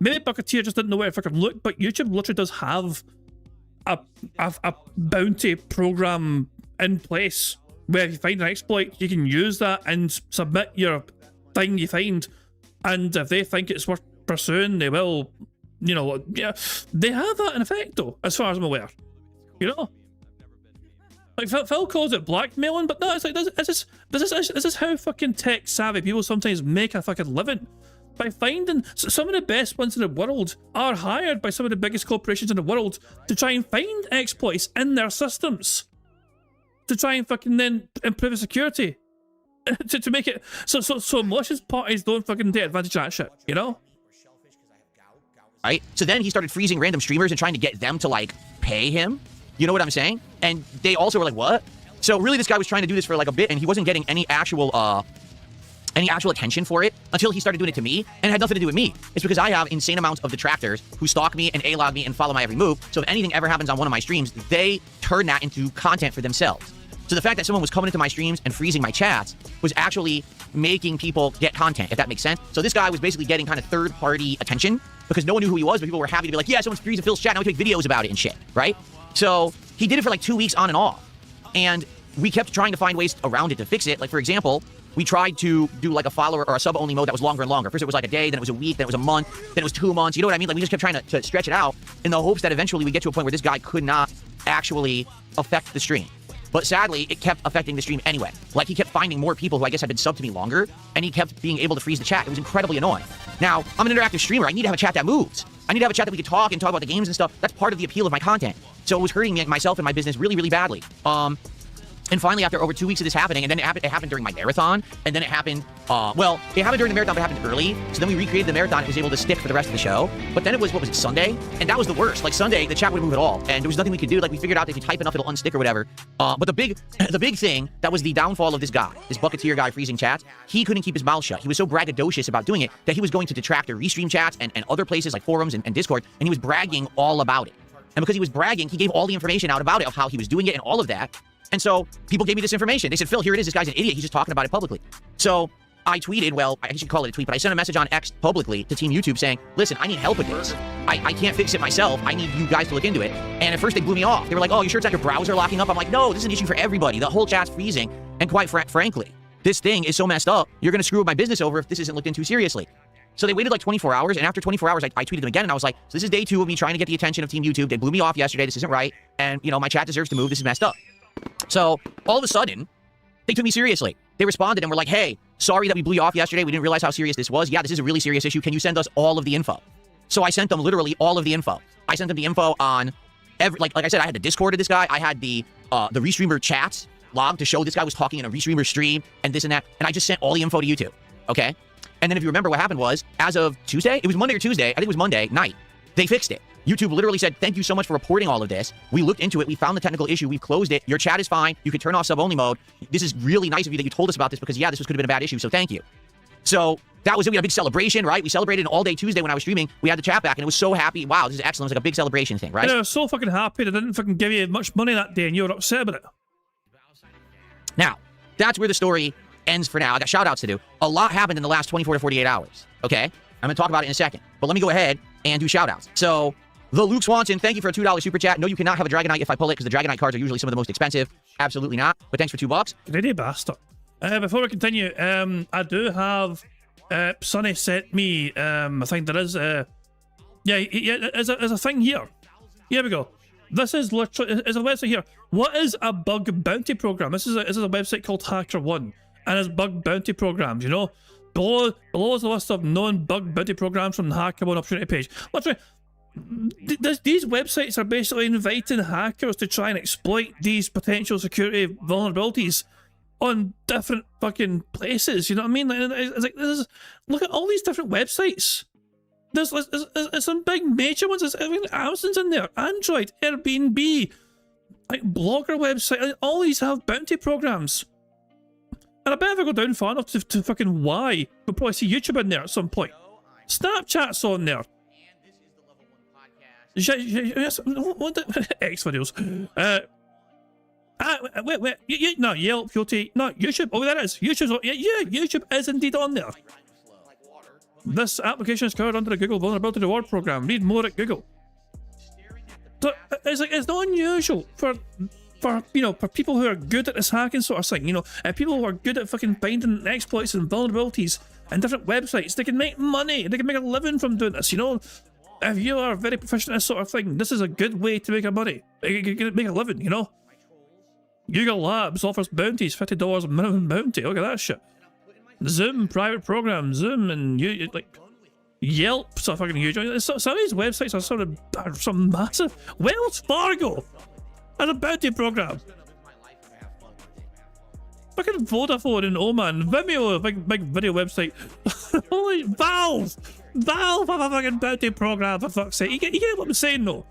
Speaker 1: Maybe Bucketeer just didn't know where to fucking look, but YouTube literally does have a bounty program in place where if you find an exploit, you can use that and submit your thing you find, and if they think it's worth pursuing, they will. You know, yeah, they have that in effect though, as far as I'm aware. You know, like Phil calls it blackmailing, but no, it's like this is how fucking tech savvy people sometimes make a fucking living, by finding some of the best ones in the world are hired by some of the biggest corporations in the world to try and find exploits in their systems, to try and fucking then improve the security, to make it so malicious parties don't fucking take advantage of that shit. You know.
Speaker 3: Right? So then he started freezing random streamers and trying to get them to, like, pay him. You know what I'm saying? And they also were like, what? So really this guy was trying to do this for like a bit, and he wasn't getting any actual attention for it until he started doing it to me, and it had nothing to do with me. It's because I have insane amounts of detractors who stalk me and A-log me and follow my every move, so if anything ever happens on one of my streams, they turn that into content for themselves. So the fact that someone was coming into my streams and freezing my chats was actually making people get content, if that makes sense. So this guy was basically getting kind of third-party attention because no one knew who he was, but people were happy to be like, yeah, someone's freezing Phil's chat, now we can make videos about it and shit, right? So he did it for like 2 weeks on and off. And we kept trying to find ways around it to fix it. Like, for example, we tried to do like a follower or a sub-only mode that was longer and longer. First it was like a day, then it was a week, then it was a month, then it was 2 months. You know what I mean? Like, we just kept trying to stretch it out in the hopes that eventually we get to a point where this guy could not actually affect the stream. But sadly, it kept affecting the stream anyway. Like, he kept finding more people who I guess had been subbed to me longer, and he kept being able to freeze the chat. It was incredibly annoying. Now, I'm an interactive streamer. I need to have a chat that moves. I need to have a chat that we could talk and talk about the games and stuff. That's part of the appeal of my content. So it was hurting me, myself and my business really, really badly. And finally, after over 2 weeks of this happening, and then it happened during my marathon, and then it happened, well, it happened during the marathon, but it happened early. So then we recreated the marathon. It was able to stick for the rest of the show. But then it was, what was it, Sunday? And that was the worst. Like, Sunday, the chat wouldn't move at all. And there was nothing we could do. Like, we figured out that if you type enough, it'll unstick or whatever. But the big thing that was the downfall of this guy, this Bucketeer guy freezing chats, he couldn't keep his mouth shut. He was so braggadocious about doing it that he was going to detract or restream chats and other places like forums and Discord, and he was bragging all about it. And because he was bragging, he gave all the information out about it, of how he was doing it and all of that. And so people gave me this information. They said, Phil, here it is. This guy's an idiot. He's just talking about it publicly. So I tweeted, well, I should call it a tweet, but I sent a message on X publicly to Team YouTube saying, listen, I need help with this. I can't fix it myself. I need you guys to look into it. And at first they blew me off. They were like, oh, you sure it's not your browser locking up? I'm like, no, this is an issue for everybody. The whole chat's freezing. And quite frankly, this thing is so messed up, you're going to screw up my business over if this isn't looked into seriously. So they waited like 24 hours, and after 24 hours, I tweeted them again, and I was like, so this is day 2 of me trying to get the attention of Team YouTube. They blew me off yesterday. This isn't right. And, you know, my chat deserves to move. This is messed up. So all of a sudden, they took me seriously. They responded and were like, hey, sorry that we blew you off yesterday. We didn't realize how serious this was. Yeah, this is a really serious issue. Can you send us all of the info? So I sent them literally all of the info. I sent them the info on like I said, I had the Discord of this guy. I had the restreamer chats log to show this guy was talking in a restreamer stream and this and that. And I just sent all the info to YouTube. Okay. And then if you remember what happened was, as of Tuesday, it was Monday or Tuesday, I think it was Monday night, they fixed it. YouTube literally said, thank you so much for reporting all of this. We looked into it. We found the technical issue. We've closed it. Your chat is fine. You can turn off sub-only mode. This is really nice of you that you told us about this because, yeah, this could have been a bad issue, so thank you. So that was it. We had a big celebration, right? We celebrated an all-day Tuesday when I was streaming. We had the chat back, and it was so happy. Wow, this is excellent. It was like a big celebration thing, right?
Speaker 1: And I was so fucking happy they didn't fucking give you much money that day, and you were upset about it.
Speaker 3: Now, that's where the story ends for now. I got shout-outs to do. A lot happened in the last 24 to 48 hours, okay? I'm going to talk about it in a second. But let me go ahead and do shout-outs. So, the Luke Swanson, thank you for a $2 super chat. No, you cannot have a Dragonite if I pull it, because the Dragonite cards are usually some of the most expensive. Absolutely not. But thanks for $2.
Speaker 1: Greedy bastard. Before we continue, I do have Sonny sent me. I think there is there's a thing here. Here we go. This is literally is a website here. What is a bug bounty program? This is a website called HackerOne, and it's bug bounty programs. You know, below is a list of known bug bounty programs from the HackerOne opportunity page. Literally, these websites are basically inviting hackers to try and exploit these potential security vulnerabilities on different fucking places. You know what I mean? Like, it's like this is, look at all these different websites. There's some big major ones. I mean, Amazon's in there, Android, Airbnb, like blogger website. All these have bounty programs. And I bet if I go down far enough to fucking Y, we'll probably see YouTube in there at some point. Snapchat's on there. Yes, what X videos. Wait, no, Yelp, Yoti, no, YouTube. Oh, there is. YouTube's, yeah, YouTube is indeed on there. This application is covered under the Google Vulnerability Reward Program. Read more at Google. So it's like it's not unusual for people who are good at this hacking sort of thing. You know, people who are good at fucking finding exploits and vulnerabilities and different websites. They can make money. They can make a living from doing this. You know, if you are very proficient in this sort of thing, this is a good way to make a money. You can make a living. You know, Google Labs offers bounties, $50 minimum bounty. Look at that shit. Zoom, private program, Zoom, and you like Yelp, so fucking huge. Some of these websites are some massive. Wells Fargo has a bounty program. Fucking Vodafone in Oman, Vimeo, big video website. Holy Valve have a fucking bounty program for fuck's sake. You get what I'm saying though.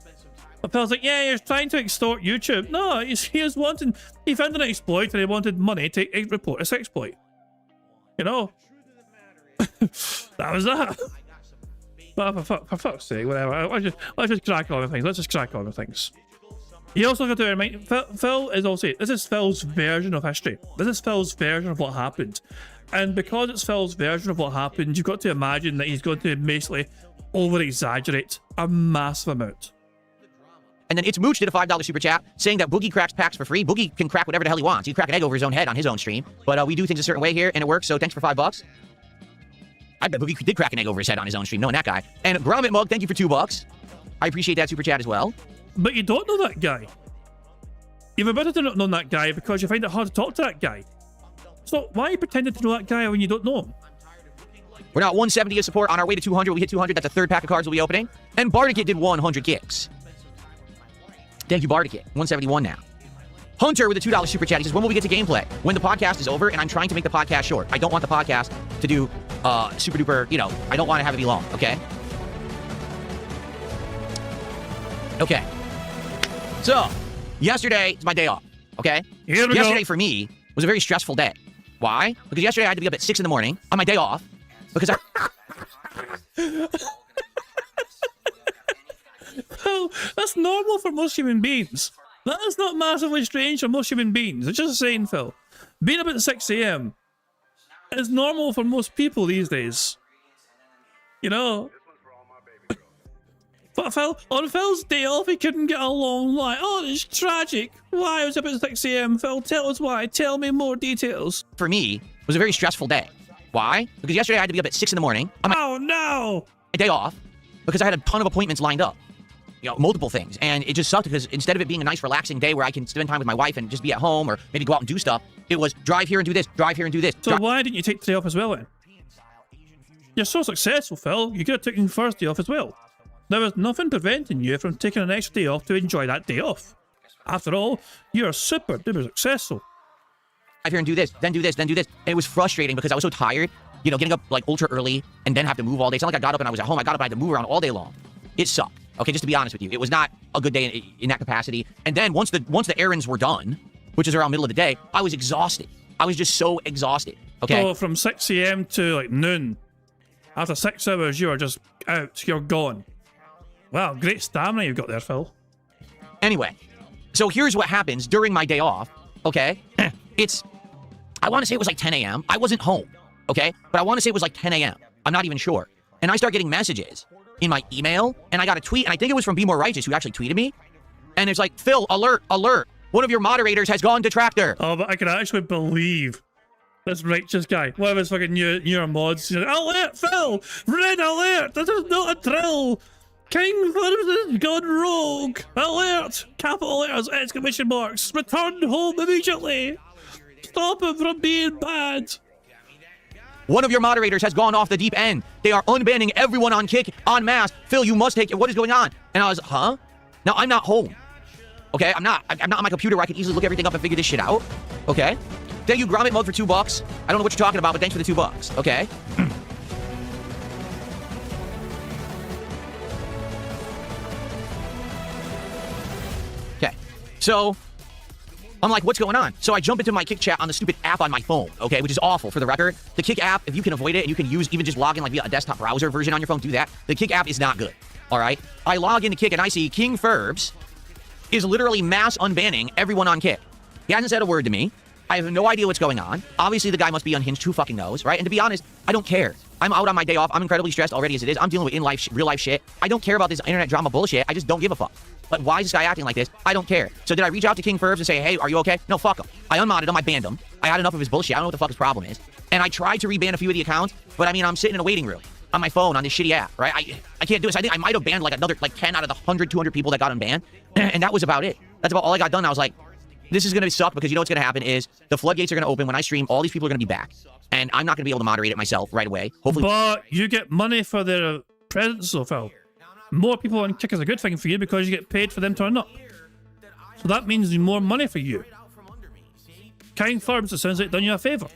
Speaker 1: My pals like, yeah, you're trying to extort YouTube. No, he found an exploit and he wanted money to report this exploit. You know, that was that. But for fuck's sake, whatever. Let's just crack on with things. Let's just crack on with things. You also got to remind Phil is also, this is Phil's version of history. This is Phil's version of what happened, and because it's Phil's version of what happened, you've got to imagine that he's going to basically over-exaggerate a massive amount.
Speaker 3: And then It's Mooch did a $5 super chat saying that Boogie cracks packs for free. Boogie can crack whatever the hell he wants. He can crack an egg over his own head on his own stream. But we do things a certain way here, and it works, so thanks for $5. I bet Boogie did crack an egg over his head on his own stream, knowing that guy. And Gromit Mug, thank you for $2. I appreciate that super chat as well.
Speaker 1: But you don't know that guy. You've admitted to not knowing that guy because you find it hard to talk to that guy. So why are you pretending to know that guy when you don't know him?
Speaker 3: We're now at 170 of support. On our way to 200. We hit 200. That's a third pack of cards we'll be opening. And Bardicate did 100 gigs. Thank you, Bardicate. 171 now. Hunter with a $2 super chat. He says, when will we get to gameplay? When the podcast is over, and I'm trying to make the podcast short. I don't want the podcast to do super duper, you know, I don't want to have it be long, okay? Okay. So, yesterday is my day off, okay?
Speaker 1: Here we
Speaker 3: Yesterday
Speaker 1: go.
Speaker 3: for me was a very stressful day. Why? Because yesterday I had to be up at 6 in the morning on my day off because I...
Speaker 1: Well, that's normal for most human beings. That is not massively strange for most human beings. It's just saying, Phil. Being up at 6 a.m. is normal for most people these days. You know? But Phil, on Phil's day off, he couldn't get along. Like, oh, it's tragic. Why I was up at 6 a.m. Phil, tell us why. Tell me more details.
Speaker 3: For me, was a very stressful day. Why? Because yesterday I had to be up at 6 in the morning on my
Speaker 1: Oh, no!
Speaker 3: day off because I had a ton of appointments lined up. You know, multiple things. And it just sucked because instead of it being a nice, relaxing day where I can spend time with my wife and just be at home or maybe go out and do stuff, it was drive here and do this, drive here and do this.
Speaker 1: So why didn't you take the day off as well then? You're so successful, Phil. You could have taken the first day off as well. There was nothing preventing you from taking an extra day off to enjoy that day off. After all, you're super duper successful.
Speaker 3: Drive here and do this, then do this, then do this. And it was frustrating because I was so tired, you know, getting up like ultra early and then have to move all day. It's not like I got up and I was at home. I got up and I had to move around all day long. It sucked. Okay, just to be honest with you, it was not a good day in that capacity. And then once the errands were done, which is around middle of the day, I was exhausted. I was just so exhausted. Okay.
Speaker 1: So from 6 a.m. to like noon, after 6 hours, you are just out. You're gone. Wow, great stamina you've got there, Phil.
Speaker 3: Anyway, so here's what happens during my day off. Okay, I want to say it was like 10 a.m. I wasn't home. Okay, but I want to say it was like 10 a.m. I'm not even sure. And I start getting messages in my email, and I got a tweet, and I think it was from Be More Righteous who actually tweeted me. And it's like, Phil, alert, alert. One of your moderators has gone detractor.
Speaker 1: Oh, but I can actually believe this righteous guy. One of his fucking newer mods. He's like, alert, Phil! Red alert! This is not a drill! King Phillips has gone rogue! Alert! Capital letters, exclamation marks. Return home immediately! Stop him from being bad!
Speaker 3: One of your moderators has gone off the deep end. They are unbanning everyone on Kick en masse. Phil, you must take it. What is going on? And I was, huh? Now, I'm not home. Okay, I'm not on my computer where I can easily look everything up and figure this shit out. Okay? Thank you, Gromit Mode, for $2. I don't know what you're talking about, but thanks for the $2. Okay? Okay. So, I'm like, what's going on? So I jump into my Kick chat on the stupid app on my phone, okay, which is awful for the record. The Kick app, if you can avoid it and you can use even just log in like via a desktop browser version on your phone, do that. The Kick app is not good, all right? I log into Kick and I see King Ferbs is literally mass unbanning everyone on Kick. He hasn't said a word to me. I have no idea what's going on. Obviously, the guy must be unhinged. Who fucking knows, right? And to be honest, I don't care. I'm out on my day off. I'm incredibly stressed already as it is. I'm dealing with in-life, real-life shit. I don't care about this internet drama bullshit. I just don't give a fuck. But why is this guy acting like this? I don't care. So did I reach out to King Ferbs and say, hey, are you okay? No, fuck him. I unmodded him. I banned him. I had enough of his bullshit. I don't know what the fuck his problem is. And I tried to reban a few of the accounts, but I mean, I'm sitting in a waiting room on my phone on this shitty app, right? I can't do this. I think I might have banned like another 10 out of the 100, 200 people that got unbanned. And that was about it. That's about all I got done. I was like, this is going to suck because you know what's going to happen is the floodgates are going to open when I stream. All these people are going to be back. And I'm not going to be able to moderate it myself right away. Hopefully.
Speaker 1: But you get money for their presence, so Phil. More people on Kick is a good thing for you because you get paid for them turning up. So that means more money for you. King Ferbs, it sounds like, done you a favour.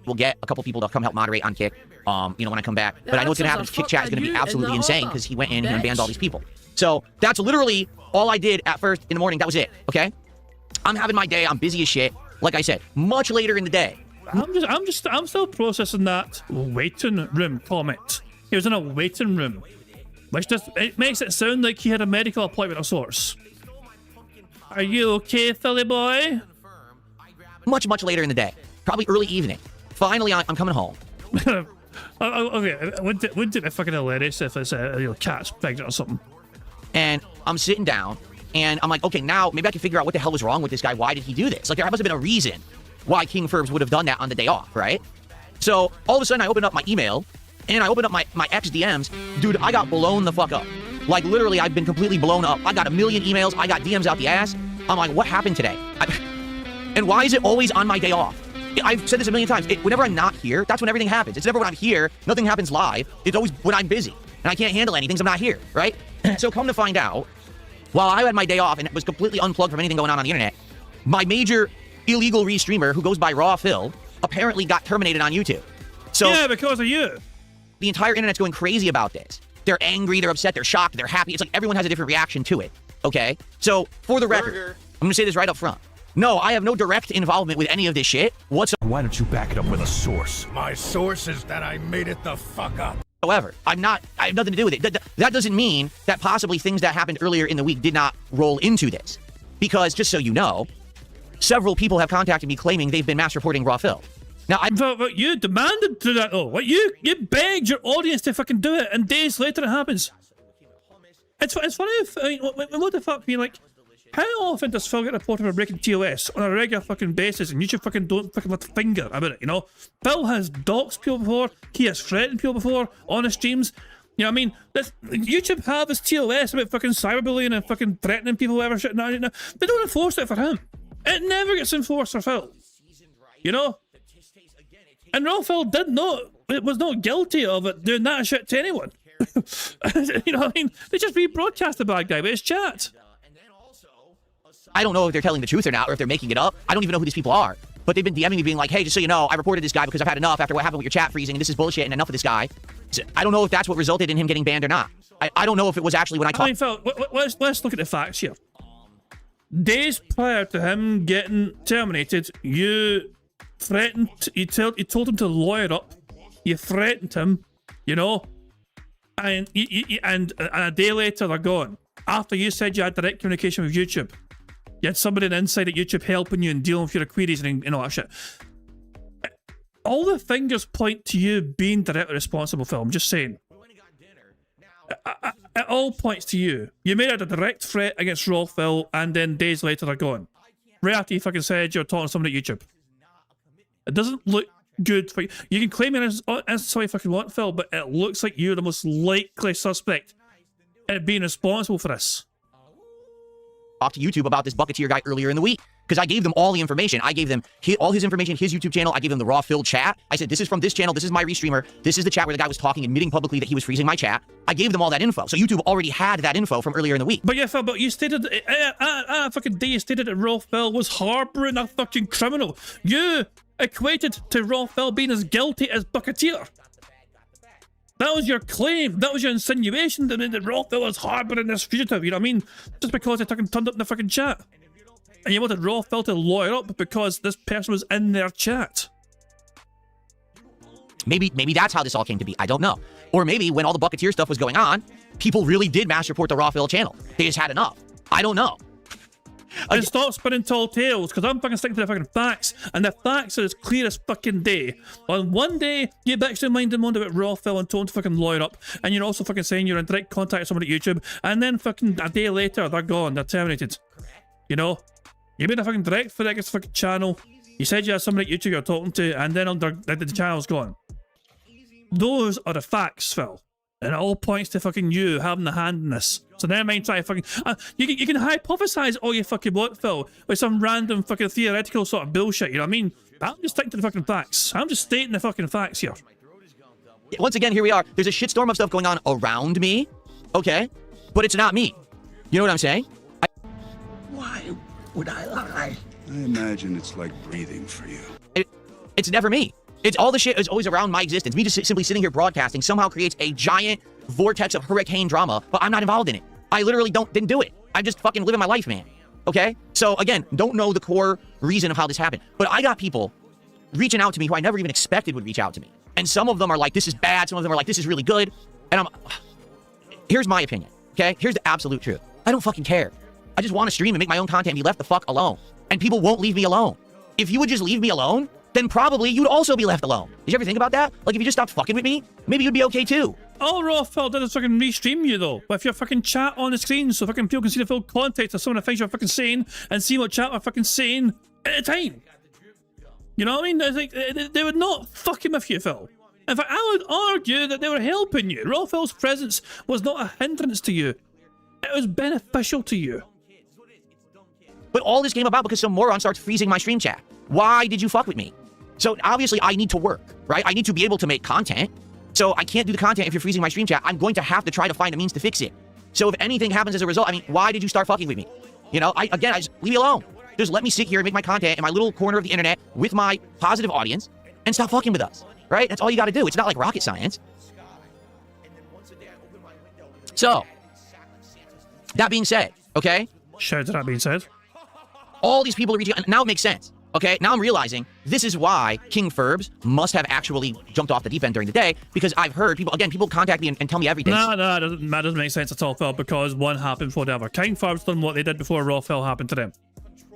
Speaker 3: We'll get a couple people to come help moderate on Kick, you know, when I come back. But I know what's going to happen is Kick chat is going to be absolutely insane because he went in and banned all these people. So that's literally all I did at first in the morning. That was it, okay? I'm having my day. I'm busy as shit. Like I said, much later in the day.
Speaker 1: I'm still processing that waiting room comment. He was in a waiting room, which just it makes it sound like he had a medical appointment of sorts. Are you okay, Philly boy?
Speaker 3: Much later in the day, probably early evening. Finally, I'm coming home.
Speaker 1: Okay, wouldn't it be fucking hilarious if it's a cat's pregnant or something?
Speaker 3: And I'm sitting down, and I'm like, okay, now maybe I can figure out what the hell was wrong with this guy. Why did he do this? Like, there must have been a reason why King Ferbs would have done that on the day off, right? So all of a sudden, I open up my email, and I open up my ex DMs. Dude, I got blown the fuck up. Like, literally, I've been completely blown up. I got 1 million emails. I got DMs out the ass. I'm like, what happened today? And why is it always on my day off? I've said this 1 million times. Whenever I'm not here, that's when everything happens. It's never when I'm here. Nothing happens live. It's always when I'm busy. And I can't handle anything, so I'm not here, right? So come to find out, while I had my day off and was completely unplugged from anything going on the internet, my major illegal restreamer, who goes by Raw Phil, apparently got terminated on YouTube. So
Speaker 1: yeah, because of you.
Speaker 3: The entire internet's going crazy about this. They're angry, they're upset, they're shocked, they're happy. It's like everyone has a different reaction to it, okay? So, for the record, I'm gonna say this right up front. No, I have no direct involvement with any of this shit whatsoever.
Speaker 9: Why don't you back it up with a source? My source is that I made it the fuck up.
Speaker 3: However, I have nothing to do with it. That doesn't mean that possibly things that happened earlier in the week did not roll into this. Because, just so you know, several people have contacted me claiming they've been mass reporting Raw Phil. Now,
Speaker 1: But you demanded to that, though. What you begged your audience to fucking do it, and days later it happens. It's funny if, I mean, what the fuck, I mean, like, how often does Phil get reported for breaking TOS on a regular fucking basis, and YouTube fucking don't fucking lift a finger about it, you know? Phil has doxed people before, he has threatened people before on his streams. You know what I mean? YouTube have this TOS about fucking cyberbullying and fucking threatening people, whatever shit. No, they don't enforce it for him. It never gets enforced for Phil. You know? And Raw Phil was not guilty of it doing that shit to anyone. You know what I mean? They just rebroadcast the bad guy with his chat.
Speaker 3: I don't know if they're telling the truth or not, or if they're making it up. I don't even know who these people are. But they've been DMing me being like, hey, just so you know, I reported this guy because I've had enough after what happened with your chat freezing, and this is bullshit, and enough of this guy. So I don't know if that's what resulted in him getting banned or not. I don't know if it was actually when I
Speaker 1: mean, Phil, let's look at the facts here. Days prior to him getting terminated, you threatened, you told him to lawyer up, you threatened him, you know, and a day later they're gone. After you said you had direct communication with YouTube, you had somebody on the inside at YouTube helping you and dealing with your queries and all that shit. All the fingers point to you being directly responsible, Phil. I'm just saying. It all points to you. You made a direct threat against Raw Phil, and then days later they're gone. Right after you fucking said you're talking to somebody at YouTube. It doesn't look good for you. You can claim it as somebody you fucking want, Phil, but it looks like you're the most likely suspect in being responsible for this.
Speaker 3: Talked to YouTube about this Bucketeer guy earlier in the week because I gave them all the information. I gave them all his information, his YouTube channel. I gave them the Raw Phil chat. I said, this is from this channel. This is my restreamer. This is the chat where the guy was talking, admitting publicly that he was freezing my chat. I gave them all that info. So YouTube already had that info from earlier in the week.
Speaker 1: But yeah, Phil, but you stated, fucking day you stated that Raw Phil was harboring a fucking criminal. You equated to Raw Phil being as guilty as Bucketeer. That was your claim. That was your insinuation that Raw Phil was harboring this fugitive. You know what I mean? Just because they fucking turned up in the fucking chat. And you wanted Raw Phil to lawyer up because this person was in their chat.
Speaker 3: Maybe that's how this all came to be. I don't know. Or maybe when all the Bucketeer stuff was going on, people really did mass report the Raw Phil channel. They just had enough. I don't know.
Speaker 1: And stop spinning tall tales, because I'm fucking sticking to the fucking facts, and the facts are as clear as fucking day. On one day, you bitched and minded moaned about Raw Phil and told him to fucking lawyer up, and you're also fucking saying you're in direct contact with somebody at YouTube, and then fucking a day later, they're gone, they're terminated. You know? You made a fucking direct threat against the fucking channel, you said you had somebody at YouTube you're talking to, and then the channel's gone. Those are the facts, Phil. And it all points to fucking you having the hand in this. So never mind trying to fucking... you can hypothesize all you fucking want, Phil, with some random fucking theoretical sort of bullshit, you know what I mean? I'm just sticking to the fucking facts. I'm just stating the fucking facts here.
Speaker 3: Once again, here we are. There's a shitstorm of stuff going on around me, okay? But it's not me. You know what I'm saying?
Speaker 9: Why would I lie? I imagine it's like breathing for you.
Speaker 3: It's never me. It's all the shit is always around my existence. Me just simply sitting here broadcasting somehow creates a giant vortex of hurricane drama, but I'm not involved in it. I literally didn't do it. I'm just fucking living my life, man. Okay? So again, don't know the core reason of how this happened. But I got people reaching out to me who I never even expected would reach out to me. And some of them are like, this is bad. Some of them are like, this is really good. And here's my opinion, okay? Here's the absolute truth. I don't fucking care. I just want to stream and make my own content and be left the fuck alone. And people won't leave me alone. If you would just leave me alone, then probably you'd also be left alone. Did you ever think about that? Like, if you just stopped fucking with me, maybe you'd be okay too.
Speaker 1: All Raw Phil did is fucking restream you, though. With your fucking chat on the screen, so fucking people can see the full context of some of the things you're fucking saying and see what chat are fucking saying at a time. You know what I mean? It's like, they would not fucking with you, Phil. In fact, I would argue that they were helping you. Raw Phil's presence was not a hindrance to you. It was beneficial to you.
Speaker 3: But all this came about because some moron starts freezing my stream chat. Why did you fuck with me? So obviously I need to work, right? I need to be able to make content. So I can't do the content if you're freezing my stream chat. I'm going to have to try to find a means to fix it. So if anything happens as a result, I mean, why did you start fucking with me? You know, I just leave me alone. Just let me sit here and make my content in my little corner of the internet with my positive audience and stop fucking with us, right? That's all you got to do. It's not like rocket science. So, that being said, okay?
Speaker 1: Shout to that being said.
Speaker 3: All these people are reaching out. Now it makes sense. Okay, now I'm realizing this is why King Ferbs must have actually jumped off the deep end during the day, because I've heard people contact me and tell me everything.
Speaker 1: No, that doesn't make sense at all, Phil, because one happened before the other. King Ferbs done what they did before Raw Phil happened to them.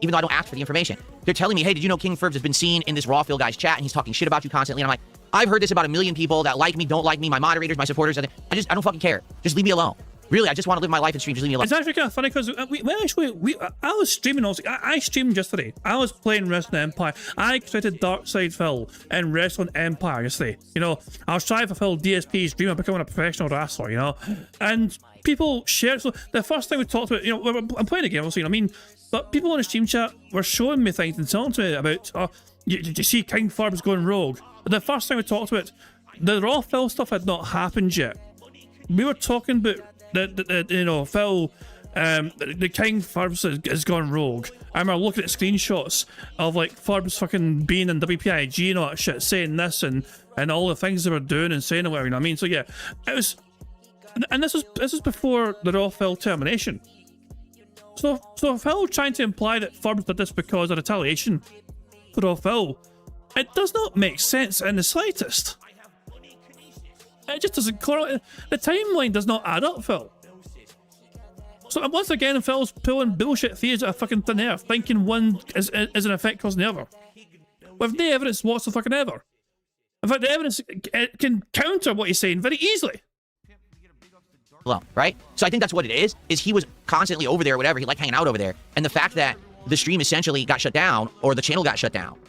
Speaker 3: Even though I don't ask for the information. They're telling me, hey, did you know King Ferbs has been seen in this Raw Phil guy's chat and he's talking shit about you constantly? And I'm like, I've heard this about 1 million people that like me, don't like me, my moderators, my supporters. I don't fucking care. Just leave me alone. Really, I just want to live my life and stream. Just leave me alone.
Speaker 1: It's actually kind of funny because I was streaming also. I streamed yesterday. I was playing Wrestling Empire. I created Dark Side Phil and Wrestling Empire yesterday. You know, I was trying to fulfill DSP's dream of becoming a professional wrestler, you know, and people shared. So the first thing we talked about, you know, I'm playing a game, obviously, you know what I mean? But people in the stream chat were showing me things and telling me about, did you see King Ferbs going rogue? But the first thing we talked about, the Raw Phil stuff had not happened yet. We were talking about you know, Phil, the King Ferbs has gone rogue. I remember looking at screenshots of like Ferbs fucking being in WPIG and all that shit, saying this and all the things they were doing and saying whatever, you know what I mean? So yeah, it was, and this is before the Raw Phil termination. So Phil trying to imply that Ferbs did this because of retaliation for Raw Phil, it does not make sense in the slightest. It just doesn't correlate. The timeline does not add up, Phil. So once again, Phil's pulling bullshit theories out of fucking thin air, thinking one is an effect causing the other. With no evidence whatsoever. In fact, the evidence can counter what he's saying very easily.
Speaker 3: Right? So I think that's what it is he was constantly over there or whatever. He liked hanging out over there. And the fact that the stream essentially got shut down, or the channel got shut down,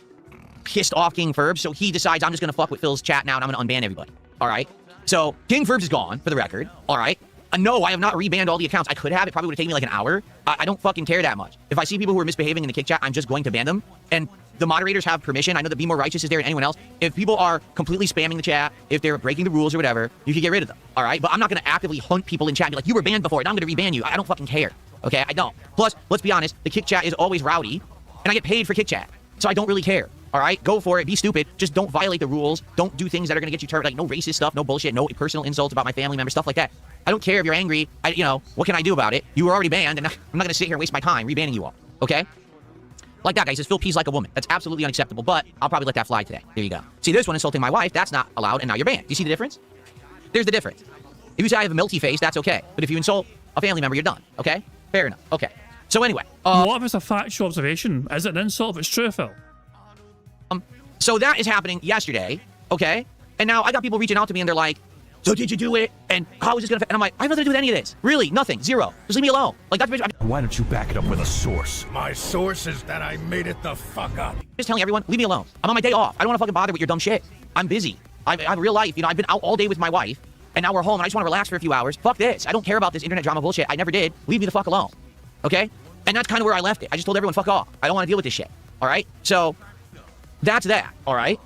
Speaker 3: pissed off King Ferbs, so he decides I'm just going to fuck with Phil's chat now and I'm going to unban everybody. All right? So, King Ferbs is gone, for the record. All right? No, I have not rebanned all the accounts. I could have. It probably would have taken me like an hour. I don't fucking care that much. If I see people who are misbehaving in the kick chat, I'm just going to ban them. And the moderators have permission. I know that Be More Righteous is there than anyone else. If people are completely spamming the chat, if they're breaking the rules or whatever, you can get rid of them. All right? But I'm not going to actively hunt people in chat and be like, you were banned before, and I'm going to reban you. I don't fucking care. Okay? I don't. Plus, let's be honest, the kick chat is always rowdy, and I get paid for kick chat. So I don't really care. All right, go for it. Be stupid. Just don't violate the rules. Don't do things that are going to get you turned, like no racist stuff, no bullshit, no personal insults about my family members, stuff like that. I don't care if you're angry. You know, what can I do about it? You were already banned, and I'm not going to sit here and waste my time rebanning you all. Okay? Like that guy says, Phil pees like a woman. That's absolutely unacceptable, but I'll probably let that fly today. There you go. See, this one insulting my wife, that's not allowed, and now you're banned. Do you see the difference? There's the difference. If you say I have a melty face, that's okay. But if you insult a family member, you're done. Okay? Fair enough. Okay. So anyway.
Speaker 1: What if it's a factual observation? Is it an insult if it's true, Phil?
Speaker 3: So that is happening yesterday, okay? And now I got people reaching out to me and they're like, so did you do it? And how is this gonna affect? And I'm like, I have nothing to do with any of this. Really, nothing, zero. Just leave me alone. Like that's.
Speaker 9: Why don't you back it up with a source? My source is that I made it the fuck up.
Speaker 3: Just telling everyone, leave me alone. I'm on my day off. I don't want to fucking bother with your dumb shit. I'm busy. I have real life. You know, I've been out all day with my wife, and now we're home, and I just want to relax for a few hours. Fuck this. I don't care about this internet drama bullshit. I never did. Leave me the fuck alone. Okay? And that's kind of where I left it. I just told everyone, fuck off. I don't want to deal with this shit. All right? So that's that. All right?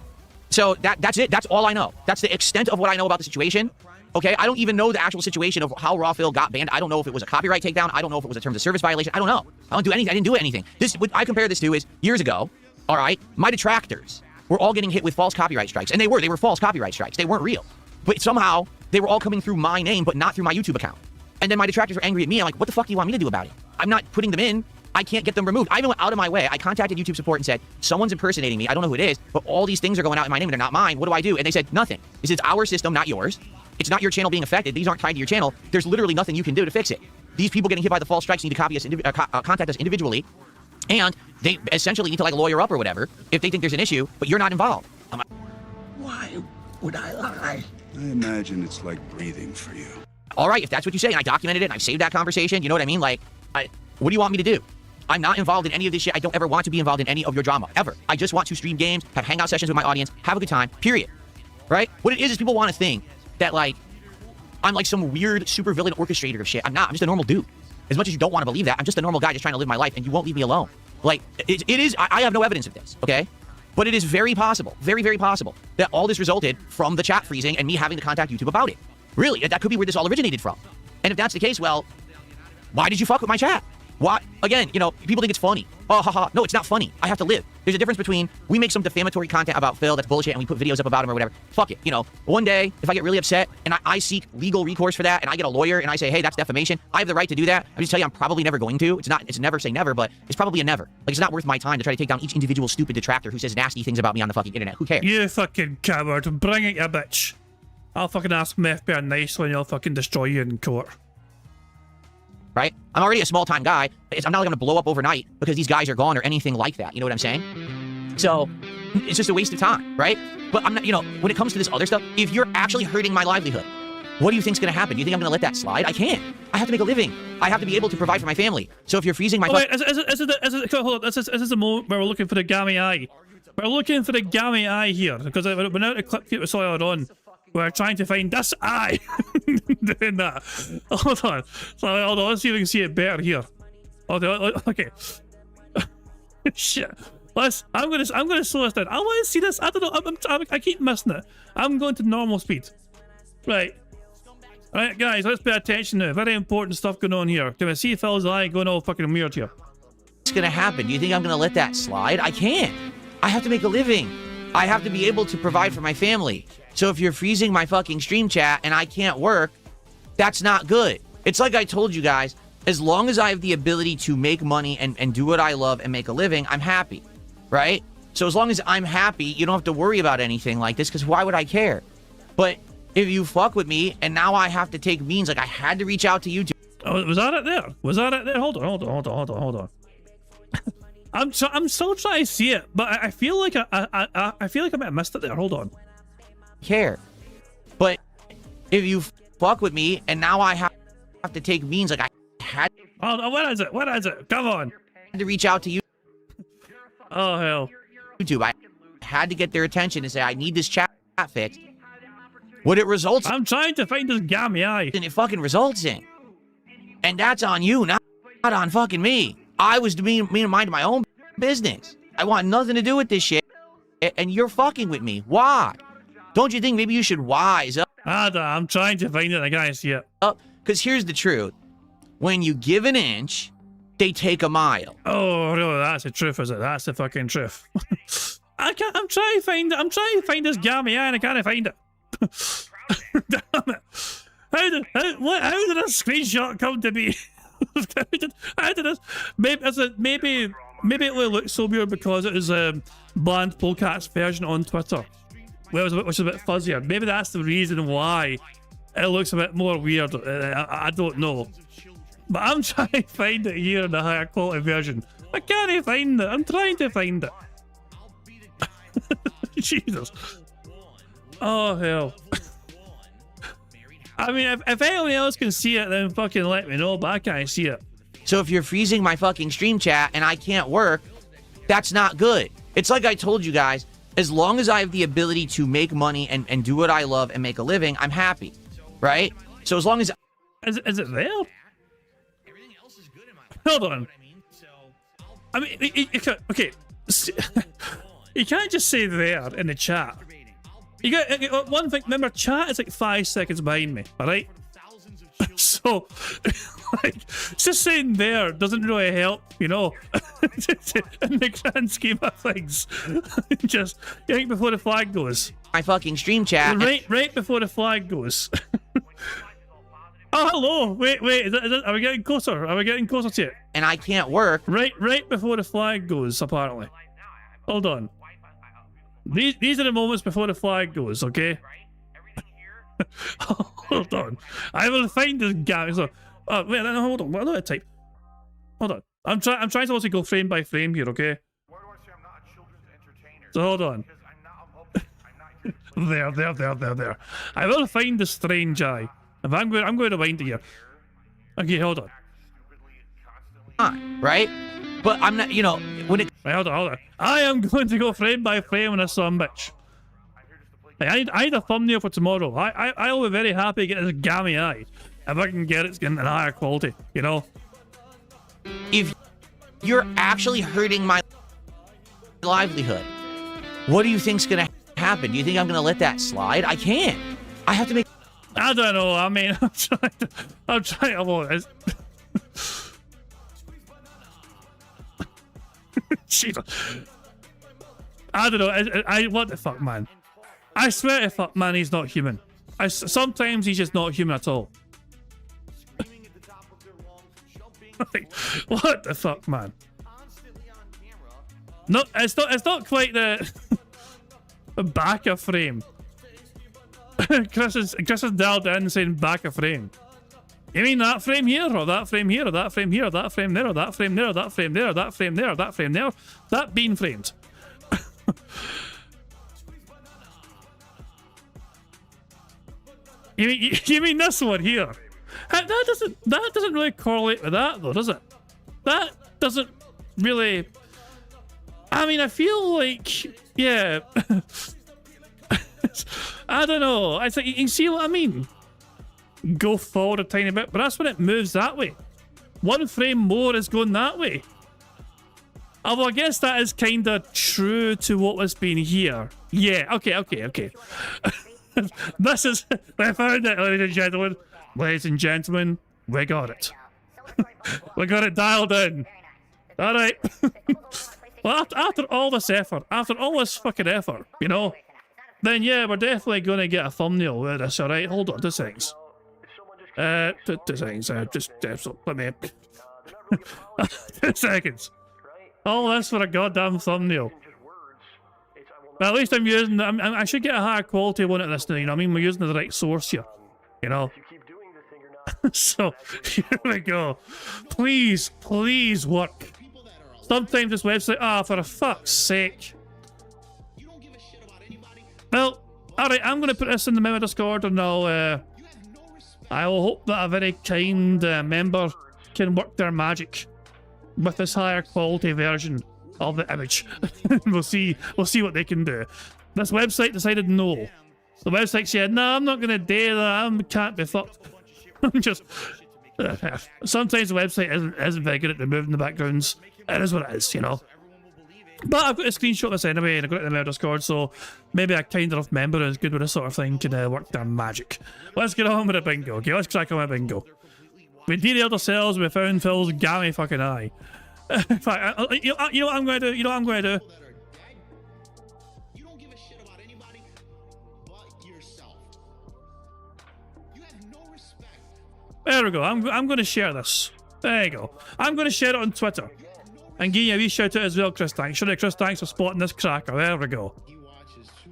Speaker 3: So that's it. That's all I know. That's the extent of what I know about the situation. Okay, I don't even know the actual situation of how Raw Phil got banned. I don't know if it was a copyright takedown. I don't know if it was a terms of service violation. I don't know. I don't do anything. I didn't do anything. This, what I compare this to is years ago, all right, my detractors were all getting hit with false copyright strikes. And they were false copyright strikes. They weren't real. But somehow they were all coming through my name, but not through my YouTube account. And then my detractors were angry at me. I'm like, what the fuck do you want me to do about it? I'm not putting them in. I can't get them removed. I even went out of my way. I contacted YouTube support and said, someone's impersonating me. I don't know who it is, but all these things are going out in my name and they're not mine. What do I do? And they said, nothing. This is our system, not yours. It's not your channel being affected. These aren't tied to your channel. There's literally nothing you can do to fix it. These people getting hit by the false strikes need to copy us, contact us individually, and they essentially need to like lawyer up or whatever if they think there's an issue, but you're not involved. I'm like,
Speaker 9: why would I lie? I imagine it's like breathing for you.
Speaker 3: All right, if that's what you say, and I documented it, and I've saved that conversation, you know what I mean? Like, what do you want me to do? I'm not involved in any of this shit. I don't ever want to be involved in any of your drama, ever. I just want to stream games, have hangout sessions with my audience, have a good time, period. Right? What it is people want to think that, like, I'm like some weird supervillain orchestrator of shit. I'm not. I'm just a normal dude. As much as you don't want to believe that, I'm just a normal guy just trying to live my life, and you won't leave me alone. Like, it is, I have no evidence of this, okay? But it is very possible, very, very possible, that all this resulted from the chat freezing and me having to contact YouTube about it. Really, that could be where this all originated from. And if that's the case, well, why did you fuck with my chat? Why? Again, you know, people think it's funny. Oh, haha. No, it's not funny. I have to live. There's a difference between we make some defamatory content about Phil that's bullshit and we put videos up about him or whatever. Fuck it. You know, one day, if I get really upset and I seek legal recourse for that and I get a lawyer and I say, hey, that's defamation, I have the right to do that. I just tell you, I'm probably never going to. It's never say never, but it's probably a never. Like, it's not worth my time to try to take down each individual stupid detractor who says nasty things about me on the fucking internet. Who cares?
Speaker 1: You fucking coward. Bring it, you bitch. I'll fucking ask my FBI nicely and I'll fucking destroy you in court.
Speaker 3: Right? I'm already a small-time guy. I'm not going to blow up overnight because these guys are gone or anything like that. You know what I'm saying? So, it's just a waste of time, right? But I'm not, you know, when it comes to this other stuff, if you're actually hurting my livelihood, what do you think's going to happen? Do you think I'm going to let that slide? I can't. I have to make a living. I have to be able to provide for my family. So if you're freezing my...
Speaker 1: Oh, wait, hold on. This is the moment where we're looking for the gammy eye. We're looking for the gammy eye here because when out the clip we saw earlier on, we're trying to find this eye. Doing that. Hold on. So hold on. Let's see if we can see it better here. Okay. Shit. I'm gonna slow this down. I want to see this. I don't know. I keep missing it. I'm going to normal speed. Right. Alright, guys. Let's pay attention now. Very important stuff going on here. Can I see Phil's eye going all fucking weird here?
Speaker 3: What's gonna happen? Do you think I'm gonna let that slide? I can't. I have to make a living. I have to be able to provide for my family. So if you're freezing my fucking stream chat and I can't work, that's not good. It's like I told you guys, as long as I have the ability to make money and do what I love and make a living, I'm happy, right? So as long as I'm happy, you don't have to worry about anything like this because why would I care? But if you fuck with me and now I have to take means, like I had to reach out to you to...
Speaker 1: Oh, was that it there? Was that it there? Hold on. I'm still trying to see it, but I feel like I feel like I might have missed it there. Hold on.
Speaker 3: Care. But if you fuck with me and now I have to take means, like I had...
Speaker 1: Oh, what is it? What is it? Come on.
Speaker 3: To reach out to you.
Speaker 1: Oh, hell.
Speaker 3: YouTube. I had to get their attention and say, I need this chat fixed. What it results...
Speaker 1: I'm trying to find this gammy eye.
Speaker 3: And it fucking results in. And that's on you, not on fucking me. I was minding my own business. I want nothing to do with this shit. And you're fucking with me. Why? Don't you think maybe you should wise up?
Speaker 1: I'm trying to find it. I can't see it.
Speaker 3: Because here's the truth. When you give an inch, they take a mile.
Speaker 1: Oh, no, that's the truth, is it? That's the fucking truth. I'm trying to find it. I'm trying to find this gammy eye and I can't find it. Damn it. How did a screenshot come to be? How did this? Maybe it will look so weird because it is Bland Polecat's version on Twitter, which is a bit fuzzier. Maybe that's the reason why it looks a bit more weird. I don't know. But I'm trying to find it here in the higher quality version. I can't find it. I'm trying to find it. Jesus. Oh, hell. I mean, if anyone else can see it, then fucking let me know, but I can't see it.
Speaker 3: So if you're freezing my fucking stream chat and I can't work, that's not good. It's like I told you guys, as long as I have the ability to make money and do what I love and make a living, I'm happy, right? So as long as...
Speaker 1: Is it there? Hold on. I mean, okay. You can't just say there in the chat. You got one thing. Remember, chat is like 5 seconds behind me. All right. So, like, just saying there doesn't really help, you know, in the grand scheme of things. Just right before the flag goes.
Speaker 3: My fucking stream chat.
Speaker 1: Right before the flag goes. Oh, hello. Wait. Are we getting closer? Are we getting closer to it?
Speaker 3: And I can't work.
Speaker 1: Right before the flag goes, apparently. Hold on. These are the moments before the flag goes, okay? Hold on. I will find this guy. So, wait, no, hold on. What do I type? Hold on. I'm trying to also go frame by frame here, okay? So hold on. There. I will find the strange eye. If I'm going to wind it here. Okay, hold on.
Speaker 3: Right? But I'm not, you know, when it...
Speaker 1: Right, hold on. I am going to go frame by frame on this son bitch. I need a thumbnail for tomorrow. I'll be very happy to get this gammy eye. If I can get it in higher quality, you know?
Speaker 3: If you're actually hurting my livelihood, what do you think's gonna happen? Do you think I'm gonna let that slide? I can't. I have to make
Speaker 1: I don't know. I mean, I'm trying to look. Jesus. I don't know. What the fuck, man? I swear to fuck, man, he's not human. Sometimes he's just not human at all. Like, what the fuck, man? No, it's not quite the back of frame. Chris is dialed in saying back of frame. You mean that frame here, or that frame here, or that frame here, or that frame there, or that frame there, or that frame there, or that frame there, or that frame there? That being framed. You mean this one here? That doesn't really correlate with that though, does it? That doesn't really. I mean, I feel like, yeah. I don't know. It's like, you can see what I mean. Go forward a tiny bit, but that's when it moves that way. One frame more is going that way. Although I guess that is kind of true to what was being here. Yeah, okay. This is, I found it, ladies and gentlemen. Ladies and gentlemen, we got it. We got it dialed in. All right. Well, after all this effort, after all this fucking effort, you know, then yeah, we're definitely going to get a thumbnail with this, all right? Hold on, 2 seconds. 2 seconds, just let me... 2 seconds. All this for a goddamn thumbnail. But at least I'm using... I should get a higher quality one at this now, you know what I mean? We're using the right source here, you know? So, here we go. Please work. Sometimes this website... for fuck's sake. Well, alright, I'm going to put this in the member Discord, and I will hope that a very kind member can work their magic with this higher quality version of the image. We'll see what they can do. This website decided no. The website said, no, I'm not going to do that. I can't be fucked. I'm just... sometimes the website isn't very good at removing the backgrounds. It is what it is, you know. But I've got a screenshot of this anyway, and I've got it in the Discord, so maybe a kind enough member who's good with this sort of thing can work their magic. Let's get on with the bingo. Okay, let's crack on with bingo. We derailed ourselves, we found Phil's gammy fucking eye. In fact, you know what I'm going to do? You know what I'm going to do?
Speaker 4: You don't give a shit about anybody but yourself. You have no respect.
Speaker 1: There we go. I'm going to share this. There you go. I'm going to share it on Twitter. And give you a wee shout out as well, Chris Thanks. Shout out Chris Thanks for spotting this cracker. There we go.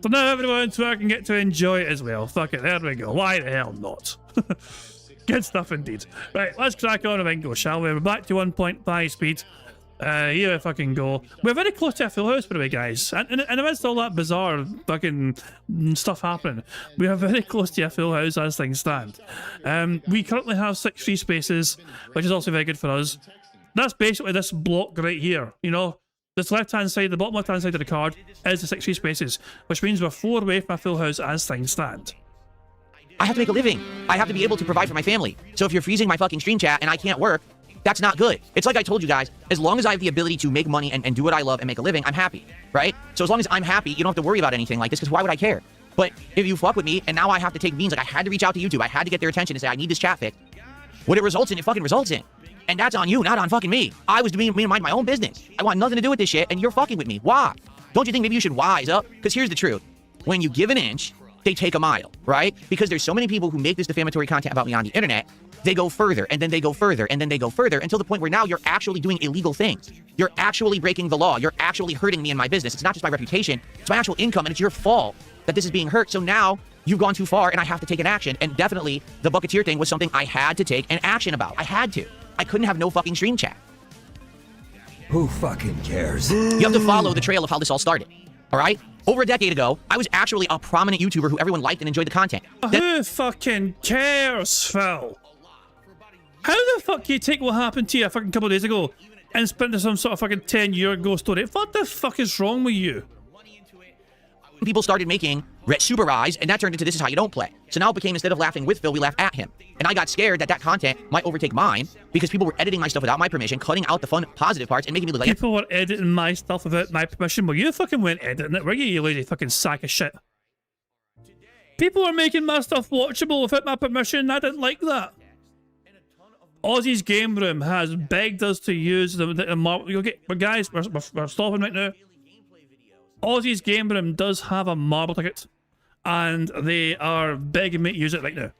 Speaker 1: So now everyone on Twitter can get to enjoy it as well. Fuck it, there we go. Why the hell not? Good stuff indeed. Right, let's crack on with bingo, shall we? We're back to 1.5 speed. Here we fucking go. We're very close to a full house, by the way, guys. And amidst all that bizarre fucking stuff happening, we are very close to a full house as things stand. We currently have 6 free spaces, which is also very good for us. That's basically this block right here, you know. This left-hand side, the bottom left-hand side of the card is the 6 free spaces, which means we're 4 away from a full house as things stand.
Speaker 3: I have to make a living. I have to be able to provide for my family. So if you're freezing my fucking stream chat and I can't work, that's not good. It's like I told you guys, as long as I have the ability to make money and do what I love and make a living, I'm happy, right? So as long as I'm happy, you don't have to worry about anything like this, because why would I care? But if you fuck with me and now I have to take means, like I had to reach out to YouTube, I had to get their attention and say, I need this chat fixed. What it results in, it fucking results in. And that's on you, not on fucking me. I was doing mind my own business. I want nothing to do with this shit, and you're fucking with me. Why? Don't you think maybe you should wise up? Because here's the truth. When you give an inch, they take a mile, right? Because there's so many people who make this defamatory content about me on the internet, they go further, and then they go further, and then they go further, until the point where now you're actually doing illegal things. You're actually breaking the law. You're actually hurting me in my business. It's not just my reputation. It's my actual income, and it's your fault that this is being hurt. So now you've gone too far, and I have to take an action. And definitely, the Bucketeer thing was something I had to take an action about. I had to. I couldn't have no fucking stream chat.
Speaker 9: Who fucking cares?
Speaker 3: You have to follow the trail of how this all started, all right? Over a decade ago, I was actually a prominent YouTuber who everyone liked and enjoyed the content.
Speaker 1: Who fucking cares, Phil? How the fuck can you take what happened to you a fucking couple of days ago and spin to some sort of fucking 10-year ago story? What the fuck is wrong with you?
Speaker 3: People started making Ret Super Rise, and that turned into This Is How You Don't Play. So now it became, instead of laughing with Phil, we laugh at him. And I got scared that that content might overtake mine, because people were editing my stuff without my permission, cutting out the fun, positive parts, and making me look like...
Speaker 1: People were editing my stuff without my permission. Well, you fucking weren't editing it, were you, you lazy fucking sack of shit? People are making my stuff watchable without my permission. I didn't like that. Aussie's Game Room has begged us to use the marble. Okay, but guys, we're stopping right now. Aussie's Game Room does have a marble ticket, and they are begging me to use it right now.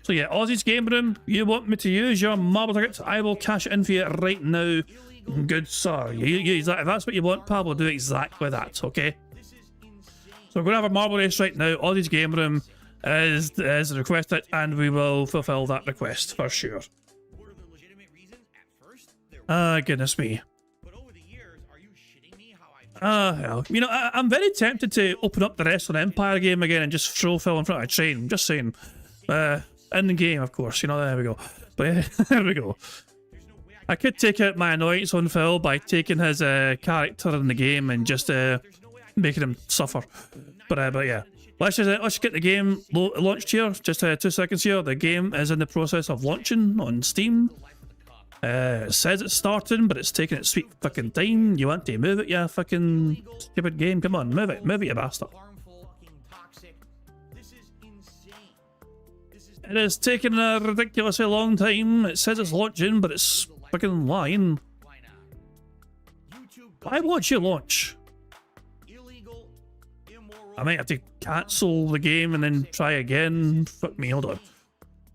Speaker 1: So yeah, Aussie's Game Room, you want me to use your marble ticket? I will cash it in for you right now. Good sir. If that's what you want, pal, we'll do exactly that, okay? So we're going to have a marble race right now. Aussie's Game Room is requested, and we will fulfill that request for sure. Goodness me. Hell. You know, I'm very tempted to open up the Wrestling Empire game again and just throw Phil in front of a train. I'm just saying. In the game, of course. You know, there we go. But there we go. I could take out my annoyance on Phil by taking his character in the game and just making him suffer. But yeah. Let's just get the game launched here. Just 2 seconds here. The game is in the process of launching on Steam. It says it's starting, but it's taking its sweet fucking time. You want to move it, you fucking stupid game? Come on, move it, you bastard. It is taking a ridiculously long time. It says it's launching, but it's fucking lying. Why won't you launch? I might have to cancel the game and then try again. Fuck me, hold on.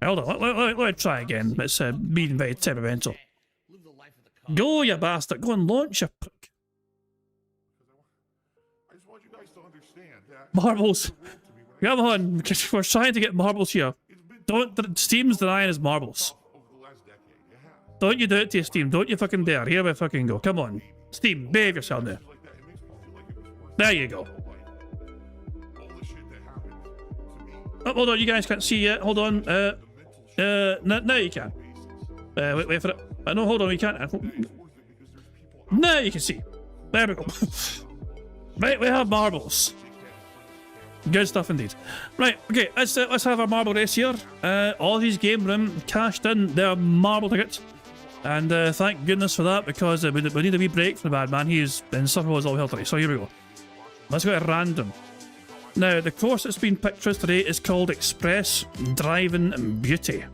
Speaker 1: Hold on, let me try again. It's being very temperamental. Go, you bastard. Go and launch, you prick.
Speaker 5: I just want you guys to understand that
Speaker 1: Marbles. Come on, we're trying to get marbles here. Steam's denying us marbles. Don't you do it to Steam. Don't you fucking dare. Here we fucking go. Come on. Steam, behave yourself now. There you go. Oh, hold on, you guys can't see yet. Hold on. Now you can. Wait for it. No, hold on, we can't. Now you can see. There we go. Right, we have marbles. Good stuff indeed. Right, okay, let's have our marble race here. Aussie's Game Room cashed in their marble ticket. And thank goodness for that, because we need a wee break for the bad man. He's been suffering all hell today. So here we go. Let's go to random. Now, the course that's been picked for us today is called Express Driving Beauty.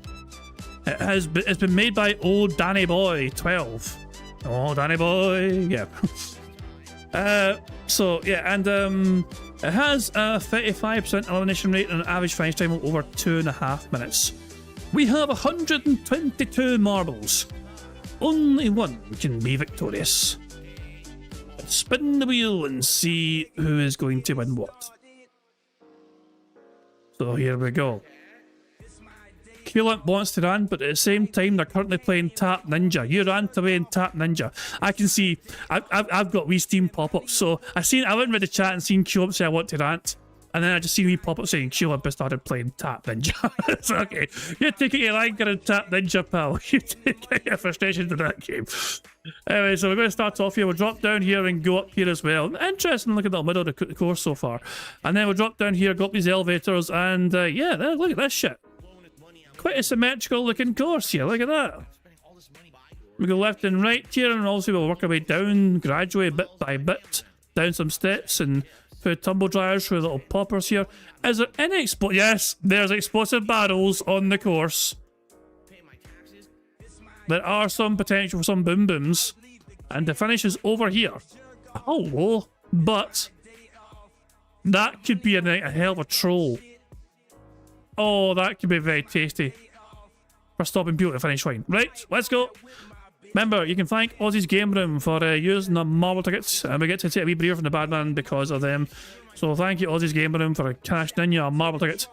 Speaker 1: It's been made by Old Danny Boy 12. Oh, Danny Boy, yeah. So yeah, and it has a 35% elimination rate and an average finish time of over 2.5 minutes. We have 122 marbles. Only one can be victorious. Let's spin the wheel and see who is going to win what. So here we go. Coolant wants to run, but at the same time they're currently playing Tap Ninja. You rant away in Tap Ninja. I can see I've got wee Steam pop-ups, so I went and read the chat and seen Coolant say I want to rant, and then I just seen wee pop-up saying Coolant has started playing Tap Ninja. It's okay. You're taking your anger in Tap Ninja, pal. You take your frustration to that game. Anyway, so we're going to start off here. We'll drop down here and go up here as well. Interesting, look at the middle of the course so far. And then we'll drop down here, go up these elevators, and yeah, look at this shit. Quite a symmetrical looking course here, look at that. We go left and right here, and also we'll work our way down gradually, bit by bit, down some steps and through tumble dryers, through little poppers here. Is there any yes, there's explosive barrels on the course. There are some potential for some boom booms, and the finish is over here. Hello, but that could be a hell of a troll. Oh, that could be very tasty for stopping people to finish line. Right, let's go. Remember, you can thank Aussie's Game Room for using the marble tickets, and we get to take a wee breather from the bad man because of them. So thank you, Aussie's Game Room, for cashing in your marble tickets.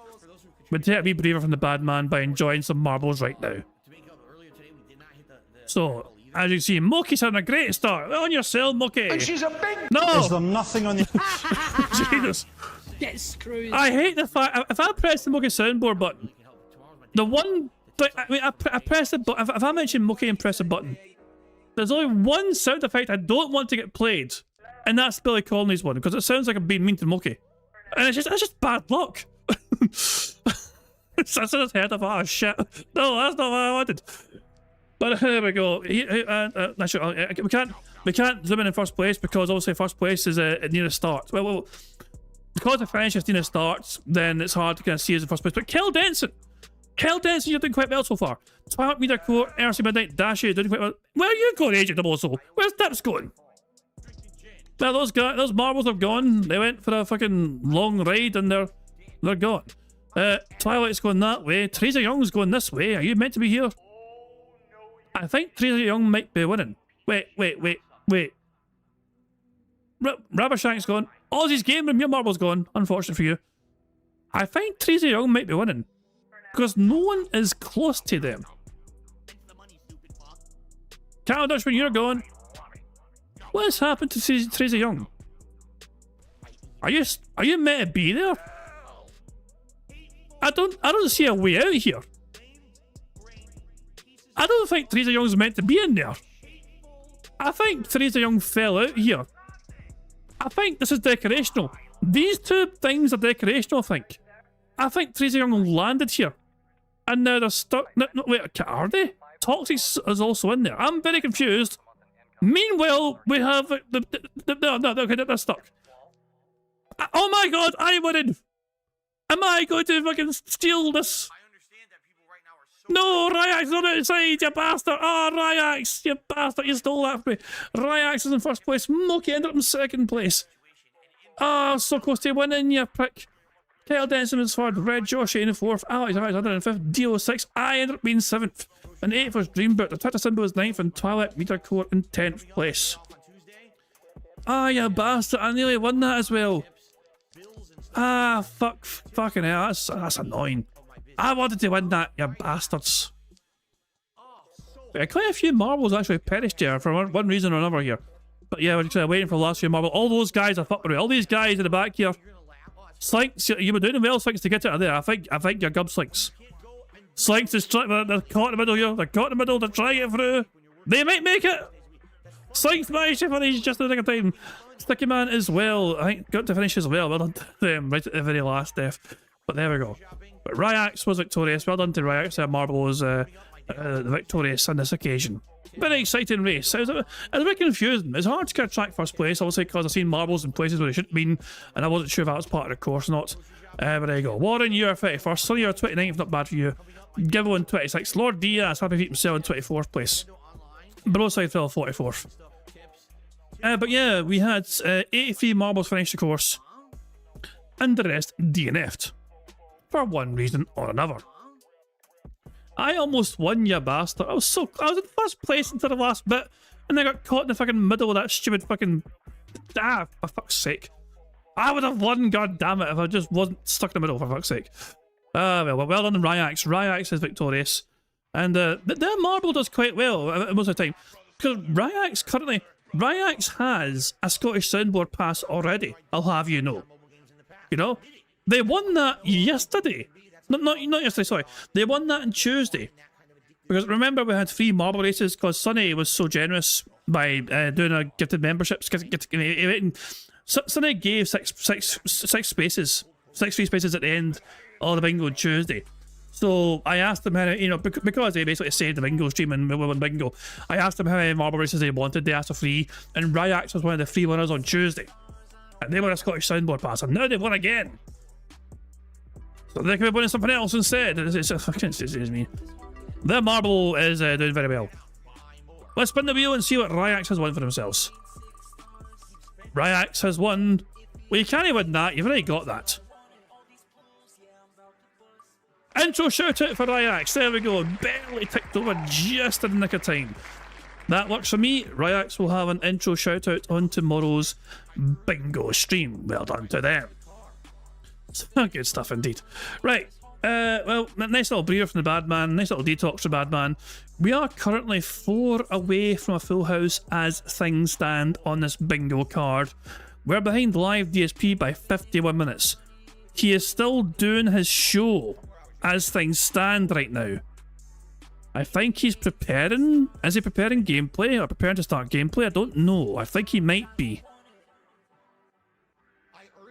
Speaker 1: We'll take a wee breather from the bad man by enjoying some marbles right now. So, as you can see, Moki's having a great start. On your cell, Moki.
Speaker 2: And she's a big...
Speaker 1: No!
Speaker 2: Is there nothing on the...
Speaker 1: Jesus.
Speaker 11: Get screwed.
Speaker 1: I hate the fact, if I press the Moki soundboard button, the one, I press the button, if I mention Moki and press a button, there's only one sound effect I don't want to get played, and that's Billy Connolly's one, because it sounds like I'm being mean to Moki. And that's just bad luck. I just heard of, oh shit. No, that's not what I wanted. But here we go. We can't zoom in first place because obviously first place is near the start. Well, because the finish Justina starts, then it's hard to kind of see as the first place. But Kel Denson, you're doing quite well so far. Twilight Meter Court, RC Midnight, Dashy, doing quite well. Where are you going, Agent Double? Where's Tips going? Well, those marbles have gone. They went for a fucking long ride and they're gone. Twilight's going that way. Teresa Young's going this way. Are you meant to be here? I think Teresa Young might be winning. Wait. Rabbershank's gone. Ozzy's game room, your marble's gone. Unfortunate for you. I think Teresa Young might be winning. Because no one is close to them. Cal Dutchman, you're gone. What has happened to Teresa Young? Are you meant to be there? I don't see a way out here. I don't think Teresa Young's meant to be in there. I think Teresa Young fell out here. I think this is decorational. These two things are decorational, I think Teresa Young landed here. And now they're stuck. No, wait, are they? Toxic is also in there. I'm very confused. Meanwhile, we have okay, they're stuck. Oh my god, I winning! Am I going to fucking steal this? No, Ryax is on outside, you bastard! Oh, Ryax, you bastard, you stole that from me. Ryax is in first place. Moki ended up in second place. Oh, so close to winning, you prick. Kyle Denson is third, Red Josh in fourth, Alex in fifth, Dio 6th, I ended up being 7th. And 8th was Dreambird, the Twitter symbol was 9th, and Twilight Meter Court in 10th place. Ah, you bastard, I nearly won that as well. Ah, fucking hell, that's annoying. I wanted to win that, you bastards. Quite a few marbles actually perished here for one reason or another here. But yeah, we're just waiting for the last few marbles. All those guys are fucking all these guys in the back here. Slinks, you were doing well, Slinks, to get out of there. I think you're gub, Slinks. Slinks is trying, they're caught in the middle here. They're caught in the middle, they're trying to get through. They might make it! Slinks managed to finish just in the nick of time. Sticky Man as well, I think, got to finish as well. Well done to them right at the very last death. But there we go. But Ryax was victorious. Well done to Ryax. Marble was victorious on this occasion. Very exciting race. It was a bit confusing. It's hard to kind of track first place, obviously, because I've seen marbles in places where they shouldn't have been, and I wasn't sure if that was part of the course or not. But there you go. Warren, you're 31st. Sonny, you're 29th. Not bad for you. Giveaway 26th. Lord Diaz, happy feet himself in 24th place. Broadside fell 44th. But yeah, we had 83 marbles finish the course, and the rest DNF'd. For one reason or another. I almost won, you bastard. I was in first place until the last bit, and I got caught in the fucking middle of that stupid fucking... Ah, for fuck's sake. I would have won, god damn it, if I just wasn't stuck in the middle, for fuck's sake. Well done, Ryax. Ryax is victorious. And their marble does quite well most of the time. Because Ryax has a Scottish soundboard pass already, I'll have you know. You know? They won that yesterday. Not yesterday, sorry. They won that on Tuesday. Because remember, we had 3 marble races because Sonny was so generous by doing a gifted memberships. Sonny gave six free spaces at the end of the bingo on Tuesday. So I asked them how, you know, because they basically saved the bingo stream and we won bingo, I asked them how many marble races they wanted. They asked for 3, and Ryax was one of the 3 winners on Tuesday. And they won a Scottish soundboard pass, and now they've won again. So they could be winning something else instead. It's me. Their marble is doing very well. Let's spin the wheel and see what Ryax has won for themselves. Ryax has won. Well, you can't win that. You've already got that. Intro shout out for Ryax. There we go. Barely ticked over just in the nick of time. That works for me. Ryax will have an intro shout out on tomorrow's bingo stream. Well done to them. Good stuff indeed. Right. Well, nice little breather from the bad man. Nice little detox from the bad man. We are currently 4 away from a full house as things stand on this bingo card. We're behind live DSP by 51 minutes. He is still doing his show as things stand right now. I think he's preparing. Is he preparing gameplay or preparing to start gameplay? I don't know. I think he might be.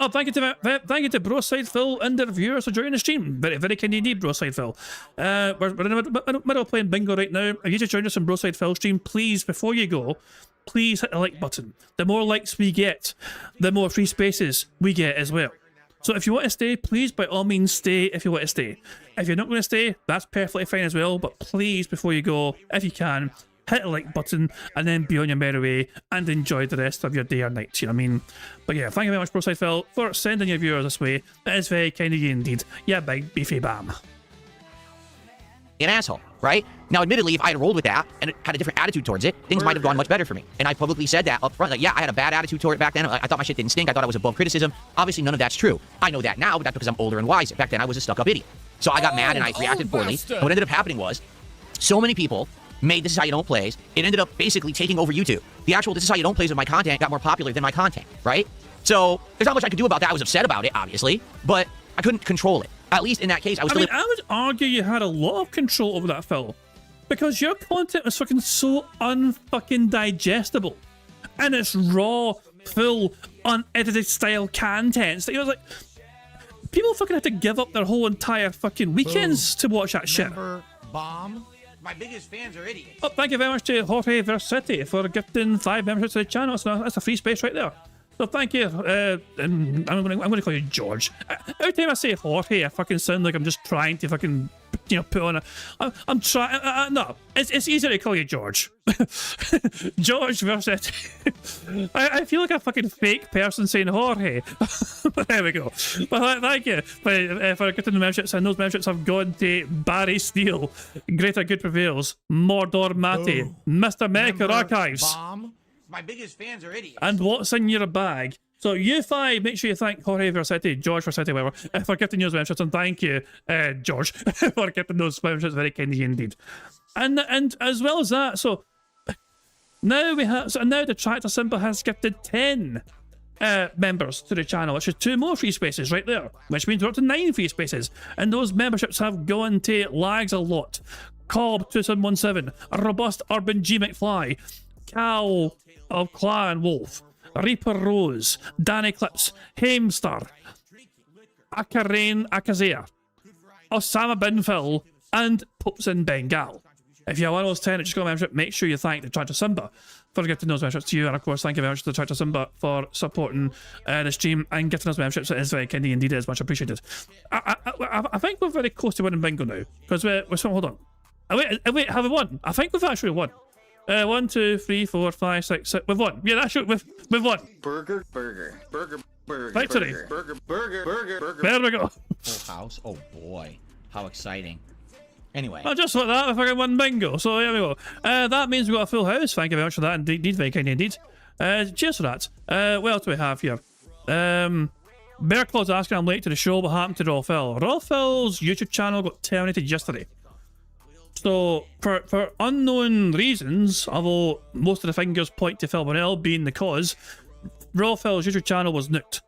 Speaker 1: Oh, thank you to Broside Phil and the viewers for joining the stream. Very, very kind indeed, Broside Phil. We're in the middle of playing bingo right now. If you just joined us on Broside Phil stream, please, before you go, please hit the like button. The more likes we get, the more free spaces we get as well. So if you want to stay, please by all means stay if you want to stay. If you're not going to stay, that's perfectly fine as well, but please before you go, if you can, hit the like button and then be on your merry way and enjoy the rest of your day or night, you know what I mean? But yeah, thank you very much, Broside Phil, for sending your viewers this way. It is very kind of you indeed. Yeah, big beefy bam.
Speaker 3: An asshole, right? Now, admittedly, if I had rolled with that and had a different attitude towards it, things might have gone much better for me. And I publicly said that up front. Like, yeah, I had a bad attitude toward it back then. I thought my shit didn't stink. I thought I was above criticism. Obviously, none of that's true. I know that now, but that's because I'm older and wiser. Back then, I was a stuck-up idiot. So I got mad and I reacted poorly. And what ended up happening was, so many people made This Is How You Don't Plays. It ended up basically taking over YouTube. The actual This Is How You Don't Plays of my content got more popular than my content, right? So there's not much I could do about that. I was upset about it, obviously, but I couldn't control it. At least in that case, I was still...
Speaker 1: I would argue you had a lot of control over that, Phil. Because your content was fucking so unfucking digestible. And it's raw, full, unedited style content. So it was like... People fucking had to give up their whole entire fucking weekends to watch that shit.
Speaker 10: Bomb? My biggest fans are idiots.
Speaker 1: Oh, thank you very much to Jorge Versetti for gifting 5 memberships to the channel. That's a free space right there. So thank you. And I'm gonna call you George. Every time I say Jorge, I fucking sound like I'm just trying to fucking, you know, put on a... I'm trying... no, it's easier to call you George. George Versetti. I feel like a fucking fake person saying Jorge. There we go. But thank you for getting the memberships, and those memberships have gone to Barry Steele, Greater Good Prevails, Mordor Matty, Mr. America Archives.
Speaker 10: Bomb? My biggest fans are idiots.
Speaker 1: And what's in your bag? So you 5, make sure you thank Jorge Versetti, George Versetti, whatever, for gifting those memberships, and thank you, George, for gifting those memberships, very kindly indeed. And as well as that, so now now the Tractor Simple has gifted 10 members to the channel, which is 2 more free spaces right there, which means we're up to 9 free spaces, and those memberships have gone to Lags a Lot, Cobb 2717, Robust Urban G McFly, Cal of Clan Wolf, Reaper Rose, Danny Clips, Hamster, Akarane Akazea, Osama Bin Phil, and Pops in Bengal. If you're one of those 10 that just got a membership, make sure you thank the Tractor Simba for gifting those memberships to you, and of course thank you very much to the Tractor Simba for supporting the stream and gifting us memberships. It is very kind indeed, it is much appreciated. I think we're very close to winning bingo now, because we're hold on. Wait, have we won? I think we've actually won. 1, 2, 3, 4, 5, 6, 7. We've won. Yeah, that's we've won.
Speaker 6: Burger.
Speaker 1: Victory.
Speaker 6: Burger.
Speaker 1: There we go.
Speaker 6: Full house. Oh boy, how exciting. Anyway.
Speaker 1: Well, just like that, we fucking won bingo. So there we go. That means we got a full house. Thank you very much for that. Indeed, very kind indeed. Cheers for that. What else do we have here? Bear Claw's asking, I'm late to the show. What happened to Raw Phil? Raw Phil's YouTube channel got terminated yesterday. So, for unknown reasons, although most of the fingers point to Phil Bonnell being the cause, Raw Phil's YouTube channel was nuked.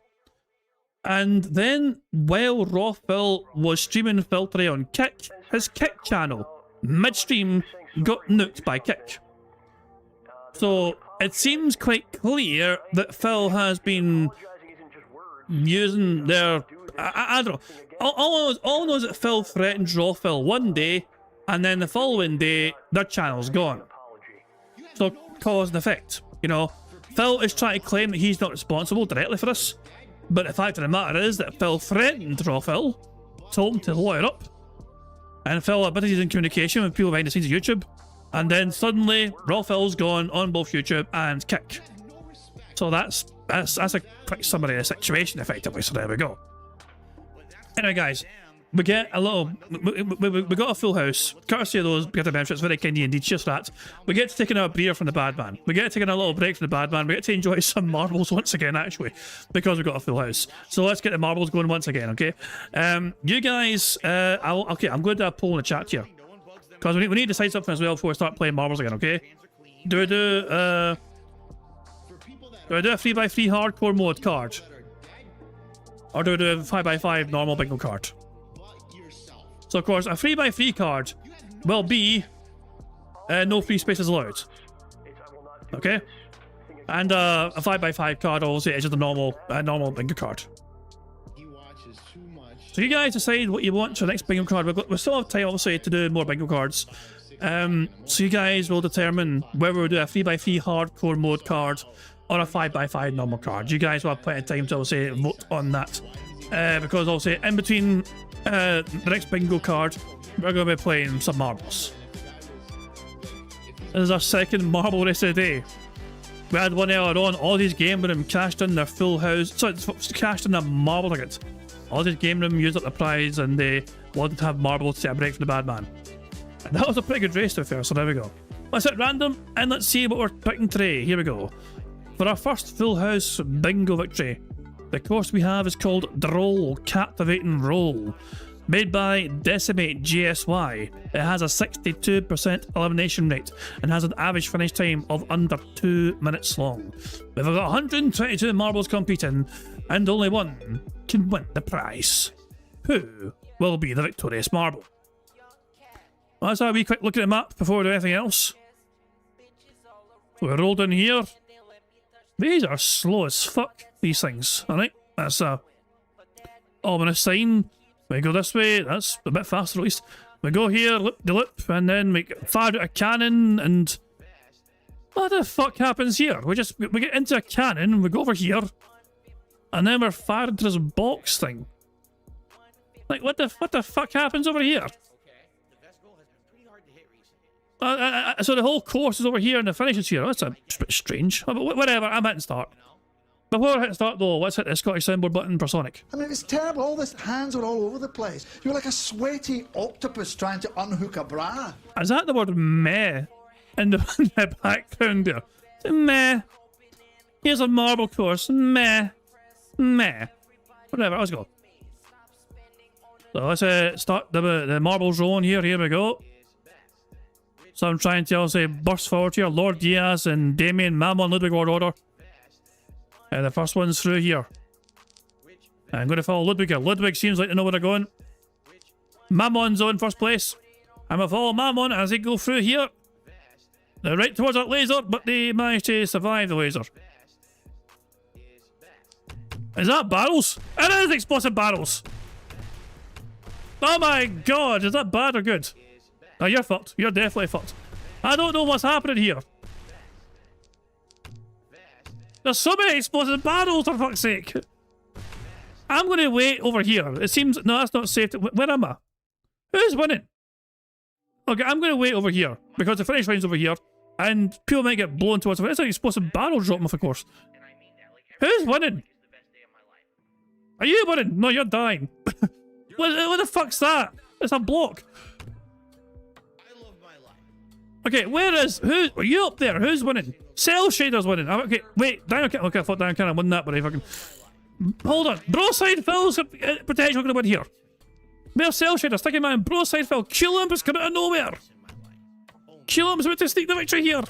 Speaker 1: And then, while Raw Phil was streaming Filtery on Kick, his Kick channel, midstream, got nuked by Kick. So, it seems quite clear that Phil has been using their... I don't know. All I know is that Phil threatened Raw Phil one day, and then the following day, their channel's gone. So, cause and effect, you know. Phil is trying to claim that he's not responsible directly for this, but the fact of the matter is that Phil threatened Raw Phil, told him to lawyer up, and Phil admitted he's in communication with people behind the scenes of YouTube, and then suddenly, Raw Phil's gone on both YouTube and Kick. So that's a quick summary of the situation, effectively, so there we go. Anyway, guys, we get a little... We got a full house, courtesy of those gift memberships, very kind indeed, cheers for that. We get to take another beer from the bad man. We get to take a little break from the bad man. We get to enjoy some marbles once again, actually, because we got a full house. So let's get the marbles going once again, okay? You guys... okay, I'm going to do a poll in the chat here, because we need to decide something as well before we start playing marbles again, okay? Do I do a 3x3 hardcore mode card? Or do I do a 5x5 normal bingo card? So of course, a 3x3 card will be no free spaces allowed. Okay? And a 5x5 card obviously is just a normal bingo card. So you guys decide what you want for the next bingo card. We still have time obviously to do more bingo cards. So you guys will determine whether we'll do a 3x3 hardcore mode card or a 5x5 normal card. You guys will have plenty of time to obviously vote on that. because obviously in between the next bingo card, we're going to be playing some marbles. This is our second marble race of the day. We had one earlier on. All these game room cashed in their full house. So it's cashed in their marble tickets. All these game room used up the prize and they wanted to have marbles to take a break from the bad man. And that was a pretty good race to be fair, so there we go. Let's hit random and let's see what we're picking today. Here we go. For our first full house bingo victory, the course we have is called Droll Captivating Roll. Made by Decimate GSY, it has a 62% elimination rate and has an average finish time of under 2 minutes long. We've got 122 marbles competing and only one can win the prize. Who will be the victorious marble? Well, let's have a wee quick look at the map before we do anything else. So we rolled in here. These are slow as fuck, these things. Alright, that's a ominous sign. We go this way, that's a bit faster at least. We go here, loop the loop, and then we fire out a cannon, and what the fuck happens here? We get into a cannon, we go over here, and then we're fired into this box thing. Like, what the fuck happens over here? So the whole course is over here and the finish is here. That's a bit strange. But whatever, I'm hitting start. Before I hit start though, let's hit the Scottish soundboard button for Sonic.
Speaker 2: I mean, it's terrible. All these hands are all over the place. You're like a sweaty octopus trying to unhook a bra.
Speaker 1: Is that the word meh in the background there? Meh. Here's a marble course. Meh. Meh. Whatever, let's go. So let's start the marbles rolling here. Here we go. So I'm trying to also burst forward here. Lord Diaz and Damien, Mammon, Ludwig, World Order. The first one's through here. I'm going to follow Ludwig here. Ludwig seems like to know where they're going. Mammon's on first place. I'm going to follow Mammon as they go through here. They're right towards that laser, but they managed to survive the laser. Is that barrels? It is explosive barrels. Oh my god, is that bad or good? Oh, you're fucked. You're definitely fucked. I don't know what's happening here. There's so many explosive barrels, for fuck's sake. I'm going to wait over here. It seems... No, that's not safe. Where am I? Who's winning? Okay, I'm going to wait over here. Because the finish line's over here. And people might get blown towards it. It's an explosive barrel dropping off, of course. Who's winning? Are you winning? No, you're dying. What the fuck's that? It's a block. Okay, where is... Who... Are you up there? Who's winning? Cell Shader's winning. Okay, wait. Dino can't... Okay, I thought Dino can't win that, but I fucking... Hold on. Broadside Phil's potentially going to win here. Where's Cell Shader? Sticky man. Broadside Phil. Culump is coming out of nowhere. Culump's about to sneak the victory here.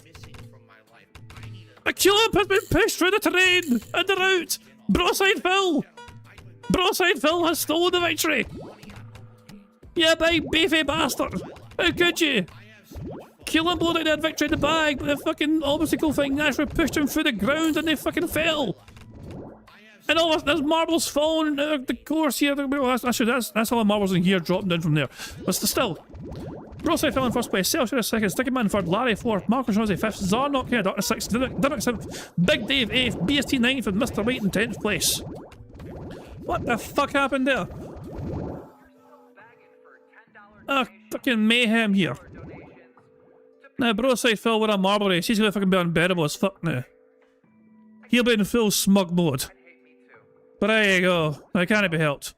Speaker 1: A Culump has been pushed through the terrain and the route. Broadside Phil. Broadside Phil has stolen the victory. Yeah, big beefy bastard. How could you? Culump loaded that victory in the bag, but the fucking obstacle thing actually pushed him through the ground and they fucking fell. And all there's marbles falling the course here. That's all the marbles in here dropping down from there. But still, Broadside fell in first place, Celsius 2nd, Sticky Man 3rd, Larry 4th, Marcus Rossi 5th, Zarnock here, Doctor 6th, Dimmick 7th, Big Dave 8th, BST 9th, and Mr. White in 10th place. What the fuck happened there? Fucking mayhem here. Now, Broadside Phil with a marble race. He's gonna fucking be unbearable as fuck now. He'll be in full smug mode. But there you go. Now, can't it be helped?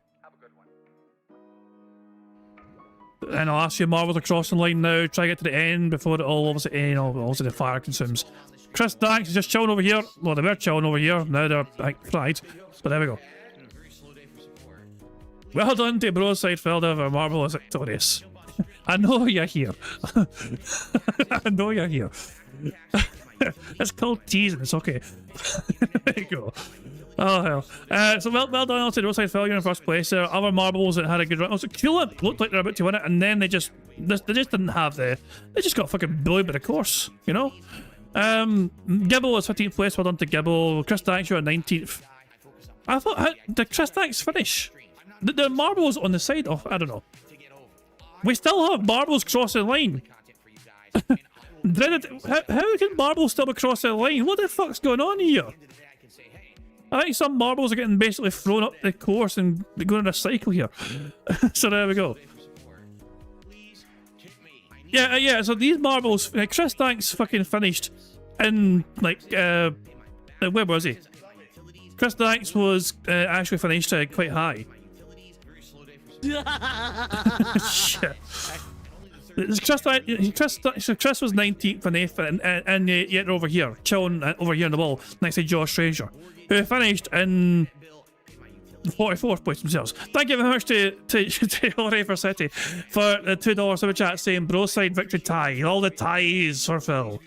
Speaker 1: And I'll ask you marbles across the line now. Try to get to the end before it all obviously, obviously the fire consumes. Chris Danks is just chilling over here. Well, they were chilling over here. Now they're like fried. But there we go. Well done to Broadside Phil. The marble is victorious. I know you're here. I know you're here. It's called teasing, it's okay. There you go. Oh hell. So well done also to Broadside Phil, you're in first place. There are other marbles that had a good run. Also, Culump looked like they're about to win it, and then they just didn't have they just got fucking bullied by the course, you know? Gibble is 15th place, well done to Gibble. Chris Danks, you're 19th. I thought, did Chris Danks finish? The marbles on the side of, I don't know. We still have marbles crossing the line. How can marbles still be crossing the line? What the fuck's going on here? I think some marbles are getting basically thrown up the course and going in a cycle here. So there we go. Yeah, so these marbles, Chris Danks fucking finished in, like, where was he? Chris Danks was actually finished quite high. Shit. Chris was 19th and 8th, and yet over here, chilling over here in the wall next to Josh Frazier, who finished in 44th place themselves. Thank you very much to Jorge Versetti for the $2 super chat saying Broside victory tie. All the ties for Phil.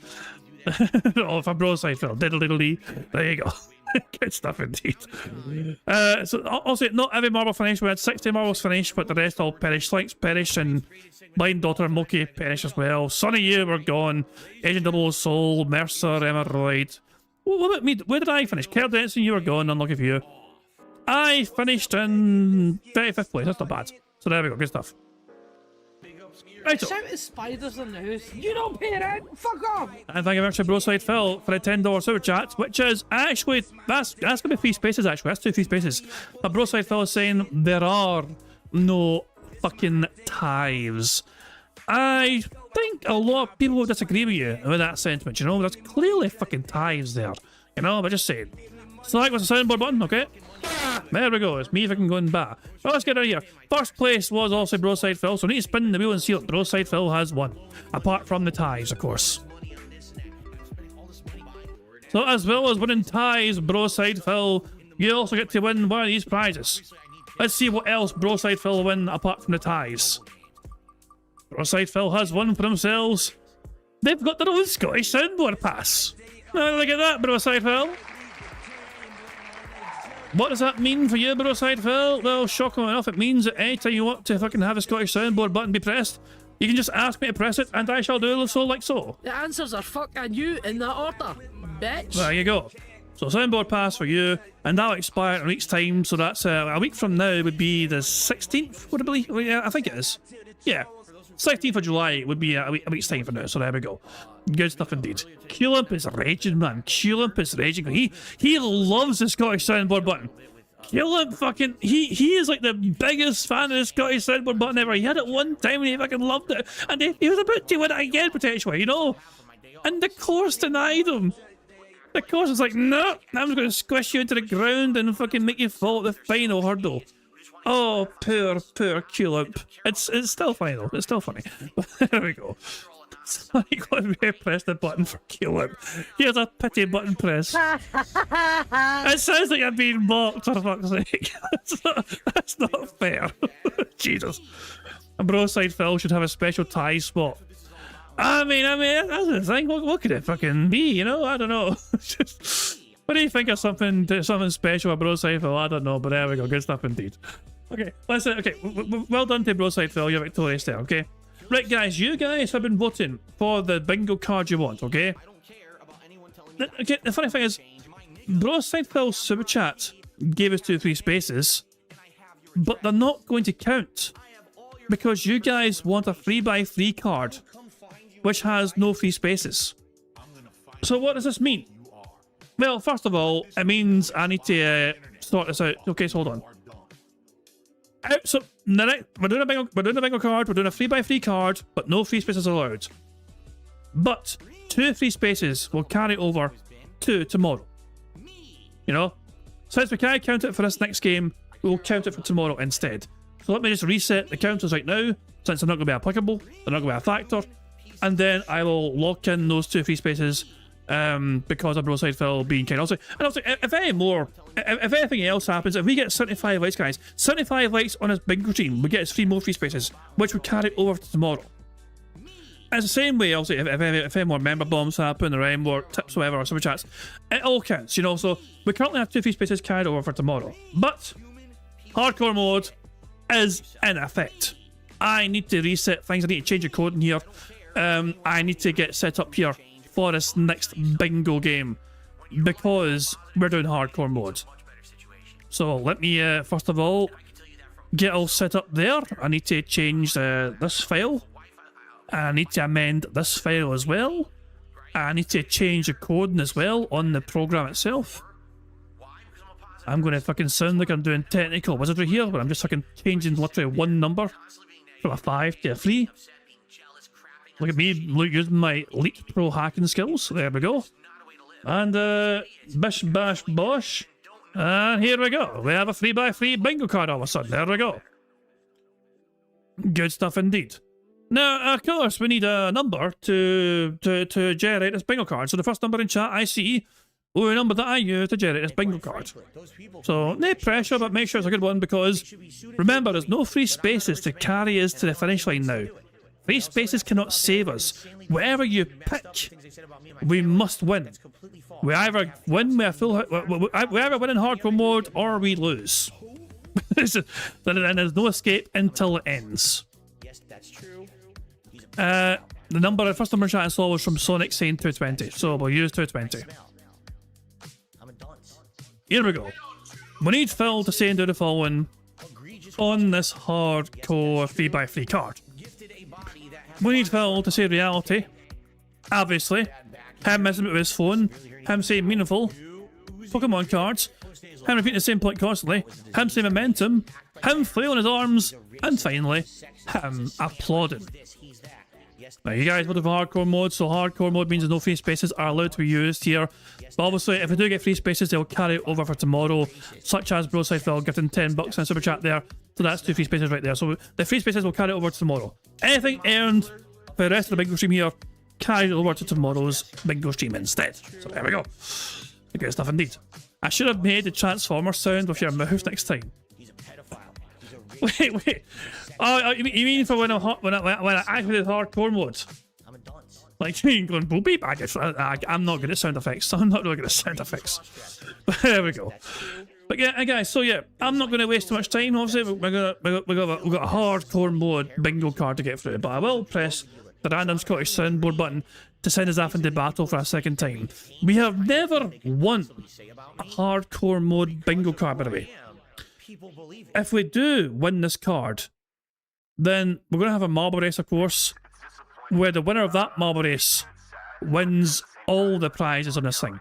Speaker 1: Oh, for Broside Phil. Diddle diddle dee. There you go. Good stuff indeed. So also, not every marble finished. We had 60 marbles finished, but the rest all perished. Slinks perished, and Blind Daughter and Moki perished as well. Sonny, you were gone. Agent Double Soul, Mercer, Emma Royd. What about me? Where did I finish? Kerr Denson, you were gone. Unlucky for you. I finished in 35th place. That's not bad. So there we go. Good stuff. Right.
Speaker 11: Shout at spiders in the house. You don't pay rent. Fuck off.
Speaker 1: And thank you very much to Broside Phil for a $10 super chat, which is actually that's gonna be 3 spaces. Actually, that's 2 3 spaces. But Broside Phil is saying there are no fucking ties. I think a lot of people will disagree with you with that sentiment. You know, there's clearly fucking ties there. You know, but just saying. Select was the soundboard button, okay? There we go, it's me if I can go in back. So let's get out of here. First place was also Broside Phil, so we need to spin the wheel and see what Broside Phil has won. Apart from the ties, of course. So as well as winning ties, Broside Phil, you also get to win one of these prizes. Let's see what else Broside Phil win apart from the ties. Broside Phil has won for themselves. They've got their own Scottish soundboard pass. Now look at that, Broside Phil. What does that mean for you, Broside Phil? Well, shockingly enough, it means that anytime you want to fucking have a Scottish soundboard button be pressed, you can just ask me to press it, and I shall do so like so.
Speaker 11: The answers are fuck and you in that order, bitch.
Speaker 1: There you go. So soundboard pass for you, and that'll expire in a week's time, so that's a week from now would be the 16th, would it be? Yeah, I think it is. Yeah. 16th of July would be a week's time from now, so there we go. Good stuff indeed. Q-Limp is raging, man. Q-Limp is raging. He loves the Scottish soundboard button. Q-Limp fucking... He is like the biggest fan of the Scottish soundboard button ever. He had it one time and he fucking loved it. And he was about to win it again, potentially, you know? And the course denied him. The course was like, no, I'm just going to squish you into the ground and fucking make you fall at the final hurdle. Oh, poor Q-Limp. It's still funny though. It's still funny. There we go. So you got to press the button for Q-Limp. Here's a pity button press. It sounds like you're being mocked, for fuck's sake. That's not fair. Jesus. A Broside Phil should have a special tie spot. I mean, that's the thing. What could it fucking be? You know, I don't know. What do you think of something special about Broside Phil? I don't know, but there we go. Good stuff indeed. Okay, listen. Okay, well done to Broside Phil. You're victorious there. Okay, right, guys. You guys have been voting for the bingo card you want. Okay. Okay. The funny thing is, Broside Phil's super chat gave us 2 3 spaces, but they're not going to count because you guys want a 3x3 card, which has no 3 spaces. So what does this mean? Well, first of all, it means I need to sort this out. Okay, so hold on. So we're doing a bingo card. We're doing a 3x3 card, but no 3 spaces allowed. But 2 3 spaces will carry over to tomorrow. You know, since we can't count it for this next game, we'll count it for tomorrow instead. So let me just reset the counters right now, since they're not going to be applicable, they're not going to be a factor, and then I will lock in those 2 3 spaces. Because of Broside Phil being kind. Also, and also, if anything else happens, if we get 75 likes, guys, 75 likes on his bingo team, we get 3 more 3 spaces, which will carry over to tomorrow. And it's the same way, also, if any more member bombs happen, or any more tips, whatever, or super chats, it all counts, you know. So we currently have 2 3 spaces carried over for tomorrow, but hardcore mode is in effect. I need to reset things. I need to change the code in here. I need to get set up here for this next bingo game because we're doing hardcore mode. So let me first of all get all set up there. I need to change this file. I need to amend this file as well. I need to change the coding as well on the program itself. I'm going to fucking sound like I'm doing technical wizardry here, but I'm just fucking changing literally one number from a 5 to a 3. Look at me using my Elite Pro hacking skills. There we go. And bish bash bosh. And here we go. We have a 3x3 bingo card all of a sudden. There we go. Good stuff indeed. Now, of course, we need a number to generate this bingo card. So the first number in chat I see will be a number that I use to generate this bingo card. So, no pressure, but make sure it's a good one, because remember, there's no free spaces to carry us to the finish line now. Free spaces cannot save us. Whatever you pick, we must win. We either win with a full, we either win in hardcore mode or we lose. Then there's no escape until it ends. The first number in chat I saw was from Sonic saying 220, so we'll use 220. Here we go. We need Phil to say and do the following on this hardcore 3x3 card. We need Phil to say reality, obviously, him messing with his phone, him saying meaningful, Pokemon cards, him repeating the same point constantly, him saying momentum, him flailing his arms, and finally, him applauding. Now, you guys would have hardcore mode, so hardcore mode means no free spaces are allowed to be used here. But obviously, if we do get free spaces, they'll carry it over for tomorrow, such as Broside Phil getting $10 in super chat there. So that's 2 free spaces right there. So the free spaces will carry it over to tomorrow. Anything earned for the rest of the bingo stream here, carry it over to tomorrow's bingo stream instead. So there we go. Good stuff indeed. I should have made the Transformer sound with your mouth next time. Wait. Oh, you mean for when I activated hardcore mode? Like you going boop beep? I'm not good at sound effects. I'm not really good at sound effects. But there we go. But yeah, guys. So yeah, I'm not going to waste too much time. Obviously, we got a hardcore mode bingo card to get through. But I will press the random Scottish soundboard button to send us off into battle for a second time. We have never won a hardcore mode bingo card, by the way. If we do win this card, then we're going to have a marble race, of course, where the winner of that marble race wins all the prizes on this thing.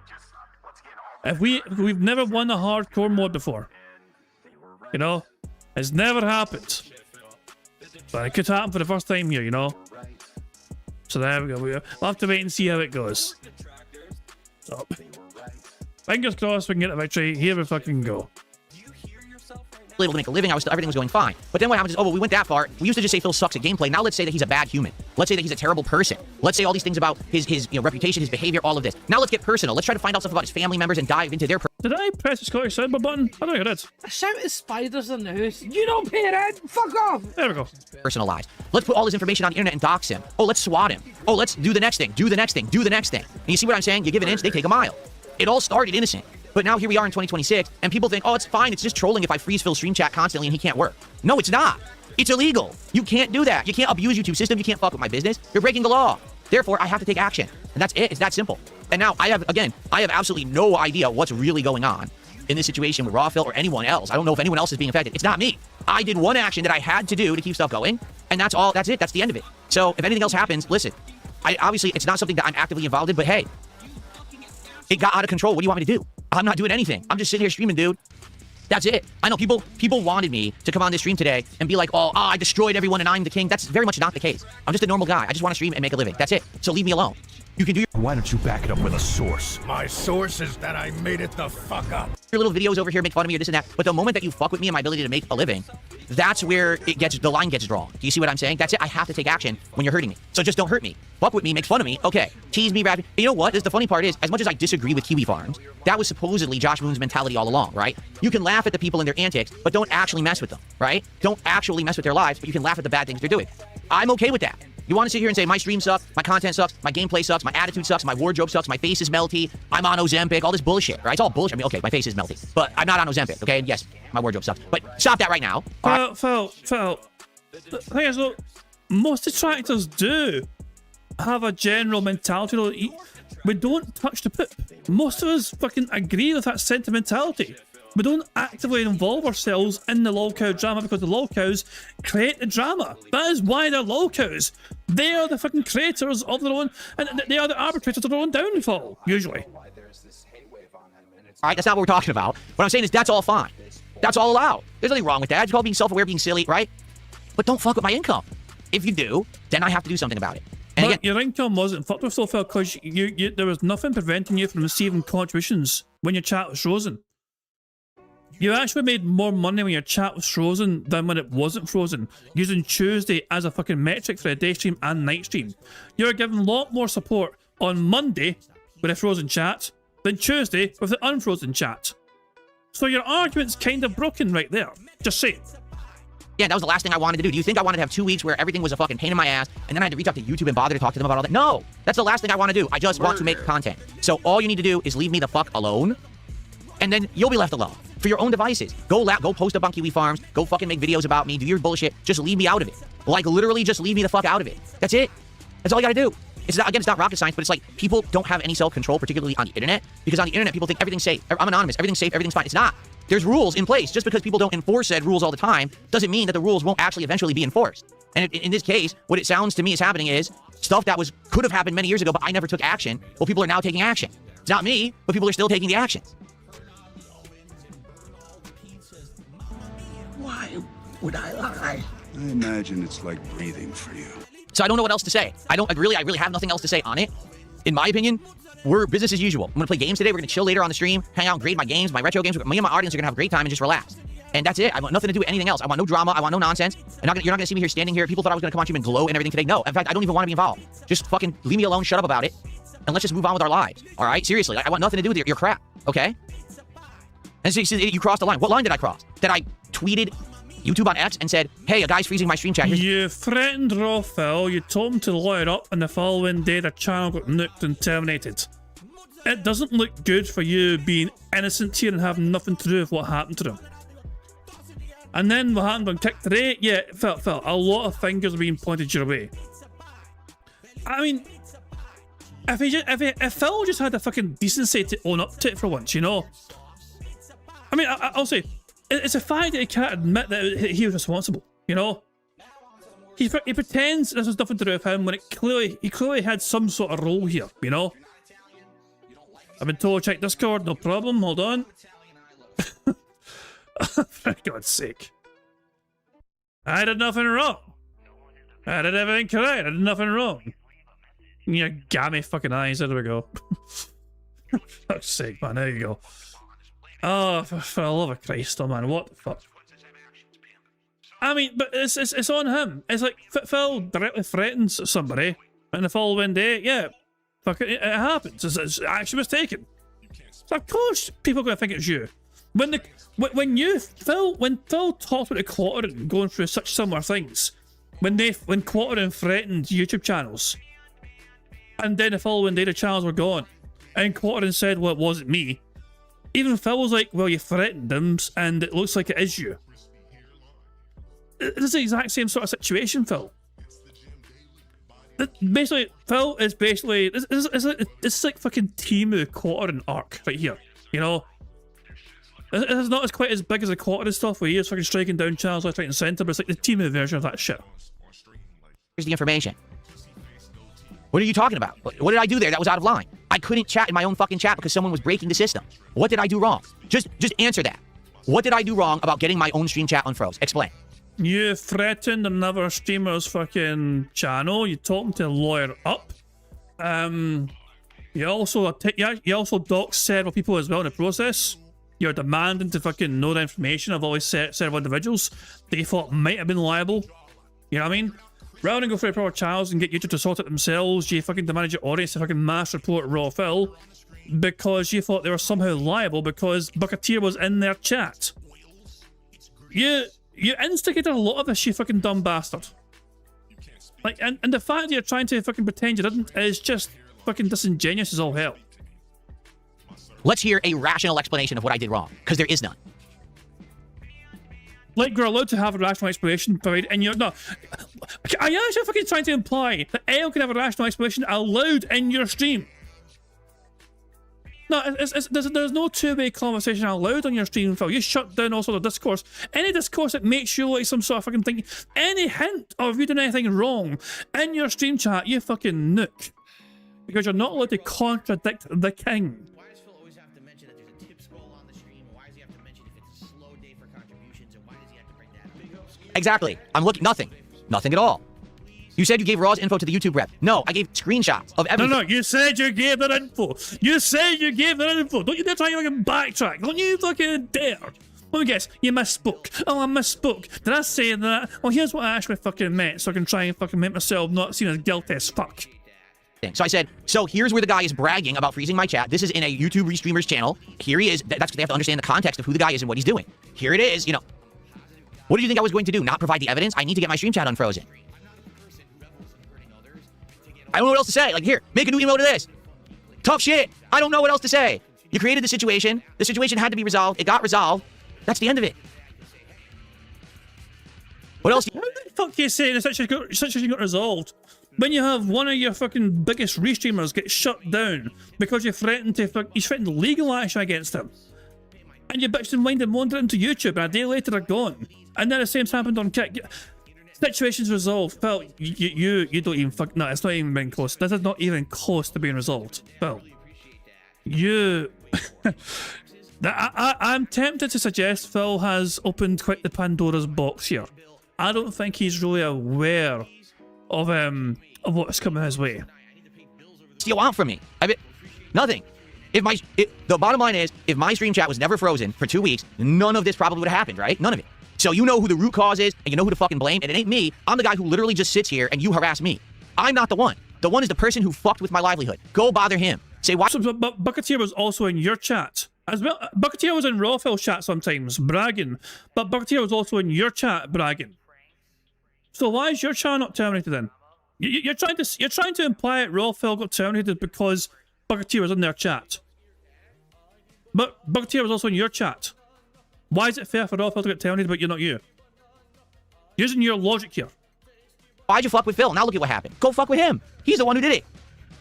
Speaker 1: We've never won a hardcore mode before, you know, it's never happened, but it could happen for the first time here, you know. So there we go. We'll have to wait and see how it goes. So, fingers crossed we can get a victory. Here we fucking go.
Speaker 3: Able to make a living, everything was going fine. But then what happens is, oh, well, we went that far. We used to just say Phil sucks at gameplay. Now let's say that he's a bad human. Let's say that he's a terrible person. Let's say all these things about his reputation, his behavior, all of this. Now let's get personal. Let's try to find out stuff about his family members and dive into their.
Speaker 1: Did I press the Scottish soundboard button? I don't think I did.
Speaker 11: I shouted spiders in the house. You don't pay rent. Fuck off.
Speaker 1: There we go.
Speaker 3: Personal lives. Let's put all this information on the internet and dox him. Oh, let's swat him. Oh, let's do the next thing. Do the next thing. Do the next thing. And you see what I'm saying? You give an inch, they take a mile. It all started innocent. But now here we are in 2026, and people think, oh, it's fine. It's just trolling if I freeze Phil's stream chat constantly and he can't work. No, it's not. It's illegal. You can't do that. You can't abuse YouTube system. You can't fuck with my business. You're breaking the law. Therefore, I have to take action. And that's it. It's that simple. And now I have absolutely no idea what's really going on in this situation with Raw Phil or anyone else. I don't know if anyone else is being affected. It's not me. I did one action that I had to do to keep stuff going, and that's all. That's it. That's the end of it. So if anything else happens, listen, obviously it's not something that I'm actively involved in, but hey, it got out of control. What do you want me to do? I'm not doing anything. I'm just sitting here streaming, dude. That's it. I know people wanted me to come on this stream today and be like, oh, I destroyed everyone and I'm the king. That's very much not the case. I'm just a normal guy. I just want to stream and make a living. That's it. So leave me alone. You can do your—
Speaker 9: Why don't you back it up with a source? My source is that I made it the fuck up.
Speaker 3: Your little videos over here, make fun of me or this and that. But the moment that you fuck with me and my ability to make a living, that's where the line gets drawn. Do you see what I'm saying? That's it. I have to take action when you're hurting me. So just don't hurt me. Fuck with me, make fun of me. Okay. Tease me, rap. You know what? The funny part is, as much as I disagree with Kiwi Farms, that was supposedly Josh Boone's mentality all along, right? You can laugh at the people and their antics, but don't actually mess with them, right? Don't actually mess with their lives, but you can laugh at the bad things they're doing. I'm okay with that. You want to sit here and say my stream sucks, my content sucks, my gameplay sucks, my attitude sucks, my wardrobe sucks, my face is melty, I'm on Ozempic, all this bullshit, right? It's all bullshit. I mean, okay, my face is melty, but I'm not on Ozempic, okay? And yes, my wardrobe sucks. But stop that right now.
Speaker 1: Phil, the thing is, look, most detractors do have a general mentality. We don't touch the poop. Most of us fucking agree with that sentimentality. We don't actively involve ourselves in the lolcow drama because the lolcows create the drama. That is why they're lolcows. They are the fucking creators of their own, and they are the arbitrators of their own downfall, usually.
Speaker 3: All right, that's not what we're talking about. What I'm saying is that's all fine. That's all allowed. There's nothing wrong with that. It's called being self-aware, being silly, right? But don't fuck with my income. If you do, then I have to do something about it. And
Speaker 1: but
Speaker 3: again,
Speaker 1: your income wasn't fucked with so far because there was nothing preventing you from receiving contributions when your chat was frozen. You actually made more money when your chat was frozen than when it wasn't frozen, using Tuesday as a fucking metric for a day stream and night stream. You were given a lot more support on Monday with a frozen chat than Tuesday with the unfrozen chat. So your argument's kind of broken right there. Just saying.
Speaker 3: yeah, that was the last thing I wanted to do. Do you think I wanted to have 2 weeks where everything was a fucking pain in my ass and then I had to reach out to YouTube and bother to talk to them about all that? No, that's the last thing I want to do. I just want to make content. So all you need to do is leave me the fuck alone, and then you'll be left alone for your own devices. Go post up on Kiwi Farms. Go fucking make videos about me. Do your bullshit. Just leave me out of it. Like, literally just leave me the fuck out of it. That's it. That's all you gotta do. It's not, again, it's not rocket science, but it's like people don't have any self-control, particularly on the internet, because on the internet, people think everything's safe. I'm anonymous. Everything's safe. Everything's fine. It's not. There's rules in place. Just because people don't enforce said rules all the time doesn't mean that the rules won't actually eventually be enforced. And in this case, what it sounds to me is happening is stuff that could have happened many years ago, but I never took action. Well, people are now taking action. It's not me, but people are still taking the actions.
Speaker 9: Why would I lie? I imagine it's like breathing for you.
Speaker 3: So I don't know what else to say. I really have nothing else to say on it. In my opinion, we're business as usual. I'm gonna play games today. We're gonna chill later on the stream, hang out and grade my games, my retro games. Me and my audience are gonna have a great time and just relax. And that's it. I want nothing to do with anything else. I want no drama. I want no nonsense. You're not gonna see me here standing here. People thought I was gonna come on stream and glow and everything today. No, in fact, I don't even want to be involved. Just fucking leave me alone. Shut up about it, and let's just move on with our lives. All right, seriously. I want nothing to do with your crap. Okay? And so you crossed the line. What line did I cross? That I tweeted YouTube on X and said, hey, a guy's freezing my stream chat.
Speaker 1: You threatened Raw Phil, you told him to lawyer up, and the following day their channel got nuked and terminated. It doesn't look good for you being innocent here and having nothing to do with what happened to him. And then what happened on Kick today, yeah, Phil, a lot of fingers are being pointed your way. I mean, if Phil just had the fucking decency to own up to it for once, you know? I mean, I'll say, it's a fact that he can't admit that he was responsible, you know? He pretends this was nothing to do with him when he clearly had some sort of role here, you know? I've been told to check Discord, no problem, hold on. For God's sake. I did nothing wrong. I did everything correct, I did nothing wrong. You gammy fucking eyes, there we go. For God's sake, man, there you go. Oh, for the love of Christ, oh man, what the fuck? I mean, but it's on him. It's like Phil directly threatens somebody, and the following day, yeah, fuck it happens. It's action was taken. So of course, people are gonna think it's you. When Phil talked about the Quartering going through such similar things, when Quartering threatened YouTube channels, and then the following day the channels were gone, and Quartering said, well, it wasn't me. Even Phil was like, well, you threatened them, and it looks like it is you. It's the exact same sort of situation, Phil. Basically, Phil is basically... This is like fucking Timu Quartering arc right here, you know? It's not quite as big as the Quartering stuff where he is fucking striking down channels left, right, and centre, but it's like the Timu version of that shit.
Speaker 3: Here's the information. What are you talking about? What did I do there that was out of line? I couldn't chat in my own fucking chat because someone was breaking the system. What did I do wrong? Just answer that. What did I do wrong about getting my own stream chat unfroze? Explain.
Speaker 1: You threatened another streamer's fucking channel. You told him to lawyer up. You also doxed several people as well in the process. You're demanding to fucking know the information of all these several individuals that you thought might have been liable. You know what I mean? Rather than go through the proper channels and get YouTube to sort it themselves, you fucking demanded your audience to fucking mass report Raw Phil because you thought they were somehow liable because Bucketeer was in their chat. You instigated a lot of this, you fucking dumb bastard. Like, and the fact that you're trying to fucking pretend you didn't is just fucking disingenuous as all hell.
Speaker 3: Let's hear a rational explanation of what I did wrong, because there is none.
Speaker 1: Like, you're allowed to have a rational explanation, and you're not. Are you actually fucking trying to imply that anyone can have a rational explanation allowed in your stream? No, there's no two-way conversation allowed on your stream, Phil. You shut down all sort of discourse. Any discourse that makes you like some sort of fucking thing, any hint of you doing anything wrong in your stream chat, you fucking nuke. Because you're not allowed to contradict the king.
Speaker 3: Exactly. I'm looking. Nothing. Nothing at all. You said you gave Raw's info to the YouTube rep. No, I gave screenshots of everything.
Speaker 1: No, you said you gave that info. You said you gave that info. Don't you dare try to fucking backtrack. Don't you fucking dare. Let me guess. You misspoke. Oh, I misspoke. Did I say that? Well, here's what I actually fucking meant, so I can try and fucking make myself not seen as guilty as fuck.
Speaker 3: So I said, so here's where the guy is bragging about freezing my chat. This is in a YouTube restreamer's channel. Here he is. That's because they have to understand the context of who the guy is and what he's doing. Here it is. You know, what did you think I was going to do? Not provide the evidence? I need to get my stream chat unfrozen. I don't know what else to say. Like, here, make a new emote of this. Tough shit. I don't know what else to say. You created the situation. The situation had to be resolved. It got resolved. That's the end of it. What else?
Speaker 1: How the fuck are you saying the situation got resolved? When you have one of your fucking biggest restreamers get shut down because you threatened legal action against him. And you bitched and whined and moaned into YouTube, and a day later they're gone. And then the same's happened on Kick. Situation's resolved. Phil, you don't even fuck. No, it's not even been close. This is not even close to being resolved. Phil, you. I'm tempted to suggest Phil has opened quite the Pandora's box here. I don't think he's really aware of what's coming his way.
Speaker 3: What do you want from me? I mean, nothing. The bottom line is, if my stream chat was never frozen for 2 weeks, none of this probably would have happened, right? None of it. So you know who the root cause is, and you know who to fucking blame, and it ain't me. I'm the guy who literally just sits here and you harass me. I'm not the one. The one is the person who fucked with my livelihood. Go bother him. Say why.
Speaker 1: So, but Bucketeer was also in your chat as well. Bucketeer was in Rawfell's chat sometimes, bragging. But Bucketeer was also in your chat, bragging. So why is your chat not terminated then? You're trying to imply that Rawfell got terminated because Bucketeer was in their chat. But Bucketeer was also in your chat. Why is it fair for Rawfell to get terminated but you're not you? Using your logic here.
Speaker 3: Why'd you fuck with Phil? Now look at what happened. Go fuck with him. He's the one who did it.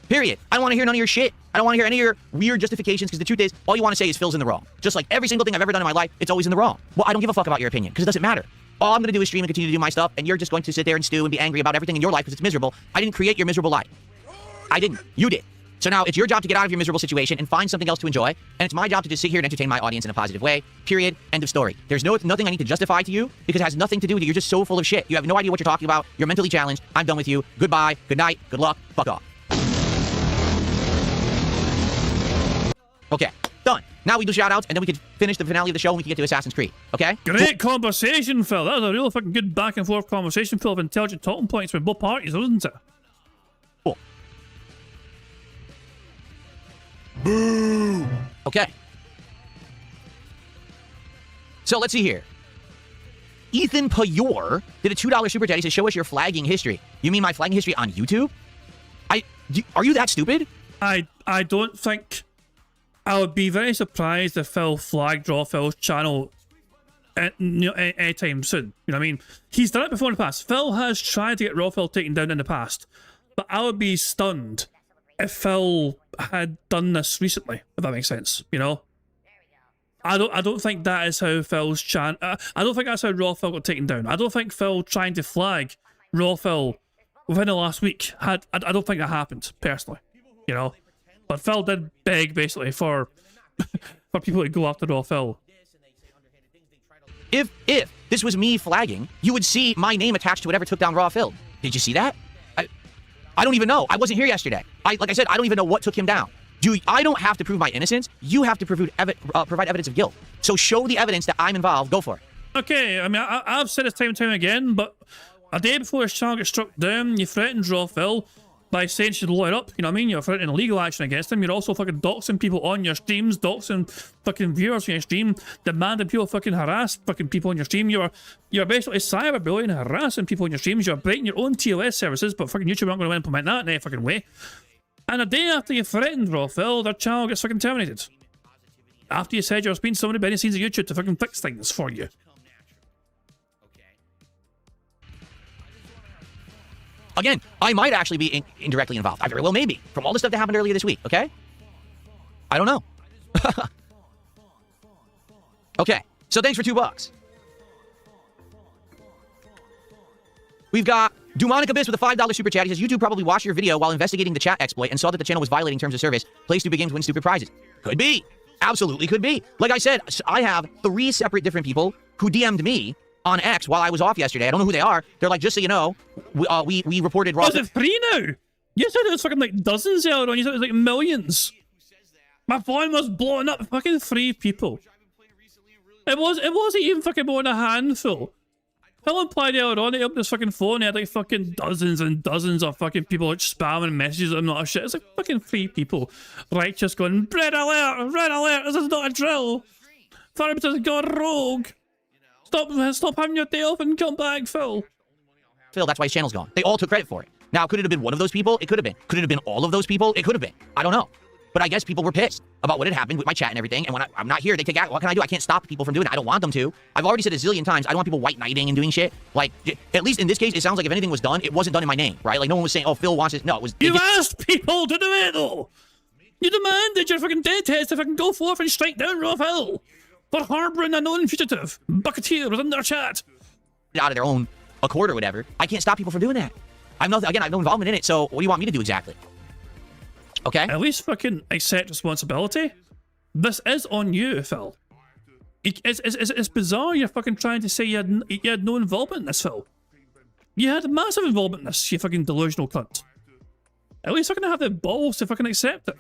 Speaker 3: Period. I don't want to hear none of your shit. I don't want to hear any of your weird justifications, because the truth is, all you want to say is Phil's in the wrong. Just like every single thing I've ever done in my life, it's always in the wrong. Well, I don't give a fuck about your opinion, because it doesn't matter. All I'm going to do is stream and continue to do my stuff, and you're just going to sit there and stew and be angry about everything in your life because it's miserable. I didn't create your miserable life. I didn't. You did. So now it's your job to get out of your miserable situation and find something else to enjoy, and it's my job to just sit here and entertain my audience in a positive way. Period. End of story. There's nothing I need to justify to you, because it has nothing to do with you. You're just so full of shit. You have no idea what you're talking about. You're mentally challenged. I'm done with you. Goodbye. Good night. Good luck. Fuck off. Okay. Done. Now we do shout outs, and then we can finish the finale of the show and we can get to Assassin's Creed. Okay?
Speaker 1: Great conversation, Phil. That was a real fucking good back and forth conversation full of intelligent talking points with both parties, wasn't it?
Speaker 3: Cool. Boo! Okay. So let's see here. Ethan Payor did a $2 super chat. He says, show us your flagging history. You mean my flagging history on YouTube? Are you that stupid?
Speaker 1: I don't think... I would be very surprised if Phil flagged Rawfell's channel anytime soon. You know what I mean? He's done it before in the past. Phil has tried to get Rawfell taken down in the past. But I would be stunned if Phil had done this recently, if that makes sense, you know? I don't think that is how Phil's channel... I don't think that's how Rawfell got taken down. I don't think Phil trying to flag Rawfell within the last week I don't think that happened, personally, you know? But Phil did beg, basically, for people to go after Rawfell.
Speaker 3: If this was me flagging, you would see my name attached to whatever took down Rawfell. Did you see that? I don't even know. I wasn't here yesterday. Like I said, I don't even know what took him down. I don't have to prove my innocence. You have to provide evidence of guilt. So show the evidence that I'm involved. Go for it.
Speaker 1: Okay, I mean, I've said this time and time again, but a day before his channel gets struck down, you threatened Rawfell by saying she'd lawyer up, you know what I mean? You're threatening legal action against him. You're also fucking doxing people on your streams, doxing fucking viewers on your stream, demanding people fucking harass fucking people on your stream. You're basically cyberbullying and harassing people on your streams. You're breaking your own TOS services, but fucking YouTube aren't going to implement that in any fucking way. And a day after you threatened Rawfell, their channel gets fucking terminated. After you said you're being somebody behind the scenes of YouTube to fucking fix things for you.
Speaker 3: Again, I might actually be indirectly involved. I very well may be. From all the stuff that happened earlier this week, okay? I don't know. Okay, so thanks for $2. We've got Demonic Abyss with a $5 super chat. He says, YouTube probably watched your video while investigating the chat exploit and saw that the channel was violating terms of service. Play stupid games, win stupid prizes. Could be. Absolutely could be. Like I said, I have 3 separate different people who DM'd me on X while I was off yesterday. I don't know who they are. They're like, just so you know, we reported Raw.
Speaker 1: Oh, is it 3 now? You said it was fucking like dozens the other one. You said it was like millions. My phone was blowing up. Fucking 3 people. It wasn't even fucking more than a handful. Phil implied earlier on, he opened his fucking phone, he had like fucking dozens and dozens of fucking people like spamming messages at him, not a shit. It's like fucking 3 people. Righteous going, red alert, this is not a drill. Farabut has gone rogue. Stop having your day off and come back, Phil.
Speaker 3: Phil, that's why his channel's gone. They all took credit for it. Now, could it have been one of those people? It could have been. Could it have been all of those people? It could have been. I don't know. But I guess people were pissed about what had happened with my chat and everything. And when I'm not here, they take action. What can I do? I can't stop people from doing it. I don't want them to. I've already said a zillion times, I don't want people white knighting and doing shit. Like, at least in this case, it sounds like if anything was done, it wasn't done in my name, right? Like, no one was saying, oh, Phil wants it. No, it was...
Speaker 1: You asked people to do it, though! You demanded your fucking dead test if I can go forth and strike down Raw Phil for harbouring a known fugitive. Bucketeer was in their chat.
Speaker 3: Out of their own accord or whatever. I can't stop people from doing that. I have no involvement in it, so what do you want me to do exactly? Okay?
Speaker 1: At least fucking accept responsibility. This is on you, Phil. It's bizarre you're fucking trying to say you had no involvement in this, Phil. You had massive involvement in this, you fucking delusional cunt. At least fucking have the balls to fucking accept it.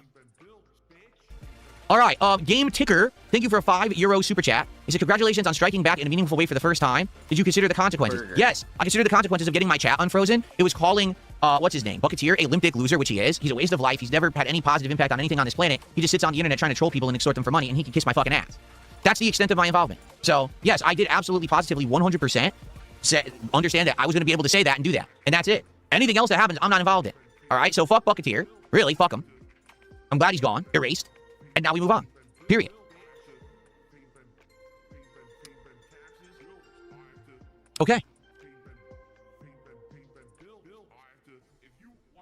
Speaker 3: Alright, Game Ticker, thank you for a €5 super chat. He said, congratulations on striking back in a meaningful way for the first time. Did you consider the consequences? Yes, I considered the consequences of getting my chat unfrozen. It was calling, what's his name? Bucketeer, a limp dick loser, which he is. He's a waste of life. He's never had any positive impact on anything on this planet. He just sits on the internet trying to troll people and extort them for money, and he can kiss my fucking ass. That's the extent of my involvement. So, yes, I did absolutely, positively, 100% understand that I was going to be able to say that and do that. And that's it. Anything else that happens, I'm not involved in. Alright, so fuck Bucketeer. Really, fuck him. I'm glad he's gone. Erased. And now we move on. Period. Okay.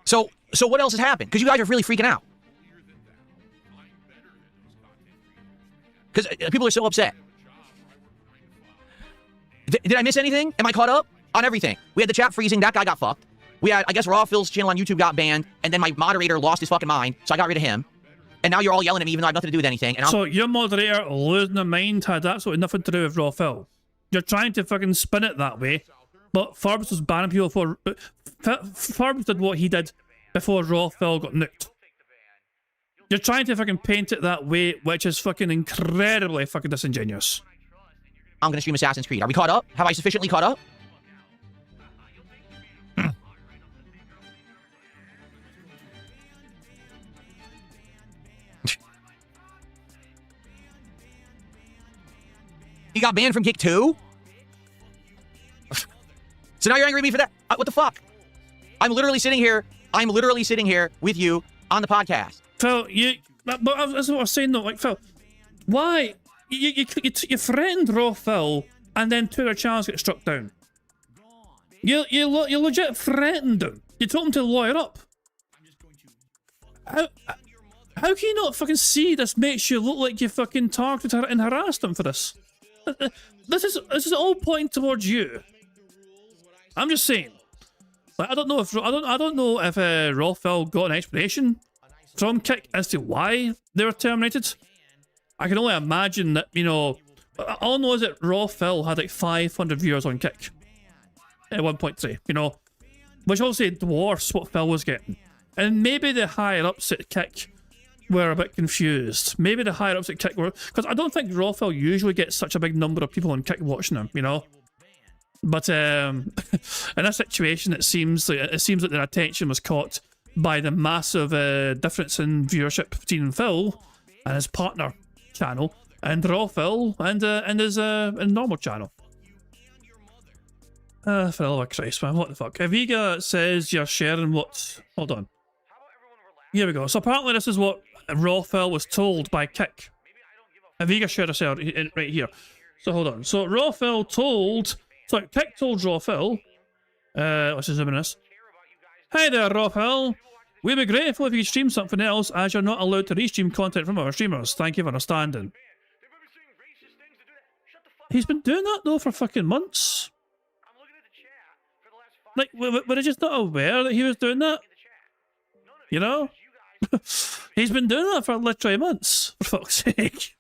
Speaker 3: So what else has happened? Because you guys are really freaking out. Because people are so upset. Did I miss anything? Am I caught up on everything? We had the chat freezing. That guy got fucked. We had, I guess, Raw Phil's channel on YouTube got banned, and then my moderator lost his fucking mind, so I got rid of him. And now you're all yelling at me even though I have nothing to do with anything. And
Speaker 1: so your moderator losing their mind had absolutely nothing to do with Raw Phil. You're trying to fucking spin it that way, but Farbus was banning people for... Farbus did what he did before Raw Phil got nuked. You're trying to fucking paint it that way, which is fucking incredibly fucking disingenuous.
Speaker 3: I'm gonna stream Assassin's Creed. Are we caught up? Have I sufficiently caught up? He got banned from Kick 2? So now you're angry at me for that? What the fuck? I'm literally sitting here with you on the podcast.
Speaker 1: Phil, but that's what I was saying though, like, Phil, why? You threatened Raw Phil, and then 2 other channels get struck down. You legit threatened him. You told him to lawyer up. How can you not fucking see this makes you look like you fucking targeted her and harassed him for this? This is all pointing towards you. I'm just saying. Like, I don't know if Raw Phil got an explanation from Kick as to why they were terminated. I can only imagine that, you know, all I know is that Raw Phil had like 500 viewers on Kick at 1.3, you know, which obviously dwarfs what Phil was getting. And maybe the higher ups at Kick were a bit confused. Maybe the higher ups at Kick were, because I don't think Raw Phil usually gets such a big number of people on Kick watching him, you know. But in a situation, it seems like their attention was caught by the massive difference in viewership between Phil and his partner channel, and Raw Phil and his normal channel. For the love of Christ, man, what the fuck? Aviga says you're sharing what? Hold on. Here we go. So apparently this is what Raw Phil was told by Kick. Aviga shared us out right here. So hold on. So Raw Phil told... So Kick told Raw Phil... let's just zoom in this. Hey there, Raw Phil. We'd be grateful if you could stream something else, as you're not allowed to restream content from our streamers. Thank you for understanding. He's been doing that though for fucking months. Like, were they just not aware that he was doing that? You know? He's been doing that for literally months, for fuck's sake.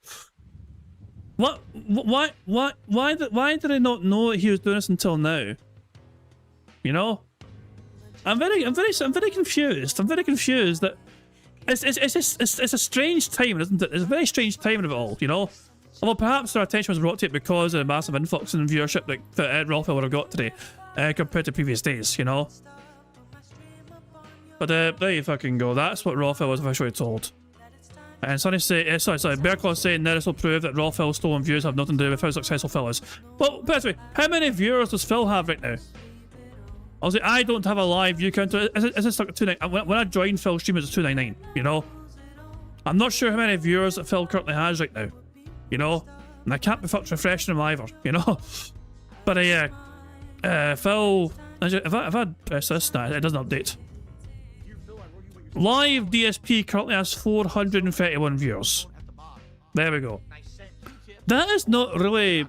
Speaker 1: What? Why did I not know he was doing this until now? You know, I'm very confused. I'm very confused that it's a strange time, isn't it? It's a very strange time of it all. You know, although perhaps their attention was brought to it because of the massive influx in viewership that Rawfell would have got today compared to previous days. You know, but there you fucking go. That's what Rawfell was officially told. And Sonny say, sorry, Bearclaw saying this will prove that Rawfell's stolen views have nothing to do with how successful Phil is. Well, put it this way, how many viewers does Phil have right now? I don't have a live view counter. Is it stuck at 299? When I joined Phil's stream, it was 299, you know? I'm not sure how many viewers that Phil currently has right now, you know? And I can't be fucked refreshing him either, you know? But Phil, if I press this, nah, it doesn't update. Live DSP currently has 431 viewers. There we go. That is not really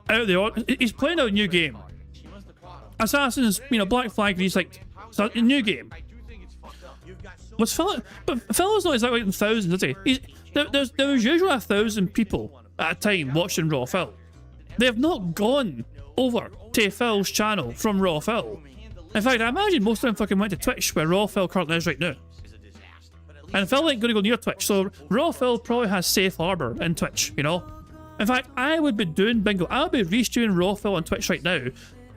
Speaker 1: out of the order. He's playing out a new game. Assassin's, you know, Black Flag, he's like, it's a new game. Was Phil, but Phil's not exactly in thousands, is he? There was usually 1,000 people at a time watching Raw Phil. They have not gone over to Phil's channel from Raw Phil. In fact, I imagine most of them fucking went to Twitch, where Raw Phil currently is right now. And Phil ain't gonna go near Twitch, so Raw Phil probably has safe harbor in Twitch, you know? In fact, I would be doing bingo. I would be restreaming Raw Phil on Twitch right now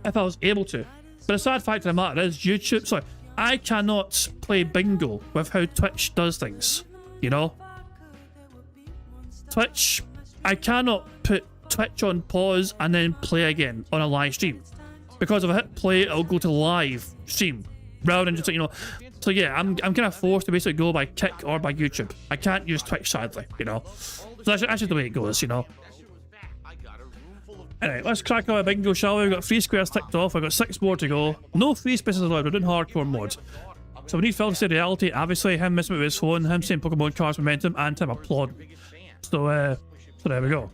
Speaker 1: if I was able to. But the sad fact of the matter is YouTube, sorry, I cannot play bingo with how Twitch does things, you know? Twitch, I cannot put Twitch on pause and then play again on a live stream. Because if I hit play, it'll go to live stream rather than just, you know. So yeah, I'm kind of forced to basically go by Kick or by YouTube. I can't use Twitch, sadly, you know. So that's just the way it goes, you know. Anyway, let's crack on a bingo, shall we? We've got 3 squares ticked off. I've got 6 more to go. No free spaces allowed. We're doing hardcore mode. So we need Phil to say reality. Obviously, him messing with his phone, him saying Pokemon cards momentum, and him applaud. So there we go.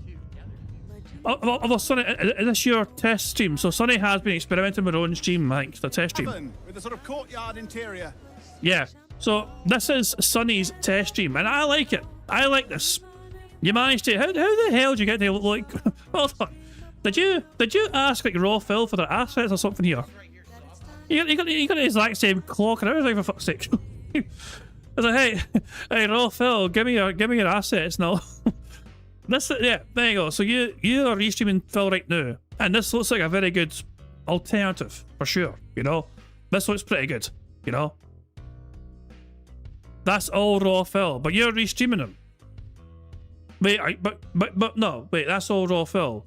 Speaker 1: Oh, Sonny, is this your test stream? So Sonny has been experimenting with her own stream, I think, the test stream.
Speaker 9: With a sort of courtyard interior.
Speaker 1: Yeah. So this is Sonny's test stream, and I like it. I like this. You managed to. How the hell did you get to look like? Hold on. Did you ask like Raw Phil for their assets or something here? You got the exact same clock and everything, for fuck's sake. I was like, hey, Raw Phil, give me your assets now. Yeah, there you go. So you are restreaming Phil right now, and this looks like a very good alternative for sure. You know, this looks pretty good. You know, that's all Raw Phil, but you're restreaming him. Wait, but no, wait, that's all Raw Phil.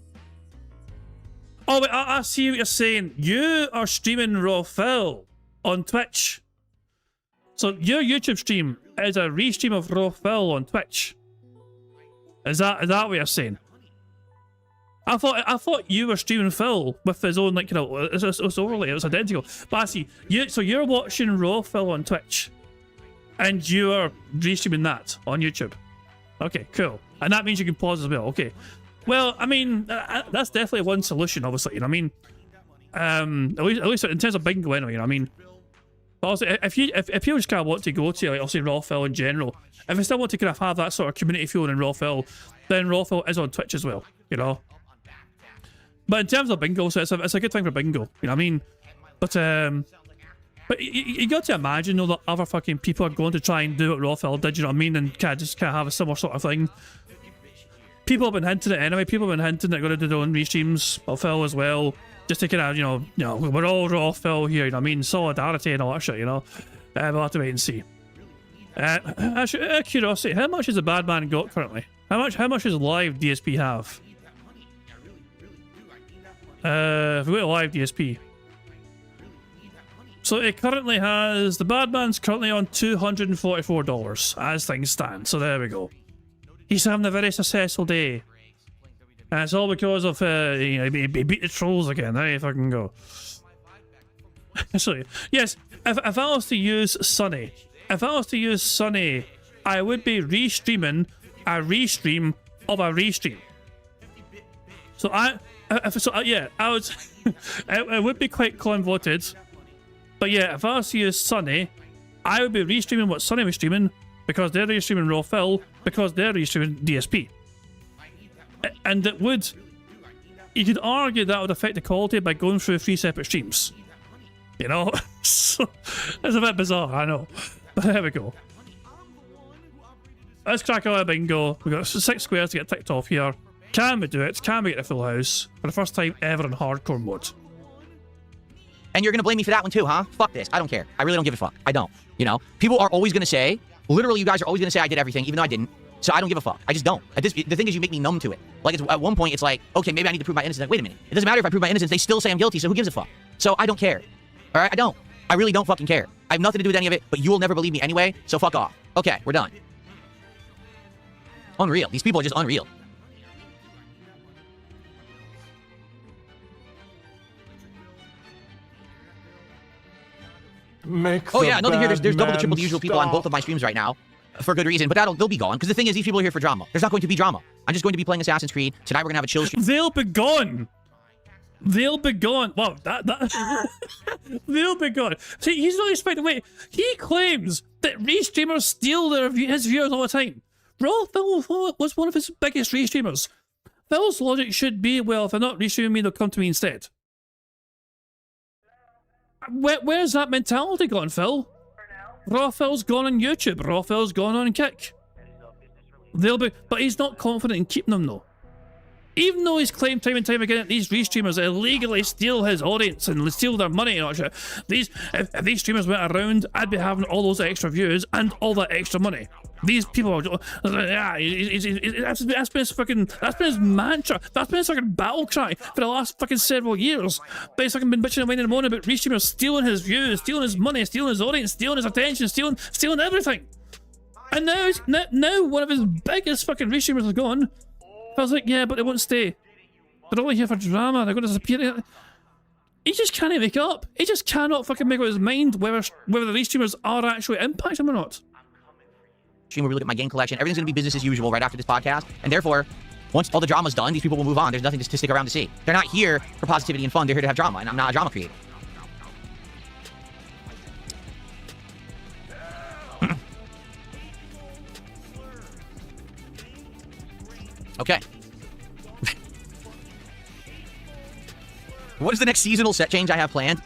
Speaker 1: Oh wait, I see what you're saying. You are streaming Raw Phil on Twitch. So your YouTube stream is a restream of Raw Phil on Twitch. Is that what you're saying? I thought you were streaming Phil with his own, like, you know, it's overlay, it was identical. But I see, so you're watching Raw Phil on Twitch, and you are restreaming that on YouTube. Okay, cool. And that means you can pause as well. Okay. Well, I mean, that's definitely one solution, obviously. You know, I mean, at least in terms of bingo, anyway. You know, I mean, also, if you just kind of want to go to, like, obviously Raw Phil in general, if you still want to kind of have that sort of community feeling in Raw Phil, then Raw Phil is on Twitch as well. You know. But in terms of bingo, so it's a good thing for bingo. You know what I mean? But you got to imagine, though, that other fucking people are going to try and do what Raw Phil did. You know what I mean? And kind of have a similar sort of thing. People have been hinting it anyway. People have been hinting they're going to do their own restreams of Phil as well. Just to kind of, you know, we're all Raw Phil here, you know what I mean? Solidarity and all that shit, you know? We'll have to wait and see. Actually, out of curiosity, how much has the bad man got currently? How much does live DSP have? If we go to live DSP. So it currently has, the bad man's currently on $244 as things stand. So there we go. He's having a very successful day. And it's all because of, you know, he beat the trolls again. There you fucking go. So, yes, if I was to use Sunny, I would be restreaming a restream of a restream. So I would, it would be quite convoluted. But yeah, if I was to use Sunny, I would be restreaming what Sunny was streaming, because they're restreaming Raw Phil, because they're restreaming DSP. And it would... You could argue that would affect the quality by going through 3 separate streams. You know? So, it's a bit bizarre, I know. But there we go. Let's crack out a bingo. We've got 6 squares to get ticked off here. Can we do it? Can we get a full house? For the first time ever in hardcore mode.
Speaker 3: And you're going to blame me for that one too, huh? Fuck this. I don't care. I really don't give a fuck. I don't. You know? People are always going to say, literally you guys are always going to say I did everything, even though I didn't. So I don't give a fuck. I just don't. The thing is you make me numb to it. Like at one point it's like, okay, maybe I need to prove my innocence. Like, wait a minute. It doesn't matter if I prove my innocence. They still say I'm guilty, so who gives a fuck? So I don't care. All right? I don't. I really don't fucking care. I have nothing to do with any of it, but you will never believe me anyway, so fuck off. Okay, we're done. Unreal. These people are just unreal. Oh yeah, nothing here. There's double the triple the usual people on both of my streams right now. For good reason, but they'll be gone. Because the thing is, these people are here for drama. There's not going to be drama. I'm just going to be playing Assassin's Creed. Tonight we're going to have a chill stream.
Speaker 1: They'll be gone. They'll be gone. Wow, they'll be gone. See, he's not expecting. Wait, he claims that restreamers steal his viewers all the time. Raw Phil was one of his biggest restreamers. Phil's logic should be, well, if they're not restreaming me, they'll come to me instead. Where's that mentality gone, Phil? Raw Phil's gone on YouTube. Raw Phil's gone on Kick. They'll be, but he's not confident in keeping them though. Even though he's claimed time and time again that these restreamers illegally steal his audience and steal their money and all that shit. If these streamers went around, I'd be having all those extra views and all that extra money. These people are, yeah, that's been his mantra. That's been his fucking battle cry for the last fucking several years. But he's fucking been bitching away in the morning about restreamers stealing his views, stealing his money, stealing his audience, stealing his attention, stealing everything. And now one of his biggest fucking restreamers is gone. I was like, yeah, but they won't stay. They're only here for drama. They're going to disappear. He just can't make it up. He just cannot fucking make up his mind whether the restreamers are actually impacting him or not.
Speaker 3: Stream where we look at my game collection. Everything's going to be business as usual right after this podcast. And therefore, once all the drama's done, these people will move on. There's nothing to stick around to see. They're not here for positivity and fun. They're here to have drama. And I'm not a drama creator. Okay. What is the next seasonal set change I have planned?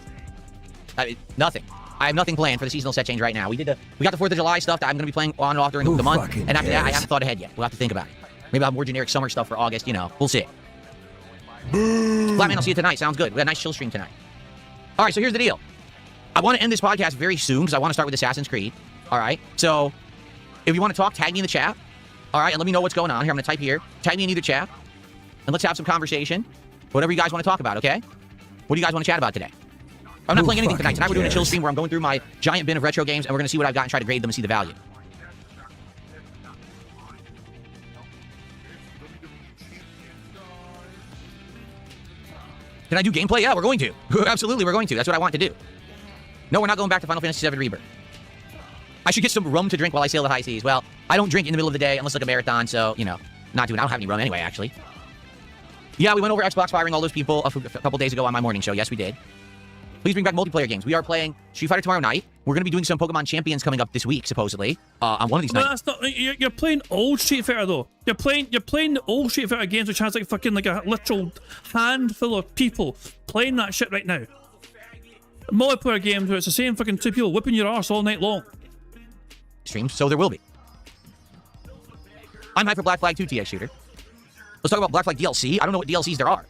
Speaker 3: Nothing. I have nothing planned for the seasonal set change right now. We got the 4th of July stuff that I'm going to be playing on and off during the month. And after that, I haven't thought ahead yet. We'll have to think about it. Maybe I'll have more generic summer stuff for August, you know. We'll see. Flatman, I'll see you tonight. Sounds good. We got a nice chill stream tonight. All right, so here's the deal. I want to end this podcast very soon because I want to start with Assassin's Creed. All right? So if you want to talk, tag me in the chat. All right, and let me know what's going on here. I'm going to type here. Tag me in either chat. And let's have some conversation. Whatever you guys want to talk about, okay? What do you guys want to chat about today? I'm not playing anything tonight. Tonight we're doing a chill stream where I'm going through my giant bin of retro games, and we're going to see what I've got and try to grade them and see the value. Can I do gameplay? Yeah, we're going to. Absolutely, we're going to. That's what I want to do. No, we're not going back to Final Fantasy VII Rebirth. I should get some rum to drink while I sail the high seas. Well, I don't drink in the middle of the day unless like a marathon, so, you know, not doing. I don't have any rum anyway, actually. Yeah, we went over Xbox firing all those people a couple days ago on my morning show. Yes, we did. Please bring back multiplayer games. We are playing Street Fighter tomorrow night. We're going to be doing some Pokemon Champions coming up this week, supposedly, on one of these nights.
Speaker 1: That's not. You're playing old Street Fighter though. You're playing the old Street Fighter games, which has like fucking like a literal handful of people playing that shit right now. Multiplayer games where it's the same fucking 2 people whipping your arse all night long.
Speaker 3: Streams, so there will be. I'm hyped for Black Flag 2 TX Shooter. Let's talk about Black Flag DLC. I don't know what DLCs there are.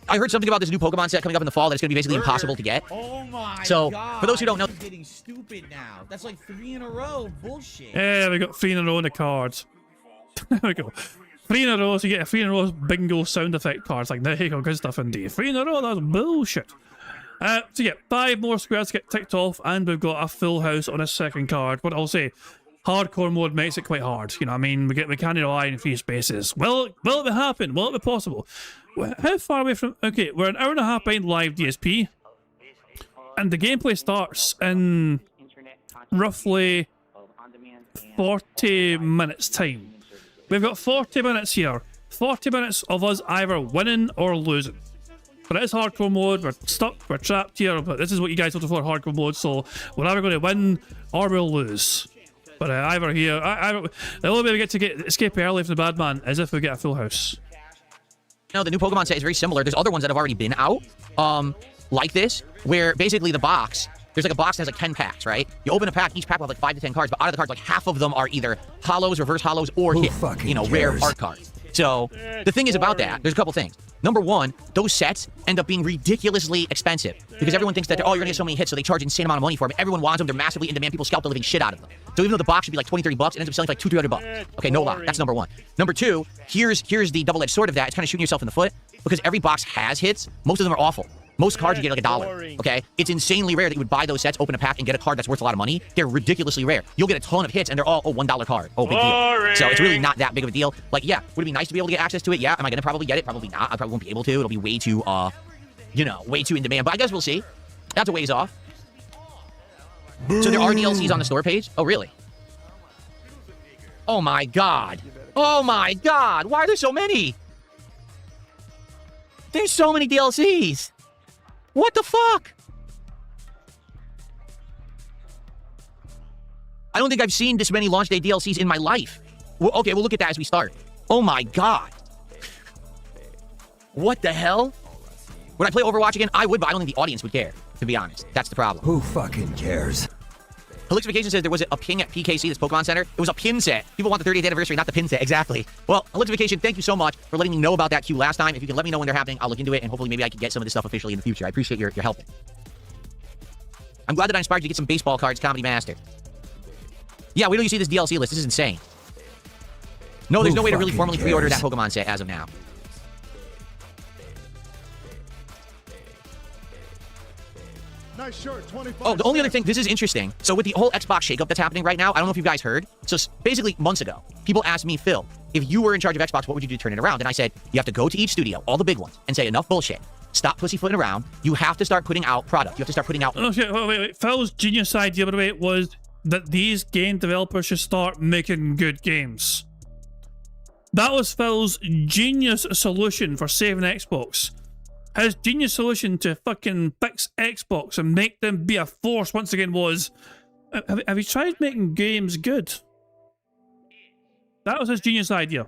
Speaker 3: I heard something about this new Pokemon set coming up in the fall that it's going to be basically impossible to get.
Speaker 6: Oh my
Speaker 3: so,
Speaker 6: God.
Speaker 3: for those who don't know...
Speaker 6: This is getting stupid now. That's like 3 in a row. Bullshit.
Speaker 1: Yeah, we got 3 in a row in the cards. There we go. 3 in a row, so you get a 3 in a row bingo sound effect cards. Like, there you go, good stuff indeed. 3 in a row, that's bullshit. So yeah, 5 more squares get ticked off, and we've got a full house on a second card. What I'll say, hardcore mode makes it quite hard. You know what I mean? We can't rely on free spaces. Will it happen? Will it be possible? How far away from... Okay, we're an hour and a half behind live DSP. And the gameplay starts in roughly 40 minutes time. We've got 40 minutes here. 40 minutes of us either winning or losing. But it is hardcore mode, we're stuck, we're trapped here, but this is what you guys voted for, hardcore mode, so we're either going to win or we'll lose. But either here, the only way we get to escape early from the bad man is if we get a full house.
Speaker 3: No, the new Pokemon set is very similar. There's other ones that have already been out, like this, where basically the box, there's like a box that has like 10 packs, right? You open a pack, each pack will have like 5 to 10 cards, but out of the cards, like half of them are either hollows, reverse hollows, or hit, rare art cards. So the thing is about that, there's a couple things. Number one, those sets end up being ridiculously expensive because everyone thinks that, oh, you're gonna get so many hits, so they charge an insane amount of money for them. Everyone wants them, they're massively in demand, people scalp the living shit out of them. So even though the box should be like 20, 30 bucks, it ends up selling for like 200, 300 bucks. Okay, no lie, that's number one. Number two, here's the double-edged sword of that. It's kind of shooting yourself in the foot because every box has hits. Most of them are awful. Most cards you get like $1, okay? It's insanely rare that you would buy those sets, open a pack, and get a card that's worth a lot of money. They're ridiculously rare. You'll get a ton of hits, and they're all, oh, $1 card. Oh, big deal. So it's really not that big of a deal. Like, yeah, would it be nice to be able to get access to it? Yeah. Am I going to probably get it? Probably not. I probably won't be able to. It'll be way too, way too in demand. But I guess we'll see. That's a ways off. So there are DLCs on the store page? Oh, really? Oh, my God. Oh, my God. Why are there so many? There's so many DLCs. What the fuck? I don't think I've seen this many launch day DLCs in my life. Well, okay, we'll look at that as we start. Oh my God. What the hell? Would I play Overwatch again? I would, but I don't think the audience would care, to be honest. That's the problem.
Speaker 12: Who fucking cares?
Speaker 3: Helixification says there was a ping at PKC, this Pokemon Center. It was a pin set. People want the 30th anniversary, not the pin set. Exactly. Well, Helixification, thank you so much for letting me know about that queue last time. If you can let me know when they're happening, I'll look into it, and hopefully maybe I can get some of this stuff officially in the future. I appreciate your help. I'm glad that I inspired you to get some baseball cards, Comedy Master. Yeah, wait till you see this DLC list. This is insane. No, there's no way to really formally pre-order that Pokemon set as of now.
Speaker 2: Nice shirt, 25
Speaker 3: Oh, the only other thing, this is interesting. So with the whole Xbox shakeup that's happening right now, I don't know if you guys heard. So basically, months ago, people asked me, Phil, if you were in charge of Xbox, what would you do to turn it around? And I said, you have to go to each studio, all the big ones, and say, enough bullshit. Stop pussyfooting around. You have to start putting out product. You have to start putting out...
Speaker 1: Oh, shit, wait. Phil's genius idea, by the way, was that these game developers should start making good games. That was Phil's genius solution for saving Xbox. His genius solution to fucking fix Xbox and make them be a force once again was, have you tried making games good? That was his genius idea.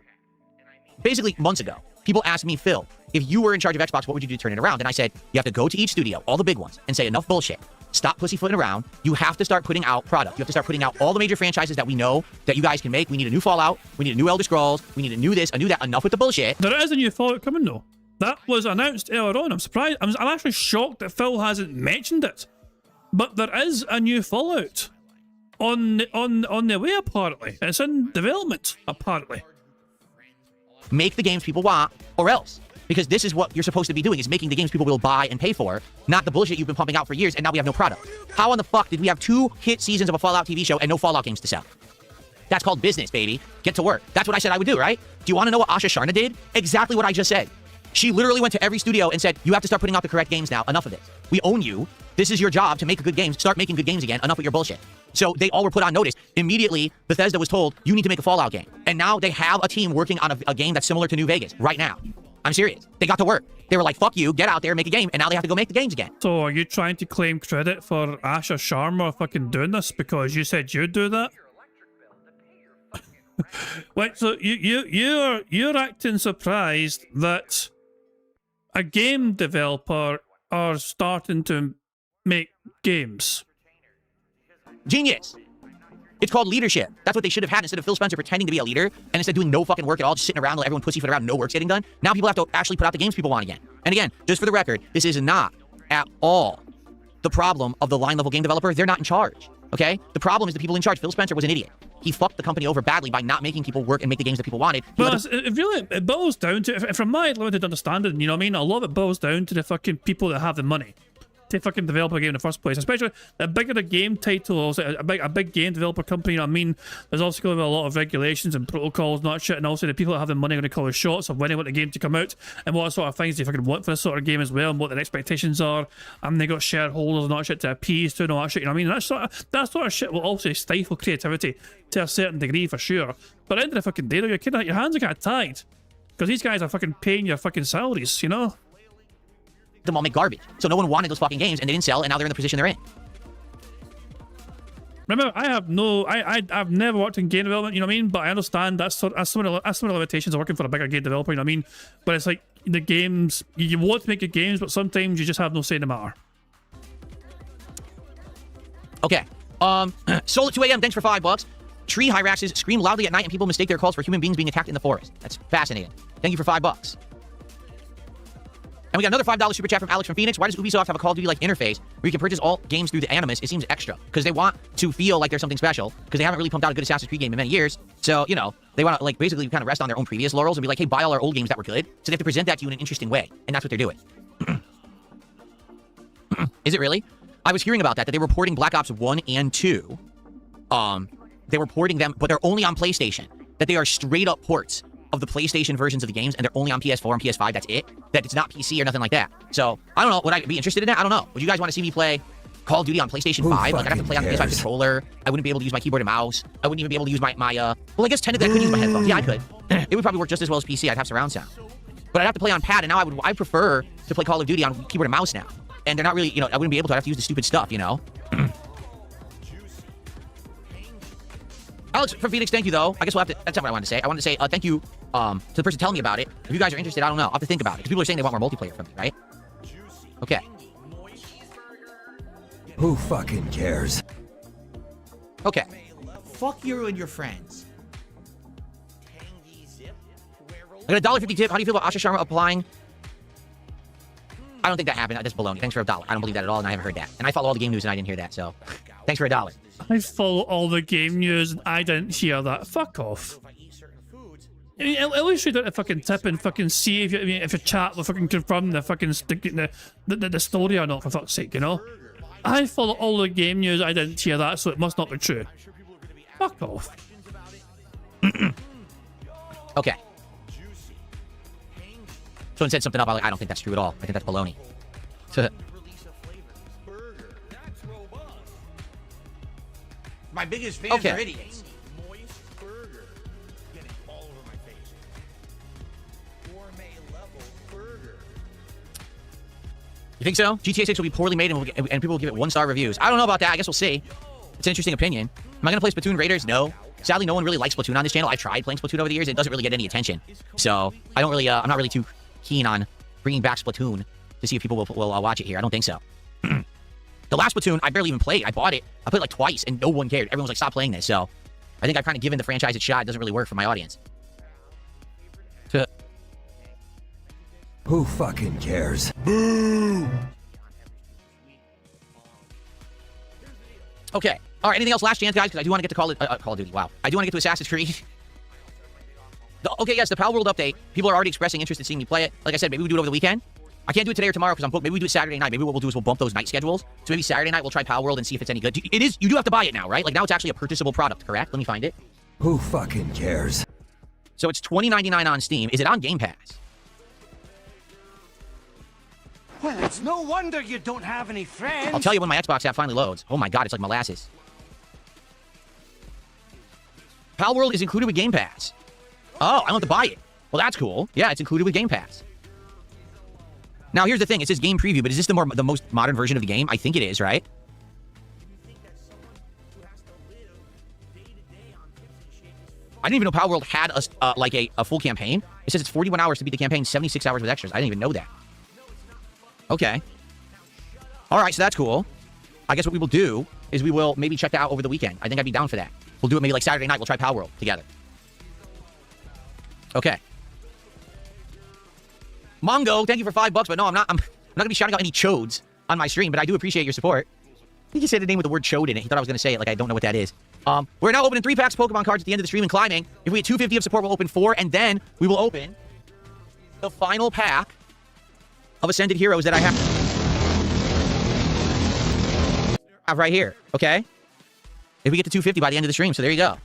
Speaker 3: Basically, months ago, people asked me, Phil, if you were in charge of Xbox, what would you do to turn it around? And I said, you have to go to each studio, all the big ones, and say, enough bullshit. Stop pussyfooting around. You have to start putting out product. You have to start putting out all the major franchises that we know that you guys can make. We need a new Fallout. We need a new Elder Scrolls. We need a new this, a new that. Enough with the bullshit.
Speaker 1: There is a new Fallout coming, though. That was announced earlier on. I'm surprised. I'm actually shocked that Phil hasn't mentioned it. But there is a new Fallout on the way, apparently. It's in development, apparently.
Speaker 3: Make the games people want, or else. Because this is what you're supposed to be doing, is making the games people will buy and pay for, not the bullshit you've been pumping out for years, and now we have no product. How in the fuck did we have 2 hit seasons of a Fallout TV show and no Fallout games to sell? That's called business, baby. Get to work. That's what I said I would do, right? Do you want to know what Asha Sharna did? Exactly what I just said. She literally went to every studio and said, you have to start putting out the correct games now. Enough of it. We own you. This is your job to make good games. Start making good games again. Enough with your bullshit. So they all were put on notice. Immediately, Bethesda was told, you need to make a Fallout game. And now they have a team working on a game that's similar to New Vegas right now. I'm serious. They got to work. They were like, fuck you, get out there, make a game, and now they have to go make the games again.
Speaker 1: So are you trying to claim credit for Asha Sharma fucking doing this because you said you'd do that? Wait, so you're acting surprised that a game developer are starting to make games?
Speaker 3: Genius. It's called leadership. That's what they should have had instead of Phil Spencer pretending to be a leader and instead doing no fucking work at all, just sitting around, let everyone pussyfoot around, no work's getting done. Now people have to actually put out the games people want again. And again, just for the record, this is not at all the problem of the line level game developer. They're not in charge. Okay? The problem is the people in charge. Phil Spencer was an idiot. He fucked the company over badly by not making people work and make the games that people wanted.
Speaker 1: Well, it boils down to, from my limited understanding, you know what I mean? A lot of it boils down to the fucking people that have the money to fucking develop a game in the first place. Especially the bigger the game title, a big game developer company, you know what I mean? There's also going to be a lot of regulations and protocols and that shit, and also the people that have the money are going to call the shots of when they want the game to come out and what sort of things they fucking want for this sort of game as well, and what their expectations are, and they got shareholders and that shit to appease to and all that shit, you know what I mean? That sort of shit will also stifle creativity to a certain degree for sure. But at the end of the fucking day, your hands are kind of tied because these guys are fucking paying your fucking salaries, you know?
Speaker 3: Them all make garbage. So no one wanted those fucking games and they didn't sell, and now they're in the position they're in.
Speaker 1: Remember, I have no, I've never worked in game development, you know what I mean? But I understand that's some of the limitations of working for a bigger game developer, you know what I mean? But it's like the games, you want to make good games, but sometimes you just have no say in the matter.
Speaker 3: Okay. Soul at 2 a.m. Thanks for $5. Tree hyraxes scream loudly at night and people mistake their calls for human beings being attacked in the forest. That's fascinating. Thank you for $5. And we got another $5 super chat from Alex from Phoenix. Why does Ubisoft have a Call of Duty-like interface where you can purchase all games through the Animus? It seems extra. Because they want to feel like there's something special. Because they haven't really pumped out a good Assassin's Creed game in many years. So, you know, they want to, like, basically kind of rest on their own previous laurels and be like, hey, buy all our old games that were good. So they have to present that to you in an interesting way. And that's what they're doing. Is it really? I was hearing about that they were porting Black Ops 1 and 2. They were porting them, but they're only on PlayStation. That they are straight up ports of the PlayStation versions of the games, and they're only on PS4 and PS5. That's it. That it's not PC or nothing like that. So I don't know. Would I be interested in that? I don't know. Would you guys want to see me play Call of Duty on PlayStation 5? Like I'd have to play on the PS5 controller. I wouldn't be able to use my keyboard and mouse. I wouldn't even be able to use my well, I guess technically I could use my headphones. Yeah, I could. It would probably work just as well as PC. I'd have surround sound, but I'd have to play on pad. And now I prefer to play Call of Duty on keyboard and mouse now. And they're not really, you know, I wouldn't be able to. I'd have to use the stupid stuff, you know. Alex from Phoenix, thank you, though. I guess we'll have to... That's not what I wanted to say. I wanted to say thank you to the person telling me about it. If you guys are interested, I don't know. I'll have to think about it. Because people are saying they want more multiplayer from me, right? Okay.
Speaker 12: Who fucking cares?
Speaker 3: Okay.
Speaker 10: Fuck you and your friends.
Speaker 3: I got a $1.50 tip. How do you feel about Asha Sharma applying? I don't think that happened. That's baloney. Thanks for $1. I don't believe that at all, and I haven't heard that. And I follow all the game news, and I didn't hear that, so... Thanks for $1.
Speaker 1: I follow all the game news and I didn't hear that. Fuck off. I mean, at least you don't fucking tip and fucking see if your chat will fucking confirm the fucking the story or not, for fuck's sake, you know? I follow all the game news, I didn't hear that, so it must not be true. Fuck off.
Speaker 3: Okay. Someone said something up, I don't think that's true at all. I think that's baloney.
Speaker 10: My biggest fans are idiots.
Speaker 3: You think so? GTA 6 will be poorly made and people will give it 1-star reviews. I don't know about that. I guess we'll see. It's an interesting opinion. Am I going to play Splatoon Raiders? No. Sadly, no one really likes Splatoon on this channel. I've tried playing Splatoon over the years. It doesn't really get any attention. So I don't really, I'm not really too keen on bringing back Splatoon to see if people will watch it here. I don't think so. The last Splatoon, I barely even played. I bought it. I played like twice, and no one cared. Everyone was like, stop playing this. So I think I've kind of given the franchise its shot. It doesn't really work for my audience.
Speaker 12: Who fucking cares? Boo!
Speaker 3: Okay. All right, anything else? Last chance, guys, because I do want to get to Call of Duty. Wow. I do want to get to Assassin's Creed. Okay, yes, the Pal World update. People are already expressing interest in seeing me play it. Like I said, maybe we do it over the weekend. I can't do it today or tomorrow because I'm booked. Maybe we do it Saturday night. Maybe what we'll do is we'll bump those night schedules. So maybe Saturday night we'll try Pal World and see if it's any good. It is. You do have to buy it now, right? Like now it's actually a purchasable product, correct? Let me find it.
Speaker 12: Who fucking cares?
Speaker 3: So it's $20.99 on Steam. Is it on Game Pass?
Speaker 11: Well, it's no wonder you don't have any friends.
Speaker 3: I'll tell you when my Xbox app finally loads. Oh my god, it's like molasses. Pal World is included with Game Pass. Oh, I don't have to buy it. Well, that's cool. Yeah, it's included with Game Pass. Now, here's the thing. It says game preview, but is this the most modern version of the game? I think it is, right? I didn't even know Pal World had a full campaign. It says it's 41 hours to beat the campaign, 76 hours with extras. I didn't even know that. Okay. All right, so that's cool. I guess what we will do is we will maybe check that out over the weekend. I think I'd be down for that. We'll do it maybe like Saturday night. We'll try Pal World together. Okay. Mongo, thank you for $5, but no, I'm not gonna be shouting out any chodes on my stream, but I do appreciate your support. I think he said the name with the word chode in it. He thought I was gonna say it, like I don't know what that is. We're now opening 3 packs of Pokemon cards at the end of the stream and climbing. If we get 250 of support, we'll open 4, and then we will open the final pack of Ascended Heroes that I have right here, okay? If we get to 250 by the end of the stream, so there you go.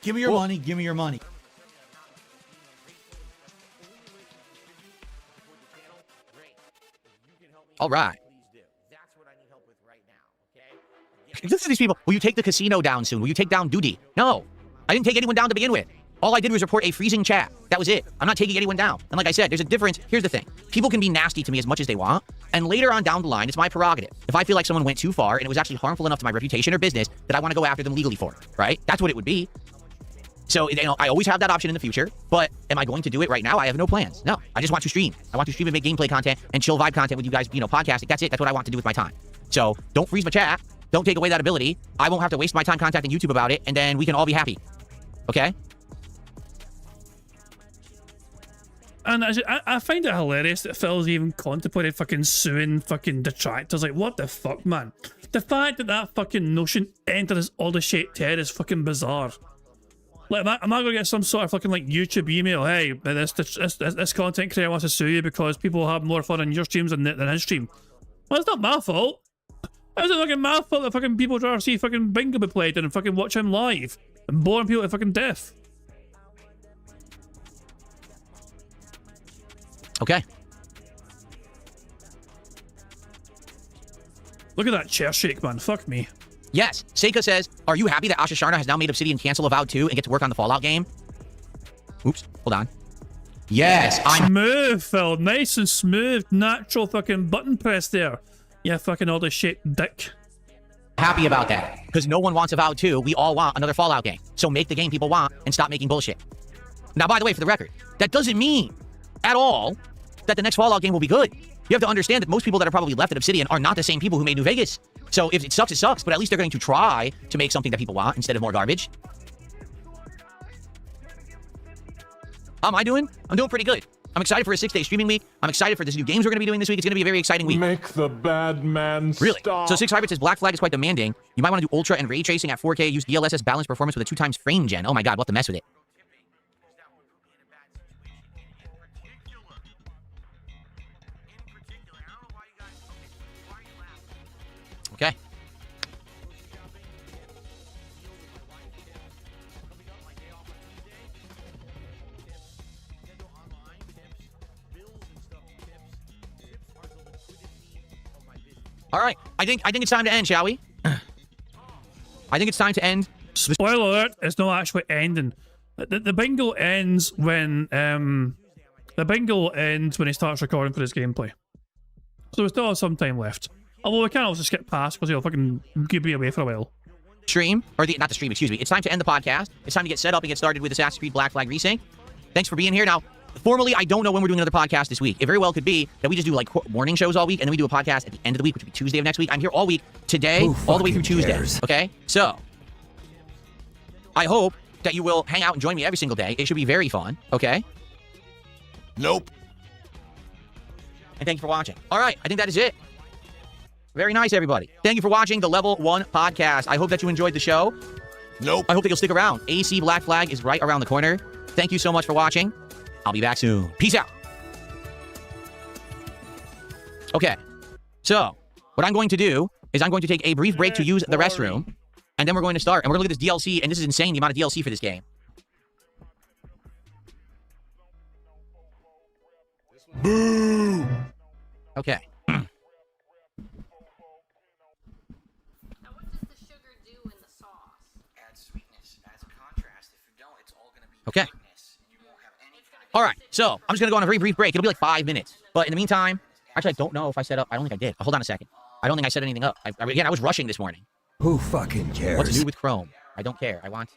Speaker 10: Give me your money. Give me your money.
Speaker 3: All right. Listen to these people. Will you take the casino down soon? Will you take down Duty? No. I didn't take anyone down to begin with. All I did was report a freezing chat. That was it. I'm not taking anyone down. And like I said, there's a difference. Here's the thing. People can be nasty to me as much as they want, and later on down the line, it's my prerogative. If I feel like someone went too far and it was actually harmful enough to my reputation or business that I want to go after them legally for it, right? That's what it would be. So, you know, I always have that option in the future, but am I going to do it right now? I have no plans. No, I just want to stream. I want to stream and make gameplay content and chill vibe content with you guys, you know, podcasting. That's it. That's what I want to do with my time. So don't freeze my chat. Don't take away that ability. I won't have to waste my time contacting YouTube about it, and then we can all be happy. Okay?
Speaker 1: And I find it hilarious that Phil's even contemplated fucking suing fucking detractors. Like, what the fuck, man? The fact that that fucking notion entered his all the shaped head is fucking bizarre. Like, am I gonna get some sort of fucking like YouTube email? Hey, this content creator wants to sue you because people have more fun on your streams than his stream. Well, it's not my fault. How's it fucking my fault that fucking people try to see fucking Bingo be played and fucking watch him live and boring people to fucking death?
Speaker 3: Okay.
Speaker 1: Look at that chair shake, man. Fuck me.
Speaker 3: Yes. Seika says, are you happy that Asha Sharna has now made Obsidian cancel Avowed 2 and get to work on the Fallout game? Oops. Hold on. Yes. I'm
Speaker 1: smooth, Phil. Nice and smooth. Natural fucking button press there. Yeah, fucking all this shit dick.
Speaker 3: happy about that. Because no one wants Avowed 2. We all want another Fallout game. So make the game people want and stop making bullshit. Now, by the way, for the record, that doesn't mean at all that the next Fallout game will be good. You have to understand that most people that are probably left at Obsidian are not the same people who made New Vegas. So if it sucks, it sucks. But at least they're going to try to make something that people want instead of more garbage. How am I doing? I'm doing pretty good. I'm excited for a 6-day streaming week. I'm excited for this new games we're going to be doing this week. It's going to be a very exciting week.
Speaker 13: Make the bad man
Speaker 3: really
Speaker 13: stop.
Speaker 3: So 6 Hybrid says Black Flag is quite demanding. You might want to do Ultra and Ray Tracing at 4K. Use DLSS balanced performance with a 2x frame gen. Oh my god, we'll have to mess with it. Okay. All right, I think it's time to end, shall we? I think it's time to end.
Speaker 1: Spoiler alert: it's not actually ending. The bingo ends when he starts recording for his gameplay. So we still have some time left. Although we can't also skip past because he'll fucking give me away for a while.
Speaker 3: Stream, or not the stream, excuse me. It's time to end the podcast. It's time to get set up and get started with Assassin's Creed Black Flag Resync. Thanks for being here. Now, formally, I don't know when we're doing another podcast this week. It very well could be that we just do like morning shows all week, and then we do a podcast at the end of the week, which would be Tuesday of next week. I'm here all week, today, all the way through Tuesday. Okay? So, I hope that you will hang out and join me every single day. It should be very fun. Okay?
Speaker 5: Nope.
Speaker 3: And thank you for watching. All right, I think that is it. Very nice, everybody. Thank you for watching the Level 1 podcast. I hope that you enjoyed the show.
Speaker 5: Nope.
Speaker 3: I hope that you'll stick around. AC Black Flag is right around the corner. Thank you so much for watching. I'll be back soon. Peace out. Okay. So, what I'm going to do is I'm going to take a brief break to use the restroom, and then we're going to start. And we're going to look at this DLC, and this is insane, the amount of DLC for this game.
Speaker 5: Boo!
Speaker 3: Okay. Okay. All right, so I'm just going to go on a very brief break. It'll be like 5 minutes. But in the meantime, actually, I don't know if I set up. I don't think I did. Hold on a second. I don't think I set anything up. Again, I was rushing this morning.
Speaker 12: Who fucking cares?
Speaker 3: What to do with Chrome? I don't care. I want...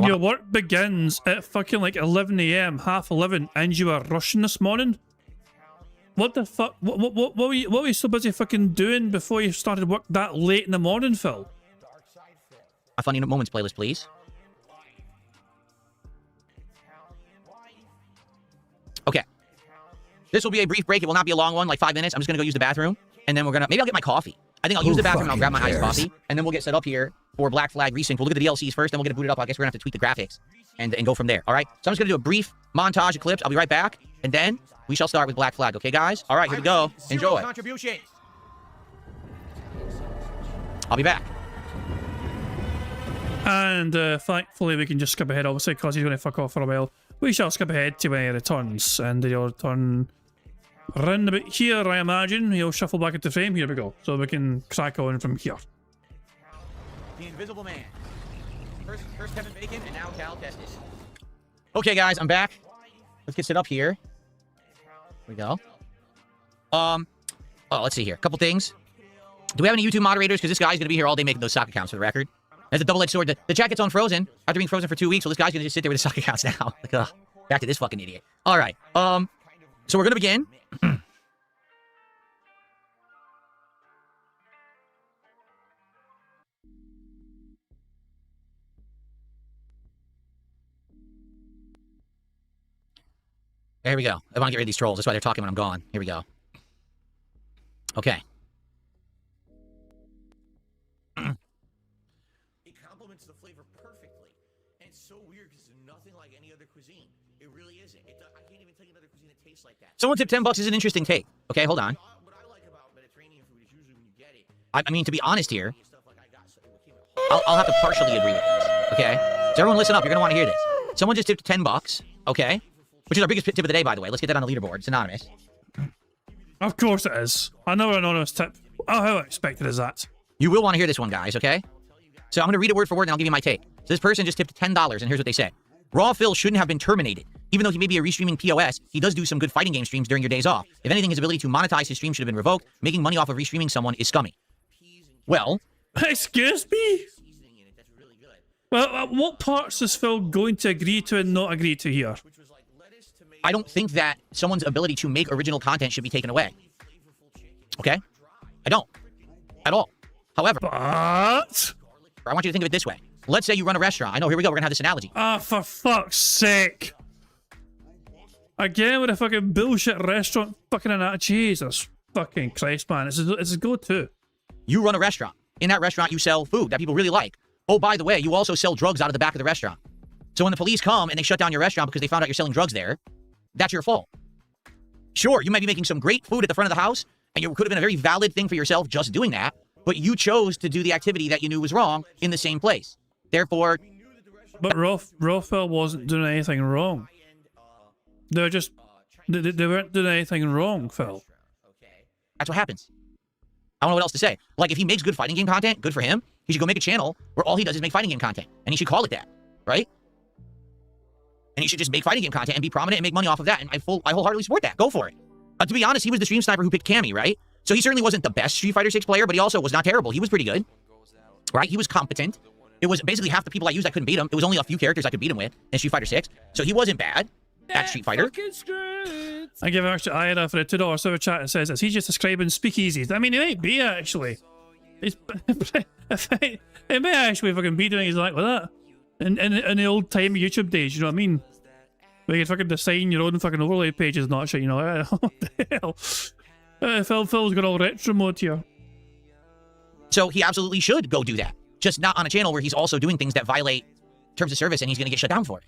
Speaker 1: Your work begins at fucking like 11 a.m., half 11, and you were rushing this morning? What the fuck? What were you so busy fucking doing before you started work that late in the morning, Phil?
Speaker 3: A funny moments playlist, please. Okay. This will be a brief break. It will not be a long one, like 5 minutes. I'm just going to go use the bathroom, and then we're going to... Maybe I'll get my coffee. I think I'll use the bathroom, and I'll grab my iced coffee, and then we'll get set up here for Black Flag Resync. We'll look at the DLCs first, then we'll get it booted up. I guess we're going to have to tweak the graphics and go from there, all right? So I'm just going to do a brief montage of clips. I'll be right back, and then we shall start with Black Flag, okay, guys? All right, here we go. Enjoy. I'll be back.
Speaker 1: And thankfully, we can just skip ahead, obviously, because he's going to fuck off for a while. We shall skip ahead to when he returns, and he'll return round about here, I imagine. He'll shuffle back into frame. Here we go. So we can crack on from here.
Speaker 3: The Invisible Man. First Kevin Bacon, and now Cal Kestis. Okay, guys, I'm back. Let's get set up here. Here we go. Oh, let's see here. A couple things. Do we have any YouTube moderators? Because this guy's going to be here all day making those sock accounts for the record. That's a double-edged sword. The chat gets unfrozen after being frozen for 2 weeks, so this guy's going to just sit there with his sock accounts now. Like, back to this fucking idiot. All right. So we're going to begin. Here we go. I want to get rid of these trolls. That's why they're talking when I'm gone. Here we go. Okay.
Speaker 14: It complements the flavor perfectly. And it's so weird because it's nothing like any other cuisine. It really isn't. I can't even tell you another cuisine that tastes like that.
Speaker 3: Someone tipped $10 is an interesting take. Okay, hold on.
Speaker 14: What I like about Mediterranean food is usually when you get it.
Speaker 3: I mean, to be honest here, I'll have to partially agree with this. Okay? So everyone listen up. You're going to want to hear this. Someone just tipped $10. Okay? Which is our biggest tip of the day, by the way. Let's get that on the leaderboard. It's anonymous.
Speaker 1: Of course it is. Another anonymous tip. Oh, how expected is that?
Speaker 3: You will want to hear this one, guys, okay? So I'm going to read it word for word, and I'll give you my take. So this person just tipped $10, and here's what they said. Raw Phil shouldn't have been terminated. Even though he may be a restreaming POS, he does do some good fighting game streams during your days off. If anything, his ability to monetize his stream should have been revoked. Making money off of restreaming someone is scummy. Well...
Speaker 1: Excuse me? Well, what parts is Phil going to agree to and not agree to here?
Speaker 3: I don't think that someone's ability to make original content should be taken away. Okay? I don't. At all. However...
Speaker 1: But...
Speaker 3: I want you to think of it this way. Let's say you run a restaurant. I know, here we go. We're going to have this analogy.
Speaker 1: Ah, for fuck's sake. Again with a fucking bullshit restaurant fucking analogy. Jesus fucking Christ, man. It's a go-to.
Speaker 3: You run a restaurant. In that restaurant, you sell food that people really like. Oh, by the way, you also sell drugs out of the back of the restaurant. So when the police come and they shut down your restaurant because they found out you're selling drugs there, that's your fault. Sure, you might be making some great food at the front of the house, and it could have been a very valid thing for yourself just doing that, but you chose to do the activity that you knew was wrong in the same place. Therefore...
Speaker 1: But Raw Phil wasn't doing anything wrong. They were just... They weren't doing anything wrong, Phil.
Speaker 3: That's what happens. I don't know what else to say. Like, if he makes good fighting game content, good for him. He should go make a channel where all he does is make fighting game content. And he should call it that, right? And he should just make fighting game content and be prominent and make money off of that. And I wholeheartedly support that. Go for it. To be honest, he was the stream sniper who picked Cammy, right? So he certainly wasn't the best Street Fighter 6 player, but he also was not terrible. He was pretty good, right? He was competent. It was basically half the people I used I couldn't beat him. It was only a few characters I could beat him with in Street Fighter 6. So he wasn't bad at Street Fighter.
Speaker 1: I give extra Ira for a $2 super chat that says this. He's just describing speakeasies. I mean, he might be actually. It may actually fucking be doing something like that. In the old time YouTube days, you know what I mean? Where you can fucking design your own fucking overlay pages and all that shit, you know? What the hell? Phil's got all retro mode here.
Speaker 3: So he absolutely should go do that. Just not on a channel where he's also doing things that violate terms of service and he's going to get shut down for it.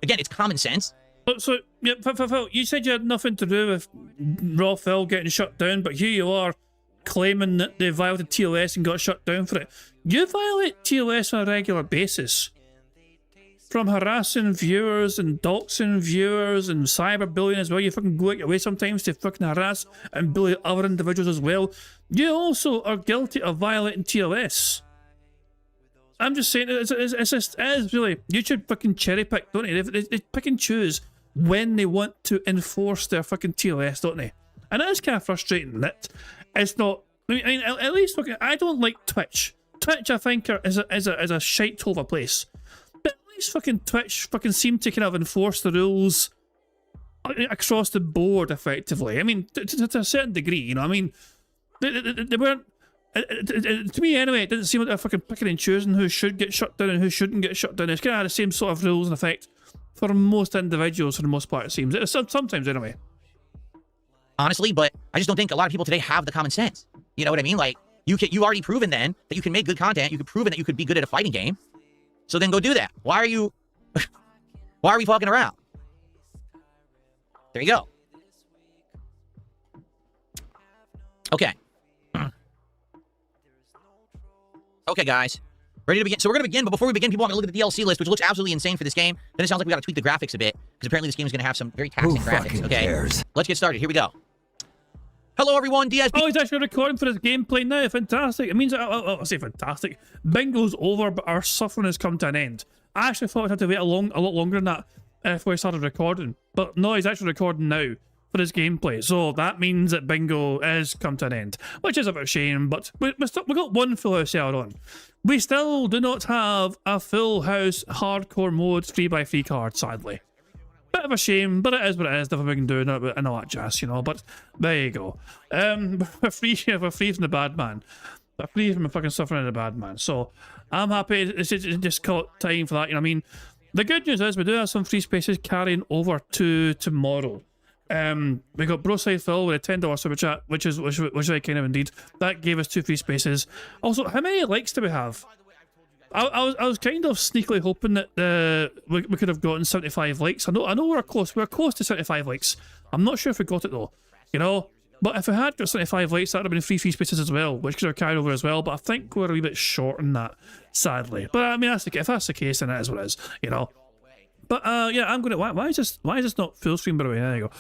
Speaker 3: Again, it's common sense.
Speaker 1: So yeah, Phil, you said you had nothing to do with Raw Phil getting shut down, but here you are claiming that they violated TOS and got shut down for it. You violate TOS on a regular basis. From harassing viewers and doxing viewers and cyberbullying as well. You fucking go out your way sometimes to fucking harass and bully other individuals as well. You also are guilty of violating TOS. I'm just saying, it is really, YouTube fucking cherry pick, don't they? They pick and choose when they want to enforce their fucking TOS, don't they? And it is kind of frustrating that it's not, I mean at least, fucking, I don't like Twitch. Twitch, I think, is a shite hole of a place. But at least fucking Twitch fucking seem to kind of enforce the rules across the board, effectively. I mean, to a certain degree, you know, I mean, they weren't, to me anyway, it didn't seem like they're fucking picking and choosing who should get shut down and who shouldn't get shut down. It's kind of the same sort of rules in effect for most individuals for the most part, it seems. Sometimes anyway.
Speaker 3: Honestly, but I just don't think a lot of people today have the common sense. You know what I mean? Like, you already proven then that you can make good content. You could proven that you could be good at a fighting game. So then go do that. Why are we fucking around? There you go. Okay. Okay, guys. Ready to begin? So we're going to begin, but before we begin, people want me to look at the DLC list, which looks absolutely insane for this game. Then it sounds like we got to tweak the graphics a bit, because apparently this game is going to have some very taxing graphics. Okay,
Speaker 12: cares?
Speaker 3: Let's get started. Here we go. Hello, everyone. DSP.
Speaker 1: Oh, he's actually recording for his gameplay now. Fantastic. It means, I'll say fantastic. Bingo's over, but our suffering has come to an end. I actually thought I'd have to wait a lot longer than that. before he started recording. But no, he's actually recording now for his gameplay. So that means that Bingo is come to an end, which is a bit of a shame, but we got one full house hour on. We still do not have a full house hardcore mode 3x3 card, sadly. Bit of a shame, but it is what it is. Nothing we can do and all that jazz, you know. But there you go. We're free from the bad man. We're free from the fucking suffering of the bad man. So I'm happy it's just caught time for that. You know what I mean? The good news is we do have some free spaces carrying over to tomorrow. We got Broside Phil with a $10 super chat, which is very kind of indeed. That gave us 2 free spaces. Also, how many likes do we have? I was kind of sneakily hoping that we could have gotten 75 likes. I know we're close. We're close to 75 likes. I'm not sure if we got it though. You know, but if we had got 75 likes, that would have been free spaces as well, which could have carried over as well. But I think we're a wee bit short on that, sadly. But I mean, if that's the case, then it is what it is. You know. But yeah, I'm gonna. Why is this not full screen? By the way, there you go.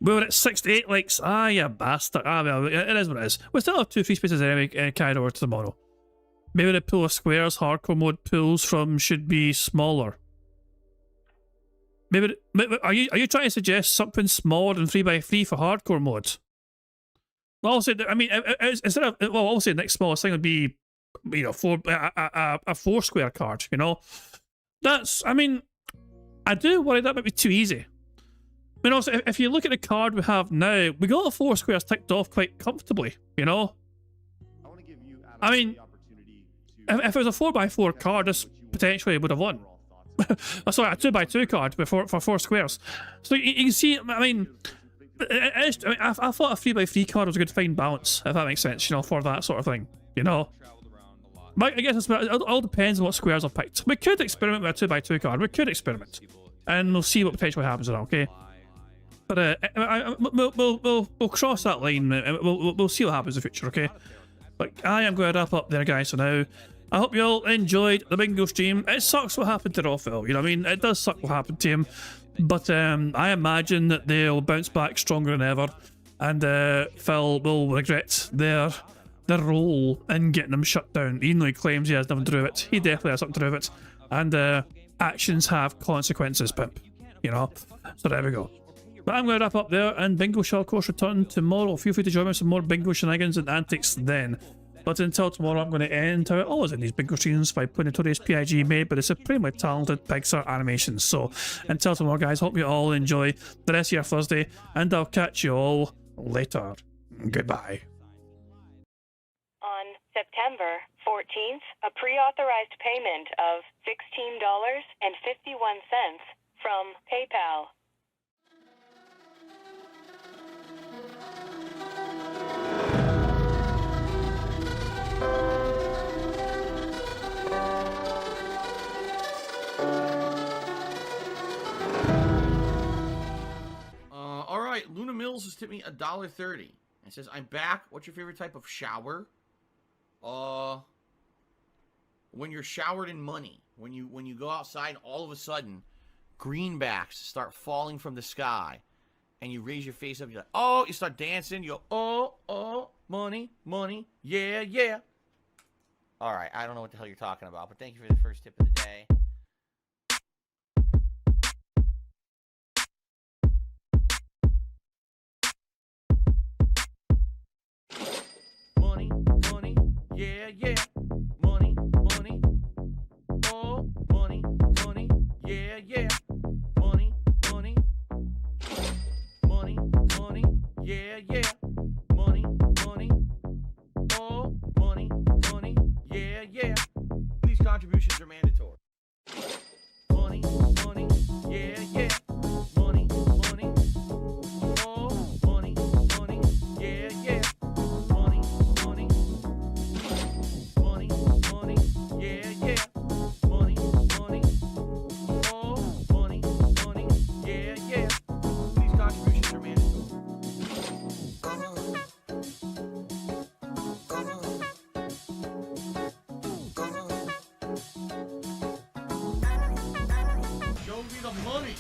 Speaker 1: We were at 68 likes. Ah, you bastard. Ah, well, it is what it is. We still have 2 free spaces anyway, carried over to tomorrow. Maybe the pool of squares hardcore mode pools from should be smaller. Maybe are you trying to suggest something smaller than 3x3 for hardcore mode? Well, I'll say. I mean, instead of I'll say the next smallest thing would be, you know, a 4 square card. You know, that's. I mean, I do worry that might be too easy. I mean, also, if you look at the card we have now, we got the 4 squares ticked off quite comfortably, you know? I mean, if it was a 4x4 card, this potentially would have won. Sorry, a 2x2 card for 4 squares. So you can see, I mean, I thought a 3x3 card was a good fine balance, if that makes sense, you know, for that sort of thing, you know? But I guess it all depends on what squares are picked. We could experiment with a 2x2 card, we could experiment. And we'll see what potentially happens with that, okay? But we'll cross that line. We'll see what happens in the future, okay? But I am going to wrap up there, guys. So now, I hope you all enjoyed the Bingo stream. It sucks what happened to Raw Phil. You know what I mean? It does suck what happened to him. But I imagine that they'll bounce back stronger than ever, and Phil will regret their role in getting them shut down. Even though he claims he has nothing to do with it, he definitely has something to do with it. And actions have consequences, pimp. You know. So there we go. But I'm going to wrap up there, and Bingo shall of course return tomorrow. Feel free to join me for some more Bingo shenanigans and antics then. But until tomorrow, I'm going to end how it always in these Bingo streams by playing notorious PIG made by the supremely talented Pixar Animations. So until tomorrow, guys, hope you all enjoy the rest of your Thursday, and I'll catch you all later. Goodbye.
Speaker 15: On September 14th, a pre-authorized payment of $16.51 from PayPal.
Speaker 14: All right, Luna Mills has tipped me $1.30. It says, "I'm back. What's your favorite type of shower?" When you're showered in money. When you go outside, and all of a sudden, greenbacks start falling from the sky, and you raise your face up. You're like, oh, you start dancing. You go, oh, money, money, yeah, yeah. All right, I don't know what the hell you're talking about, but thank you for the first tip of the day. Money, money, yeah, yeah. Money, money, oh, money, money, yeah, yeah. Money, money, money, money, yeah, yeah. Money, money, oh, money, money, yeah, yeah. These contributions are mandatory. Money, money, yeah, yeah. Money, money, oh, money, money, yeah, yeah. Money, money, money, money, yeah, yeah. Money, money, oh, money, money, yeah, yeah. These contributions are mandatory. Show me the money.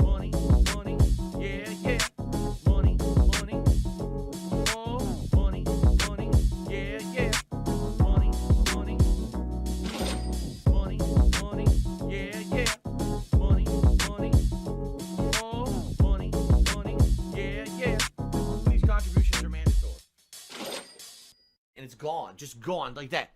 Speaker 14: Money, money, yeah, yeah. Money, money, gone, just gone like that.